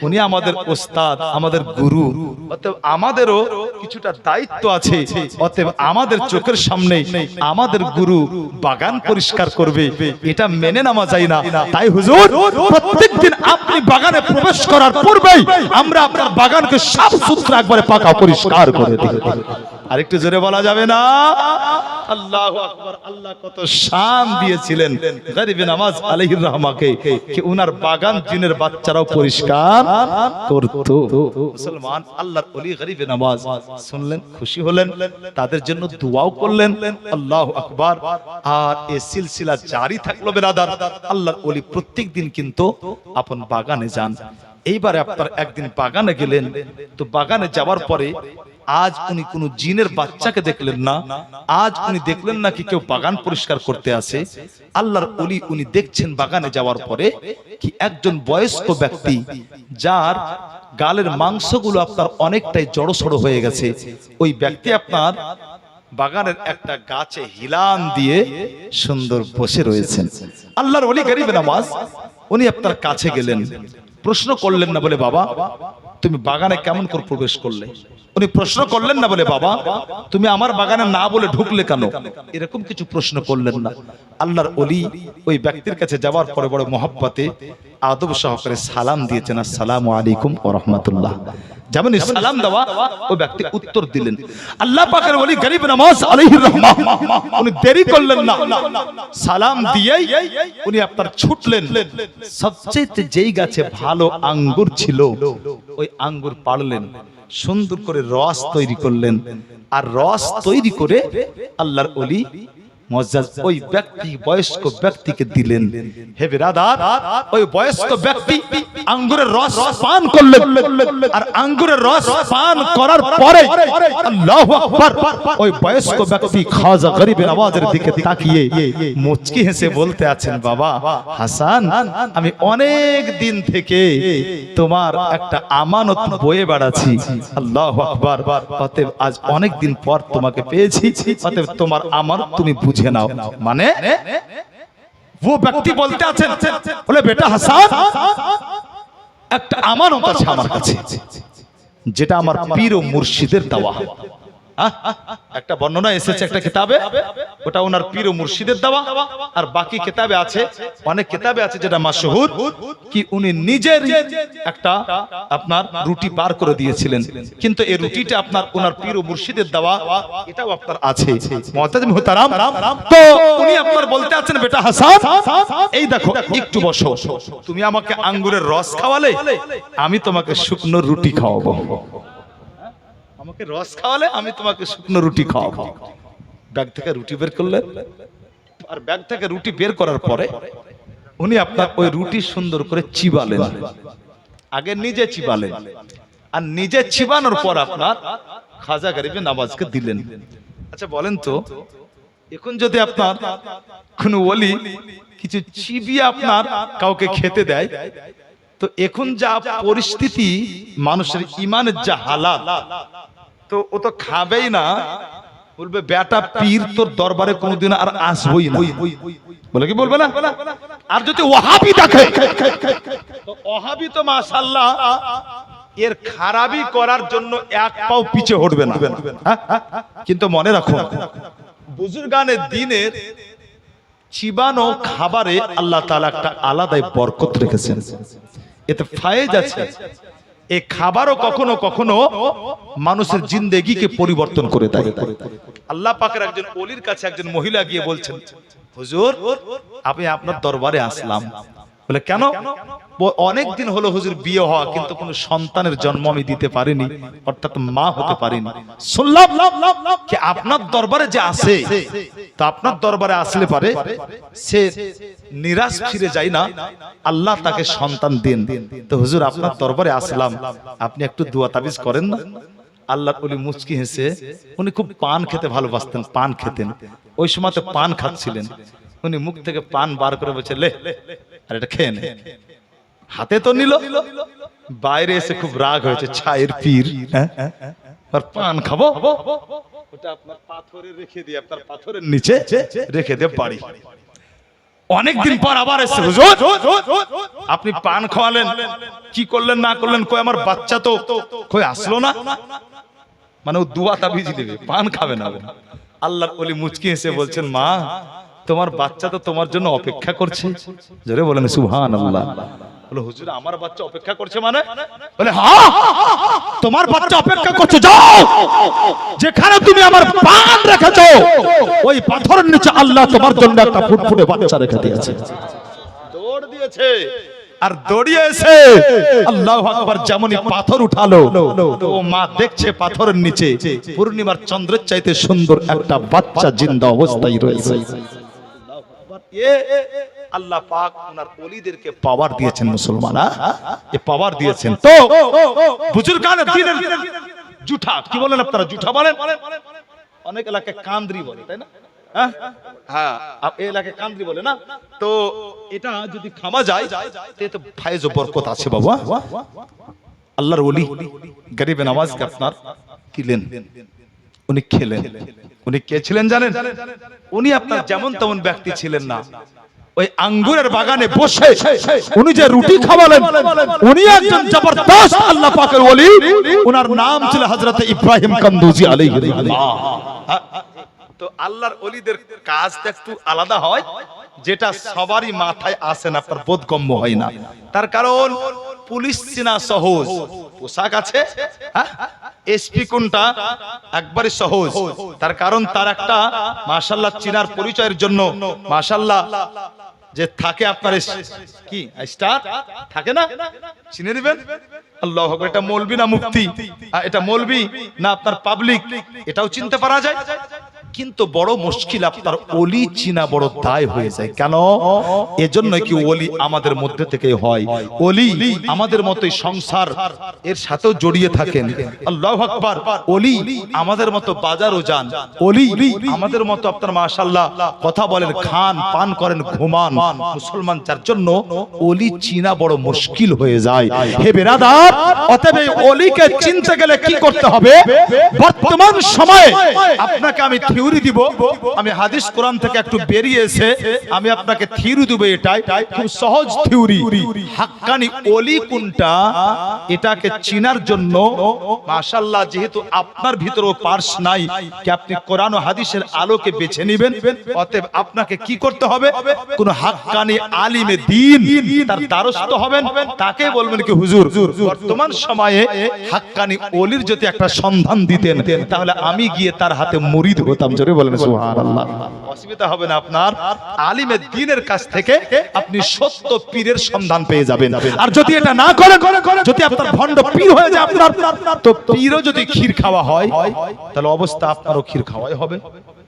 উনি আমাদের ওস্তাদ, আমাদের গুরু, অতএব আমাদেরও কিছুটা দায়িত্ব আছে। অতএব আমাদের চোখের সামনে আমাদের গুরু বাগান পরিষ্কার করবে, এটা মেনে নেওয়া যায় না। তাই হুজুর প্রত্যেকদিন আপনি বাগানে প্রবেশ করার পূর্বেই আমরা আপনার বাগানকে সাফ সুতরা একবারে পাকা পরিষ্কার করে দিই। আরেকটু জোরে বলা যাবে না? আল্লাহু আকবার। আল্লাহ কত শান দিয়েছিলেন গরিবে নওয়াজ আলাইহির রহমাকে, যে উনার বাগান জিনের বাচ্চারাও পরিষ্কার করত। মুসলমান আল্লাহর ওলি গরিবে নওয়াজ শুনলেন, খুশি হলেন, তাদের জন্য দোয়াও করলেন। আল্লাহু আকবার। আর এই সিলসিলা জারি থাকলো বেরাদার। আল্লাহর ওলি প্রত্যেকদিন কিন্তু আপন বাগানে যান। এইবারে আপনার একদিন বাগানে গেলেন, তো বাগানে যাওয়ার পরে আজ উনি কোন জিনের বাচ্চাকে দেখলেন না, আজ উনি দেখলেন না কি কেউ বাগান পরিষ্কার করতে আসে। আল্লাহর ওলি উনি দেখছেন বাগানে যাওয়ার পরে কি একজন বয়স্ক ব্যক্তি, যার গালের মাংসগুলো আপনার অনেকটাই জড়সড় হয়ে গেছে, ওই ব্যক্তি আপনার বাগানের একটা গাছে হিলান দিয়ে সুন্দর বসে রয়েছেন। আল্লাহর ওলি গরিব নওয়াজ উনি আপনার কাছে গেলেন, প্রশ্ন করলেন না বলে বাবা তুমি বাগানে কেমন করে প্রবেশ করলে, উনি প্রশ্ন করলেন না বলে বাবা তুমি আমার বাগানে না বলে ঢুকলে কেন, এরকম কিছু প্রশ্ন করলেন না। আল্লাহর ওলি ওই ব্যক্তির কাছে যাওয়ার পরে বড় মহব্বতে আদব সহকারে সালাম দিয়েছেন, আসসালামু আলাইকুম ওয়া রাহমাতুল্লাহ। যেমন সালাম দেওয়া ওই ব্যক্তি উত্তর দিলেন। আল্লাহ পাকের ওলি গরিব নওয়াজ আলাইহির রহমা উনি দেরি করলেন না, সালাম দিয়েই উনি আপনার ছুটলেন, সবচেয়ে যেই গাছে ভালো আঙ্গুর ছিল ওই আঙ্গুর পাড়লেন, সুন্দর করে রস তৈরি করলেন, আর রস তৈরি করে আল্লাহর ওলি মুআজ্জাজ ওই ব্যক্তি বয়স্ক ব্যক্তিকে দিলেন। হে বিরাদার, ওই বয়স্ক ব্যক্তি আঙ্গুরের রস পান করলেন, আর আঙ্গুরের রস পান করার পরে আল্লাহু আকবার, ওই বয়স্ক ব্যক্তি খাজা গরিব নওয়াজের দিকে তাকিয়ে মুচকি হেসে বলতে আছেন, বাবা হাসান আমি অনেক দিন থেকে তোমার একটা আমানত বয়ে বেড়াচ্ছি, আল্লাহু আকবার, অতএব আজ অনেক দিন পর তোমাকে পেয়েছি, অতএব তোমার আমানত তুমি বুঝে নাও। মানে वो ব্যক্তি বলতে আছেন, বলে বেটা হাসান একটা আমানত আছে আমার কাছে, যেটা আমার পীর ও মুর্শিদের দেওয়া। একটা বর্ণনা এসেছে একটা কিতাবে, ওটা ওনার পীর ও মুর্শিদের দেওয়া, আর বাকি কিতাবে আছে, অনেক কিতাবে আছে যেটা মাশহুর কি উনি নিজের একটা আপনার রুটি বার করে দিয়েছিলেন, কিন্তু এই রুটিটা আপনার ওনার পীর ও মুর্শিদের দেওয়া, এটাও আপনার আছে। মুআজ্জাজ মুহতারাম, তো উনি আপনার বলতে আছেন, বেটা হাসান এই দেখো একটু বসো, তুমি আমাকে আঙ্গুরের রস খাওয়ালে, আমি তোমাকে শুকনো রুটি খাওয়াবো, আমাকে রস খাওয়ালে আমি তোমাকে শুকনো রুটি খাওয়াবো। ব্যাগ থেকে রুটি বের করলেন, আর ব্যাগ থেকে রুটি বের করার পরে উনি আপনার ওই রুটি সুন্দর করে চিবালেন, আগে নিজে চিবালেন, আর নিজে চিবানোর পর আপনার খাজা গরিব নওয়াজকে দিলেন। আচ্ছা বলেন তো, এখন যদি আপনার কোন ওলি কিছু চিবিয়ে আপনার কাউকে খেতে দেয়, তো এখন যা পরিস্থিতি, মানুষের ইমানের যা হালাত, তো ও তো খাবেই না, বলবে বেটা পীর তোর দরবারে কোনোদিন আর আসবই না, বলে কি বলবে না? আর যদি ওয়াহাবি দেখে, তো ওয়াহাবি তো মাশাআল্লাহ এর খারাপি করার জন্য এক পাও পিছে হটবে না। কিন্তু মনে রাখুন, বুজুর্গানে দ্বীনের চিবানো খাবারে আল্লাহ তাআলা একটা আলাদাই বরকত রেখেছেন, এতে ফায়েজ আছে। এই খাবারও কখনো কখনো মানুষের জিন্দেগিকে পরিবর্তন করে দেয়। আল্লাহ পাকের একজন ওলির কাছে একজন মহিলা গিয়ে বলছেন, হুজুর আমি আপনার দরবারে আসলাম। বলে কেন? অনেক দিন হলো হুজুর বিয়ে হওয়া, কিন্তু কোনো সন্তানের জন্ম আমি দিতে পারিনি, অর্থাৎ মা হতে পারিনি। শুনলাম কি আপনার দরবারে যে আসে, তা আপনার দরবারে আসলে পারে সে নিরাশ ফিরে যায় না, আল্লাহ তাকে সন্তান দেন। তো হুজুর আপনার দরবারে আসলাম, আপনি একটু দোয়া তাবিজ করেন না। আল্লাহর ওলি মুচকি হেসে, উনি খুব পান খেতে ভালোবাসতেন, পান খেতেন, ওই সময় তো পান খাচ্ছিলেন, উনি মুখ থেকে পান বার করে বলছে, লে আর এটা খেয়ে নে। হাতে তো নিল, বাইরে এসে খুব রাগ হয়েছে, ছায়ের পীর আর পান খাবো, ওটা আপনার পাথরে রেখে দিয়ে, আপনার পাথরের নিচে রেখে দিয়ে বাড়ি। অনেকদিন পর আবার এসে, হুজুর আপনি পান খাওয়ালেন, কি করলেন না করলেন, কই আমার বাচ্চা তো কই আসলো না, মানে ও দুয়া তাবিজ দিবে, পান খাবে না। আল্লাহর ওলি মুচকি হেসে বলছেন, মা তোমার বাচ্চা তো তোমার জন্য অপেক্ষা করছে। জোরে বলেন সুবহানাল্লাহ। বলে হুজুর আমার বাচ্চা অপেক্ষা করছে মানে? বলে হ্যাঁ তোমার বাচ্চা অপেক্ষা করছে, যাও যেখানে তুমি আমার পান রেখেছো ওই পাথরের নিচে আল্লাহ তোমার জন্য একটা ফুটফুটে বাচ্চা রেখে দিয়েছে। দৌড় দিয়েছে, আর দৌড়িয়ে এসে আল্লাহু আকবার যেমনই পাথর উঠালো, তো মা দেখছে পাথরের নিচে পূর্ণিমার চন্দ্রের চাইতে সুন্দর একটা বাচ্চা জিন্দা অবস্থায় রয়েছে। আল্লাহ পাক ওনার ওলিদেরকে পাওয়ার দিয়েছেন মুসলমান, এ পাওয়ার দিয়েছেন। তো বুজুর্গানে দ্বীনের জুঠা কি বলেন আপনারা? জুঠা বলেন, অনেক এলাকায় কান্দ্রি বলে, তাই না? হ্যাঁ, এই এলাকায় কান্দ্রি বলে না। তো এটা যদি খাওয়া যায় তো ফায়েজ ও বরকত আছে বাবা। আল্লাহর ওলি গরিবে নওয়াজকে আপনার দিলেন, উনি খেলেন। উনি কে ছিলেন জানেন? উনি আপনার যেমন তেমন ব্যক্তি ছিলেন না। ওই আঙ্গুরের বাগানে বসে উনি যে রুটি খাওয়ালেন, উনি একজন জবরদস্ত আল্লাহ পাকের ওলি। ওনার নাম ছিল হযরত ইব্রাহিম কান্দুজি আলাইহিস সালাম। তো আল্লাহর ওলিদের কাজটা একটু আলাদা হয়, যেটা সবারই মাথায় আসে না, আপনার বোধগম্য হয় না। তার কারণ পুলিশ চেনা সহজ, পোশাক আছে, এসপি কোনটা একবারে সহজ। তার কারণ তার একটা মাশাআল্লাহ চিনার পরিচয়ের জন্য মাশাআল্লাহ যে থাকে আপনার কি স্টার থাকে না, চিনে নেবেন। আল্লাহু আকবার। এটা মৌলবি না মুফতি, এটা মৌলবি না আপনার পাবলিক, এটাও চিনতে পারা যায়। কিন্তু বড় মুশকিল, আপনার ওলি চিনা বড় দায় হয়ে যায়। কেন? এজন্য কি ওলি আমাদের মধ্যে থেকে হয়। ওলি আমাদের মতোই সংসার এর সাথেও জড়িয়ে থাকেন। আল্লাহু আকবার। ওলি আমাদের মতো বাজারও যান, ওলি আমাদের মতো আপনার মাশাআল্লাহ কথা বলেন, খান পান করেন, ঘুমান। মুসলমান যার জন্য ওলি চিনা বড় মুশকিল হয়ে যায়। হে বিরাদার, অতএব এই ওলিকে চিনতে গেলে কি করতে হবে? বর্তমান সময়ে আপনাকে আমি থিওরি দিব, আমি হাদিস কোরআন থেকে একটু বেরিয়ে এসে আমি আপনাকে থিওরি দেব। এটাই খুব সহজ থিওরি। হাক্কানি ওলি কোনটা এটাকে চিনার জন্য মাশাআল্লাহ যেহেতু আপনার ভিতরে পার্স নাই কি আপনি কোরআন ও হাদিসের আলোকে বেছে নেবেন। অতএব আপনাকে কি করতে হবে? কোন হাক্কানি আলিমে দ্বীন তার দ্বারস্থ হবেন, তাকে বলবেন কি হুজুর বর্তমান সময়ে হাক্কানি ওলির যদি একটা সন্ধান দিতেন তাহলে আমি গিয়ে তার হাতে মুরিদ হতাম। জোরে বলেন সুবহানাল্লাহ। অসুবিধা হবে না আপনার। আলিমে দ্বীনের কাছ থেকে আপনি সত্য পীরের সন্ধান পেয়ে যাবেন। আর যদি এটা না করেন, যদি আপনার ভণ্ড পীর হয়ে যায় আপনার, তো পীরও যদি ক্ষীর খাওয়া হয় তাহলে অবস্থা আপনারও ক্ষীর খাওয়াই হবে।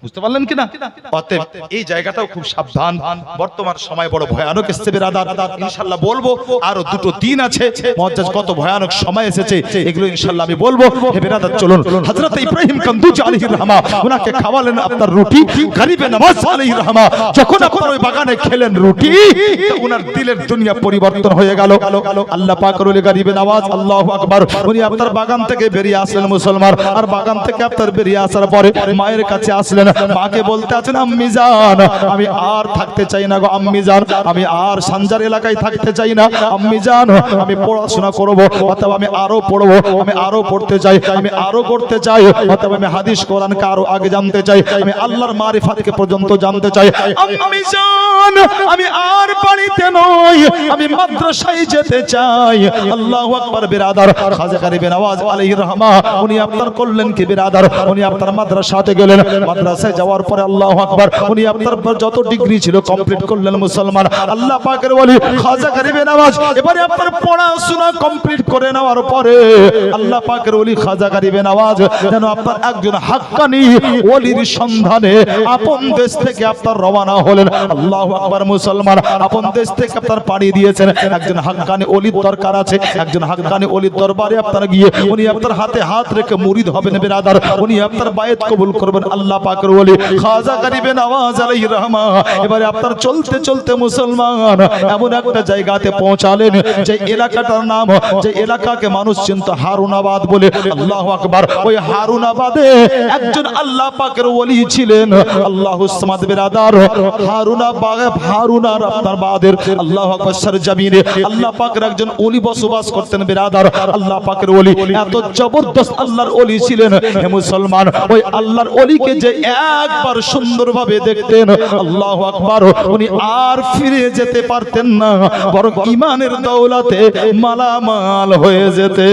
বুঝতে পারলেন কিনা? অতএব এই জায়গাটাও খুব সাবধান। বর্তমান সময় বড় ভয়ানক এসেছে বিরাদার। ইনশাআল্লাহ বলবো আরো দুটো দিন আছে, মুআজ্জাজ কত ভয়ানক সময় এসেছে এগুলো ইনশাআল্লাহ আমি বলবো। হে বিরাদার চলুন, হযরত ইব্রাহিম কান্দুজি আলাইহির রাহমা উনাকে খাওয়ালেন আপনার রুটি। গরিবে নওয়াজ আলাইহির রাহমা যখন আপনার ওই বাগানে খেলেন রুটি, উনার দিলের দুনিয়া পরিবর্তন হয়ে গেল। আল্লাহ পাকের ওলি গরিবে নওয়াজ আল্লাহু আকবার, উনি আপনার বাগান থেকে বেরিয়ে আসলেন মুসলমান। আর বাগান থেকে আপনার বেরিয়ে আসার পরে মায়ের কাছে আসলেন। মাকে বলতে আছেন, আম্মি জান আমি আর থাকতে চাই না গো আম্মি জান, আমি আর সানজার এলাকায় থাকতে চাই না আম্মি জান, আমি পড়াশোনা করব, অথবা আমি আরো পড়বো, আমি আরো পড়তে চাই, আমি আরো করতে চাই, অথবা আমি হাদিস কোরআনকে আরো আগে জানতে চাই, আমি আল্লাহর মারিফাতকে পর্যন্ত জানতে চাই আম্মি জান, আমি আর বাড়িতে নই, আমি মাদ্রাসায় যেতে চাই। আল্লাহু আকবার। বিরাদার খাজা গরিবে নওয়াজ আলাইহির রাহমা উনি আপনার করলেন কি বিরাদার, উনি আপনার মাদ্রাসাতে গেলেন। মাদ্রাসায় যাওয়ার পরে আল্লাহু আকবার উনি আপনার যত ডিগ্রি ছিল কমপ্লিট করলেন মুসলমান। আল্লাহ পাকের ওলি খাজা গরিবে নওয়াজ এবারে আপনার পড়াশোনা কমপ্লিট করে নেওয়ার পরে আল্লাহ পাকের ওলি খাজা গরিবে নওয়াজ যেন আপনার একজন হাক্কানি ওলির সন্ধানে আপন দেশ থেকে আপনার রওনা হলেন। আল্লাহু আকবার। মুসলমান আপন দেশ থেকে আপনার পাড়ি দিয়েছেন। একজন হাক্কানি ওলির দরকার আছে, একজন হাক্কানি ওলির দরবারে আপনার গিয়ে উনি আপনার হাতে হাত রেখে মুরিদ হবেন বিরাদার, উনি আপনার বায়াত কবুল করবেন। আল্লাহ পাকের ওলি খাজা গরিবে নওয়াজ আলাইহির রাহমা এবারে আপনার চলতে চলতে মুসলমান এমন একটা জায়গাতে পৌঁছালেন যে এলাকাটার নাম, যে এলাকাকে মানুষ চিনত হারুনাবাদ বলে। আল্লাহু আকবার। ওই হারুনাবাদে একজন আল্লাহ পাকের ওলি ছিলেন আল্লাহুস সামাদ বিরাদার। হারুনার আপনার বাদের আল্লাহু আকবার সরজমিনে আল্লাহ পাকের একজন ওলি বসবাস করতেন বিরাদার। আল্লাহ পাকের ওলি এত জবরদস্ত আল্লাহর ওলি ছিলেন হে মুসলমান, ওই আল্লাহর ওলিকে যে একবার সুন্দরভাবে দেখতেন আল্লাহু আকবার উনি আর ফিরে যেতে পারতেন না, বরং ঈমানের দৌলতে মালামাল হয়ে যেতে।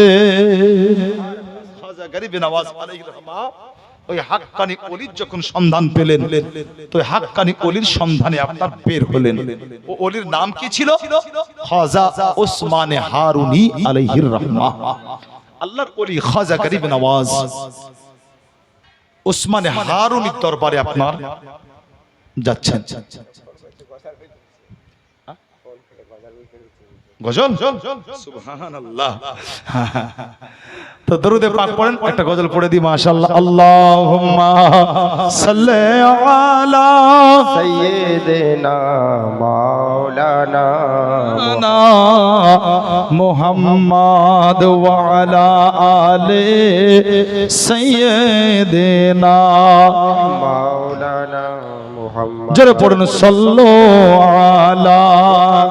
খাজা গরিবে নওয়াজ আলাইহির রাহমা ওই হাক্কানি ওলির যখন সন্ধান পেলেন তো হাক্কানি ওলির সন্ধানে আপনার বের হলেন। ও ওলির নাম কি ছিল? খাজা ওসমানে হারুনি আলাইহির রাহমা। আল্লাহর ওলি খাজা গরিবে নওয়াজ ওসমানে হারুনির দরবারে আপনার যাচ্ছেন। গজল, সুবহানাল্লাহ। তো দরুদে পাক পড়েন, একটা গজল পড়ে দিই মাশাআল্লাহ। আল্লাহুম্মা সাল্লি আলা সাইয়্যিদিনা মাওলানা মুহাম্মদ ওয়া আলা আলি সাইয়্যিদিনা মাওলানা মুহাম্মদ। জোরে পড়ুন সাল্লু আলা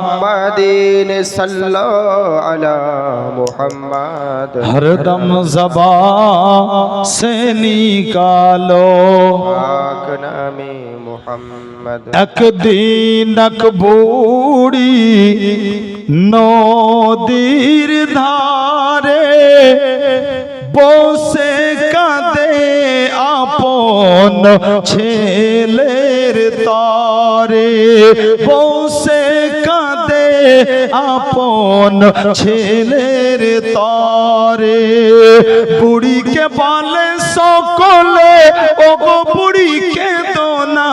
মুহাম্মাদিন সাল্লু আলা মুহাম্মদ। हरदम ज़बा से निकालो पाक नामे मुहम्मद। एक दिन एक बूढ़ी नदीर धारे বসে কাঁদে আপন ছেলের তরে, বসে কাঁদে আপন ছেলের তরে। বুড়িকে বলে সকলে ওগো বুড়ি কেঁদো না,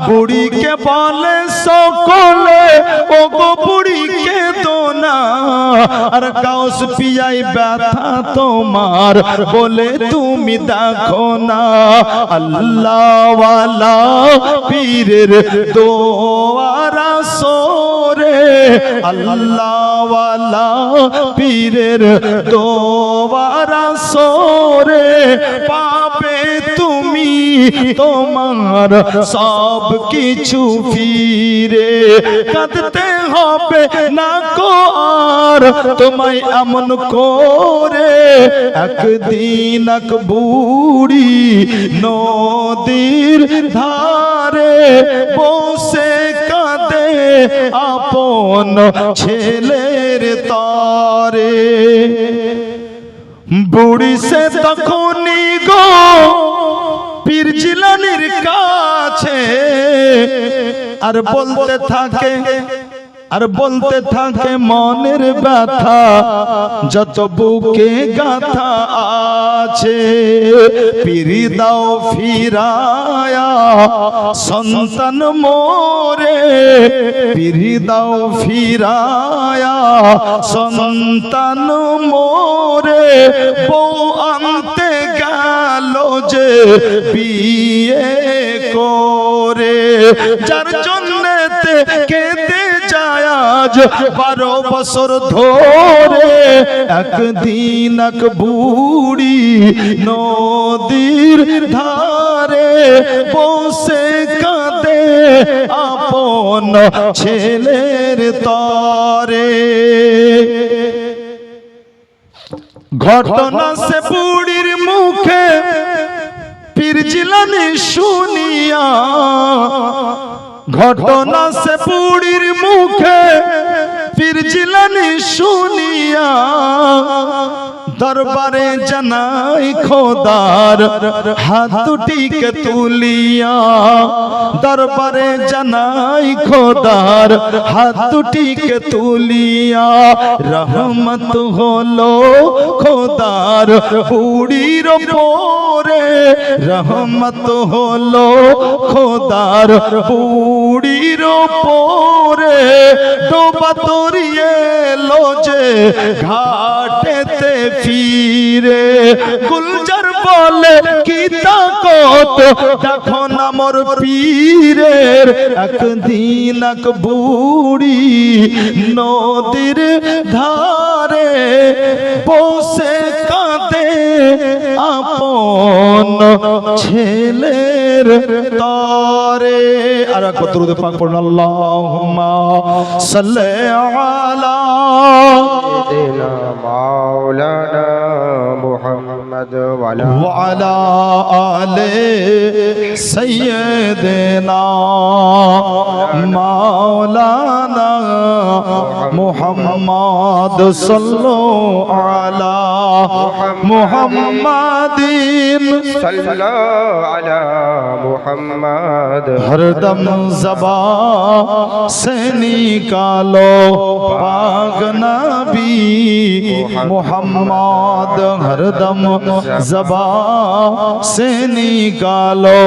বুড়িকে বলে সকলে ওগো বুড়ি কেঁদো না। আর গাউস পিয়াই ব্যথা তোমার বলে তুমি দেখো না। আল্লাহ ওয়ালা পীরের দোয়ারা সোরে, আল্লাহ ওয়ালা পীরের দোয়ারা সোরে। পাবে তুমি তোমার সব কিছু ফিরে, কাঁদতে হবে না কো আর তোমায় এমন করে। একদিন এক বুড়ি নদীর ধারে বসে কাঁদে আপন ছেলের তরে। বুড়ি সে তখনই গো পীর জিলানীর কাছে আর বলতে থাকে, আর বলতে থাকে মনের ব্যথা যত বুকে গাথা আছে। পিরি দাও ফিরায়া সন্তান মোরে, পিরি দাও ফিরায়া সন্তান মোরে। বউ আনতে গেল যে বিয়ে করে, যার জন্যতে কেঁদে যায় আজ 12 বছর ধরে। একদিন এক বুড়ি নদীর ধারে বসে কাঁদে আপন ছেলের তরে। ঘটনা সে বুড়ির মুখে পীর জিলানী শুনিয়া, ঘটনা সে বুড়ির মুখে পীর জিলানী শুনিয়া। দরবারে জানাই খোদার হাত দুটিকে তুলিয়া, দরবারে জানাই খোদার হাত দুটিকে তুলিয়া। রহমত হলো খোদার বুড়ির ওপরে, রহমত হলো খোদার বুড়ির ওপরে। ডোবা তরিয়ে লো যে ঘাটেতে ফিরে, গুলজার বলে কি তাকত দেখো না মোর পীরের। একদিন এক বুড়ি নদীর ধারে বসে কাঁদে আপন ছেলের তরে। আর একবার দরুদ পাক পড়ুন, আল্লাহুম্মা সাল্লি আলা সাইয়্যিদিনা মাওলানা মুহাম্মদ ওয়া আলা আলি সাইয়্যিদিনা মাওলানা মুহাম্মদ সাল্লাল্লাহু আলা মুহাম্মাদিন সাল্লাল্লাহু আলা मोहम्मद हरदम ज़बान से निकालो पाक नबी मोहम्मद हरदम ज़बान से निकालो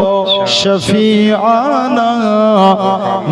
शफीआना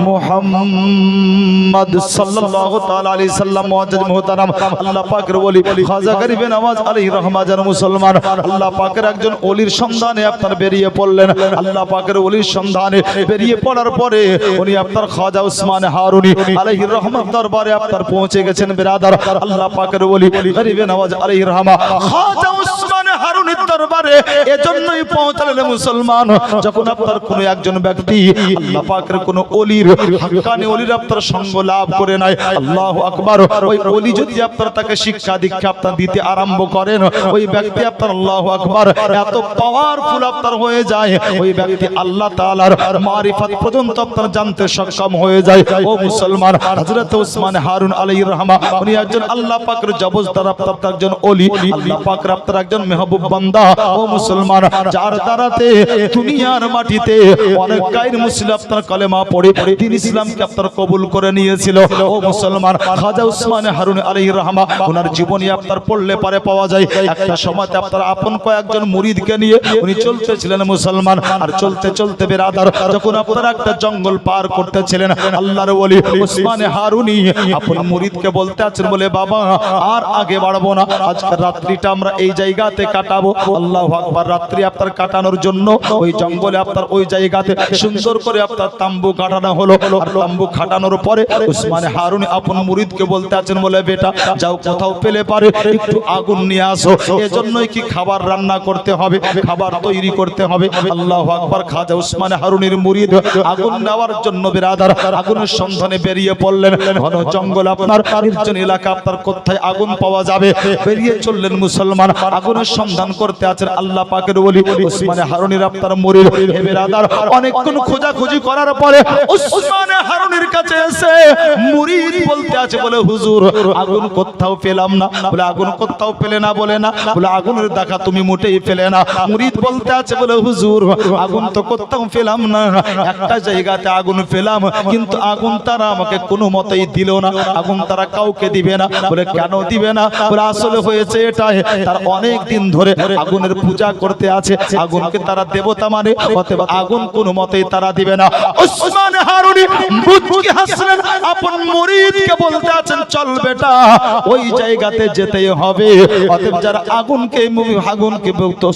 मोहम्मद सल्लल्लाहु ताला अलैहि वसल्लम। मुअज्जज मोहतरम, আল্লাহ পাকের ওলি খাজা গরিবে নওয়াজ আলাইহির রহমাতুল্লাহ মুসলমান আল্লাহ পাকের একজন ওলির সন্ধানে আপনার বেরিয়ে পড়লেন। আল্লাহ পাকের ওলির সন্ধানে বেরিয়ে পড়ার পরে উনি আপনার খাজা উসমান হারুনি আলাইহির রহমত দরবারে আপনার পৌঁছে গেছেন। বিরাদার, আল্লাহ পাকের ওলি গরিবে নওয়াজ আলাইহির রহমা খাজা উসমান হারুনির দরবারে এজন্যই পৌঁছালেন মুসলমান, যখন আপনার কোনো একজন ব্যক্তি আল্লাহ পাকের কোনো ওলির হাক্কানি ওলির আপনার সঙ্গ লাভ করে নাই, আল্লাহু আকবার, ওই ওলি যদি আপনার তাকে শিক্ষা দীক্ষা আপনার দিতে আরম্ভ করেন, ওই ব্যক্তি আপনার আল্লাহু আকবার এত পাওয়ারফুল আপনার হয়ে যায়, ওই ব্যক্তি আল্লাহ তাআলার মারিফত পর্যন্ত আপনার জানতে সক্ষম হয়ে যায়। ও মুসলমান, হযরত উসমান হারুন আলাইহির রহমা উনি একজন আল্লাহ পাকের জবজদার আপনার একজন ওলি, আল্লাহ পাকের আপনার একজন মেহবুব বান্দা। ও মুসলমান, যার দ্বারাতে দুনিয়ার মাটিতে অনেক গায়র মুসলিম আপনার কলেমা পড়ে দিন ইসলামকে আপনার কবুল করে নিয়েছিল। ও মুসলমান, খাজা উসমান হারুন আলাইহির রহমা ওনার জীবনী আপনার পড়লে পারে পাওয়া যায় একটা সময়তে আপনার আপন কয়েকজন মুরিদকে নিয়ে উনি চলতেছিলেন মুসলমান। আর চলতে চলতে বিরাদার, যখন আপনারা একটা জঙ্গল পার করতেছিলেন, আল্লাহর ওলি উসমান হারুনি আপন মুরিদকে বলতে আছেন, বলে বাবা আর আগে বাড়বো না, আজকের রাত্রিটা আমরা এই জায়গাতে কাটাবো। আল্লাহু আকবার। রাত্রি আপনার কাটানোর জন্য ওই জঙ্গলে আপনার ওই জায়গাতে সুন্দর করে আপনার তাম্বু কাটানো হলো। আর তাম্বু কাটানোর পরে উসমান হারুনি আপন মুরিদকে বলতে আছেন, বলে বেটা যাও, কোথাও পেলে পারে একটু আগুন নিয়ে আসো, এজন্যই কি খাবার রান্না করতে হবে, খাবার তৈরি করতে হবে। আল্লাহু আকবার। খাজা উসমান হারুনির মুরিদ আগুন নেওয়ার জন্য বিরাদার আগুনের সন্ধানে বেরিয়ে পড়লেন। ঘন জঙ্গল আপনার নির্জন এলাকা, আপনার কোথায় আগুন পাওয়া যাবে বেরিয়ে চললেন মুসলমান। আগুনের সন্ধান করতে আছেন আল্লাহ পাকের ওলি উসমান হারুনির আপনার মুরিদ। হে বিরাদার, অনেকক্ষণ খোঁজাখুঁজি করার পরে উসমান হারুনির কাছে এসে মুরিদ বলতে আছে, বলে হুজুর আগুন কোথাও পেলাম না। বলে আগুন কোথাও পেলে না? বলে না। বলে আগুনের দেখা তুমি মোটেই পেলে না। মুরিদ বলতে আছে, বলে হুজুর আগুন তো কোথাও পেলাম না, একটা জায়গাতে আগুন পেলাম, কিন্তু আগুন তারা আমাকে কোনো মতেই দিল না, আগুন তারা কাউকে দিবে না। বলে কেন দিবে না? বলে আসলে হয়েছে এটাই, তার অনেক দিন ধরে আগুনের পূজা করতে আছে, আগুনকে তারা দেবতা মানে, অতএব আগুন কোনো মতেই তারা দিবে না। উসমান হারুনি মুচকি হাসলেন, আপন মুরিদকে বলতে আছেন, চল বেটা ওই জায়গাতে যেতেই হবে। অতএব যারা আগুনকে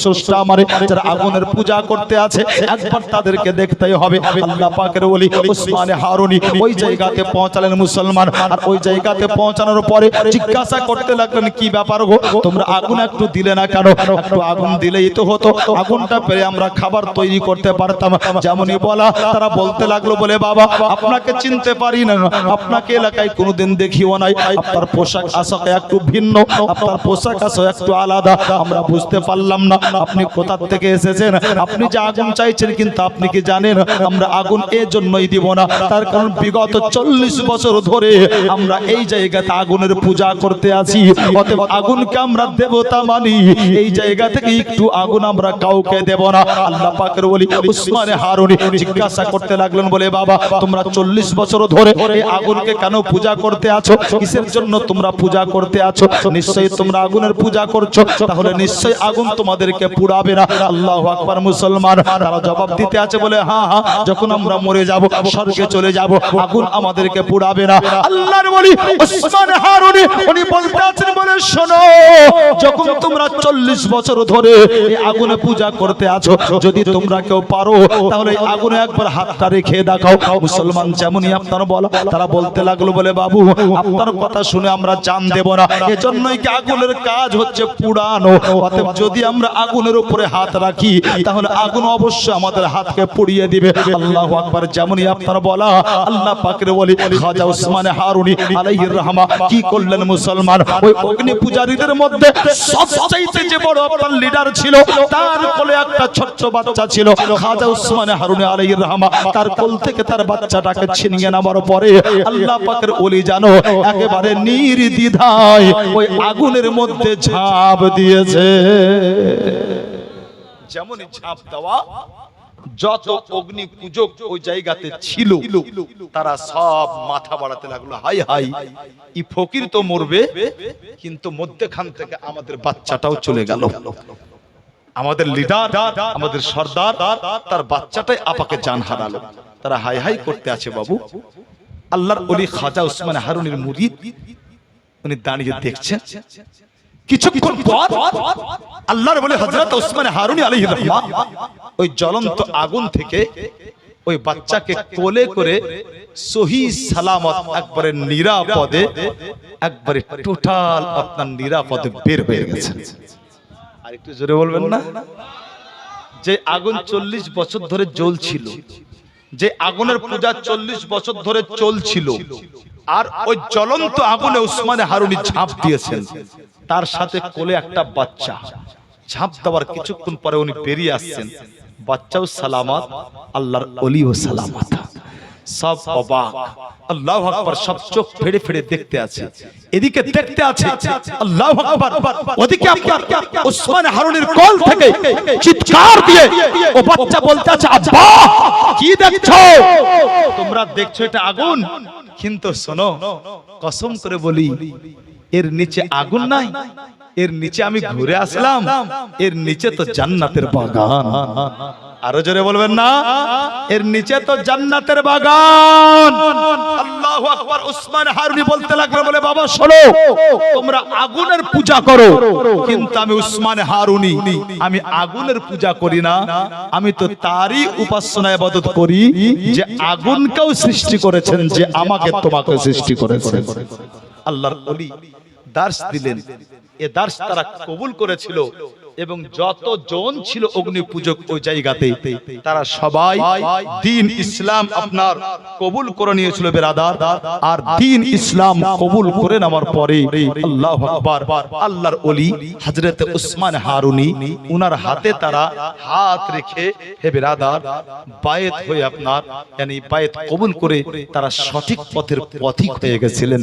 স্রষ্টা মানে যারা আগুনের পূজা করতে আছে, একবার তাদেরকে দেখতেই হবে। আল্লাহ পাকের ওলি উসমান হারুনি ওই জায়গাতে পৌঁছালেন মুসলমান। আর ওই জায়গাতে পৌঁছানোর পরে জিজ্ঞাসা করতে লাগলেন, কি ব্যাপার গো, তোমরা আগুন একটু দিলে না কেন? একটু আগুন দিলেই তো হতো, আগুনটা পেরে আমরা খাবার তৈরি করতে পারতাম। যেমনই বলা তারা বলতে লাগলো, বলে বাবা আপনাকে চিনতে পারি না, আপনাকে এলাকায় কোনোদিন দেখিও নাই, আপনার পোশাক আশাক একটু ভিন্ন, আপনার পোশাক আশাক একটু আলাদা, আমরা বুঝতে পারলাম না আপনি কোথা থেকে এসেছেন। আপনি যে আগুন চাইছেন, কিন্তু আপনি কি জানেন আমরা আগুন এই জন্যই দিব না, তার কারণ বিগত 40 বছর ধরে আমরা এই জায়গাতে আগুনের পূজা করতে আছি, অতএব আগুনকে আমরা দেবতা মানি, এই জায়গা থেকে একটু আগুন আমরা কাউকে দেব না। আল্লাহ পাকের ওলি উসমান হারুনি জিজ্ঞাসা করতে লাগলেন, বলে বাবা তোমরা 40 বছর ধরে এই আগুনকে কেন পূজা করতে আছো, কিসের জন্য তোমরা পূজা করতে আছো? নিশ্চয়ই তোমরা আগুনের পূজা করছো, তাহলে নিশ্চয়ই আগুন তোমাদেরকে পুড়াবে না। আল্লাহু আকবার। মুসলমান তারা জবাব দিতে আছে, বলে হ্যাঁ হ্যাঁ, যখন আমরা মরে যাব স্বর্গে চলে যাব আগুন আমাদেরকে পুড়াবে না। আল্লাহর ওলি উসমান হারুনি উনি বলতে আছেন, বলে শোনো, যখন তোমরা 40 বছর ধরে এই আগুনে পূজা করতে আছো, যদি তোমরা কেউ পারো তাহলে এই আগুনে একবার হাতটা রেখে দেখাও। মুসলমান যেমনই আপনার বলা, তারা বলতে লাগলো, বলে বাবু আপনার কথা শুনে আমরা জান দেব না, এজন্যই কি আগুনের কাজ হচ্ছে পুড়ানো, অতএব যদি আমরা আগুনের উপরে হাত রাখি তাহলে আগুন অবশ্যই আমাদের হাতকে পুড়িয়ে দিবে। আল্লাহু আকবার। যেমনই আপনার বলা, আল্লাহ পাকের ওলি খাজা উসমান হারুনি আলাইহির রহমা কি করলেন মুসলমান, ওই অগ্নি পূজারীদের মধ্যে সবচাইতে যে বড় আপনার লিডার ছিল, তার কোলে একটা ছোট্ট বাচ্চা ছিল। খাজা উসমান হারুনি আলাইহির রহমা তার কোল থেকে তার বাচ্চাটাকে ছিনিয়ে নেওয়ার পরে আল্লাহ পাকের ওলি জানো একেবারে নির্দ্বিধায় ওই আগুনের মধ্যে ঝাঁপ দিয়েছে। যেমনই ঝাঁপ দেওয়া যত অগ্নি পূজক ওই জায়গাতে ছিল তারা সব মাথা বাড়াতে লাগলো, হাই হাই এই ফকির তো মরবে, কিন্তু মধ্যখান থেকে আমাদের বাচ্চাটাও চলে গেল। আমাদের লিডার, আমাদের সর্দার, তার বাচ্চাটাই আপাকে জান হারালো। তারা হাই হাই করতে আছে। বাবু আল্লাহর ওলি খাজা উসমান হারুনির মুরিদ উনি দাঁড়িয়ে দেখছেন। কিছুক্ষণ পর আল্লাহর ওলি হযরত উসমান হারুনি আলাইহিস সালাম ওই জ্বলন্ত আগুন থেকে ওই বাচ্চাকে কোলে করে সহি সালামত একবারে নিরাপদে, একবারে টোটাল আপনার নিরাপদে বের হয়ে গেছেন। আর একটু জোরে বলবেন না? যে আগুন 40 বছর ধরে জ্বলছিল, যে আগুনের পূজা 40 বছর ধরে চলছিল, আর ওই জ্বলন্ত আগুনে উসমান হারুনি ঝাঁপ দিয়েছেন, তার সাথে কোলে একটা বাচ্চা। ঝাঁপ দেওয়ার কিছুক্ষণ পরে উনি বেরিয়ে আসছেন, বাচ্চাও সালামত, আল্লাহর ওলিও সালামত। সব অবাক, আল্লাহু আকবার, সব চোখ ফেড়ে ফেড়ে দেখতে আছে, এদিকে দেখতে আছে, আল্লাহু আকবার, ওদিকে আপনার উসমান হারুনির কোল থেকে চিৎকার দিয়ে ও বাচ্চা বলতে আছে, আব্বা কি দেখছো? তোমরা দেখছো এটা আগুন, কিন্তু শোনো কসম করে বলি এর নিচে আগুন নাই, এর নিচে আমি ঘুরে আসলাম, এর নিচে তো জান্নাতের বাগান। আরো জোরে বলবেন না? এর নিচে তো জান্নাতের বাগান। আল্লাহু আকবার। উসমান হারুনি বলতে লাগলো, বলে বাবা শোনো, তোমরা আগুনের পূজা করো, কিন্তু আমি উসমান হারুনি আমি আগুনের পূজা করি না, আমি তো তারই উপাসনা ইবাদত করি যে আগুনকেও সৃষ্টি করেছেন, যে আমাকে তোমাকে সৃষ্টি করেছেন। আল্লাহর ওলি দার্স দিলেন, এ দার্স তারা কবুল করেছিল, এবং যত জন ছিল অগ্নি পূজক ওই জায়গাতে তারা সবাই দ্বীন ইসলাম আপনার কবুল করে নিয়েছিল বেরাদার। আর দ্বীন ইসলাম কবুল করে নেওয়ার পরে আল্লাহু আকবার, আল্লাহর ওলি হযরত উসমান হারুনি উনার হাতে তারা হাত রেখে, হে বেরাদার, বায়েত হয়ে আপনার yani বায়েত কবুল করে তারা সঠিক পথের পথিক হয়ে গেছিলেন।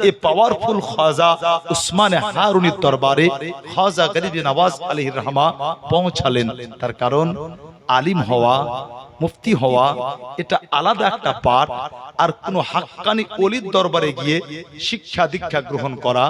এ পাওয়ারফুল খাজা উসমান হারুনির দরবারে খাজা গরিব নওয়াজ আলাইহির রহমা পৌঁছালেন। তার কারণ আলিম হওয়া, মুফতি হওয়া এটা আলাদা একটা পাঠ, আর কোন হাক্কানি ওলির দরবারে গিয়ে শিক্ষা দীক্ষা গ্রহণ করা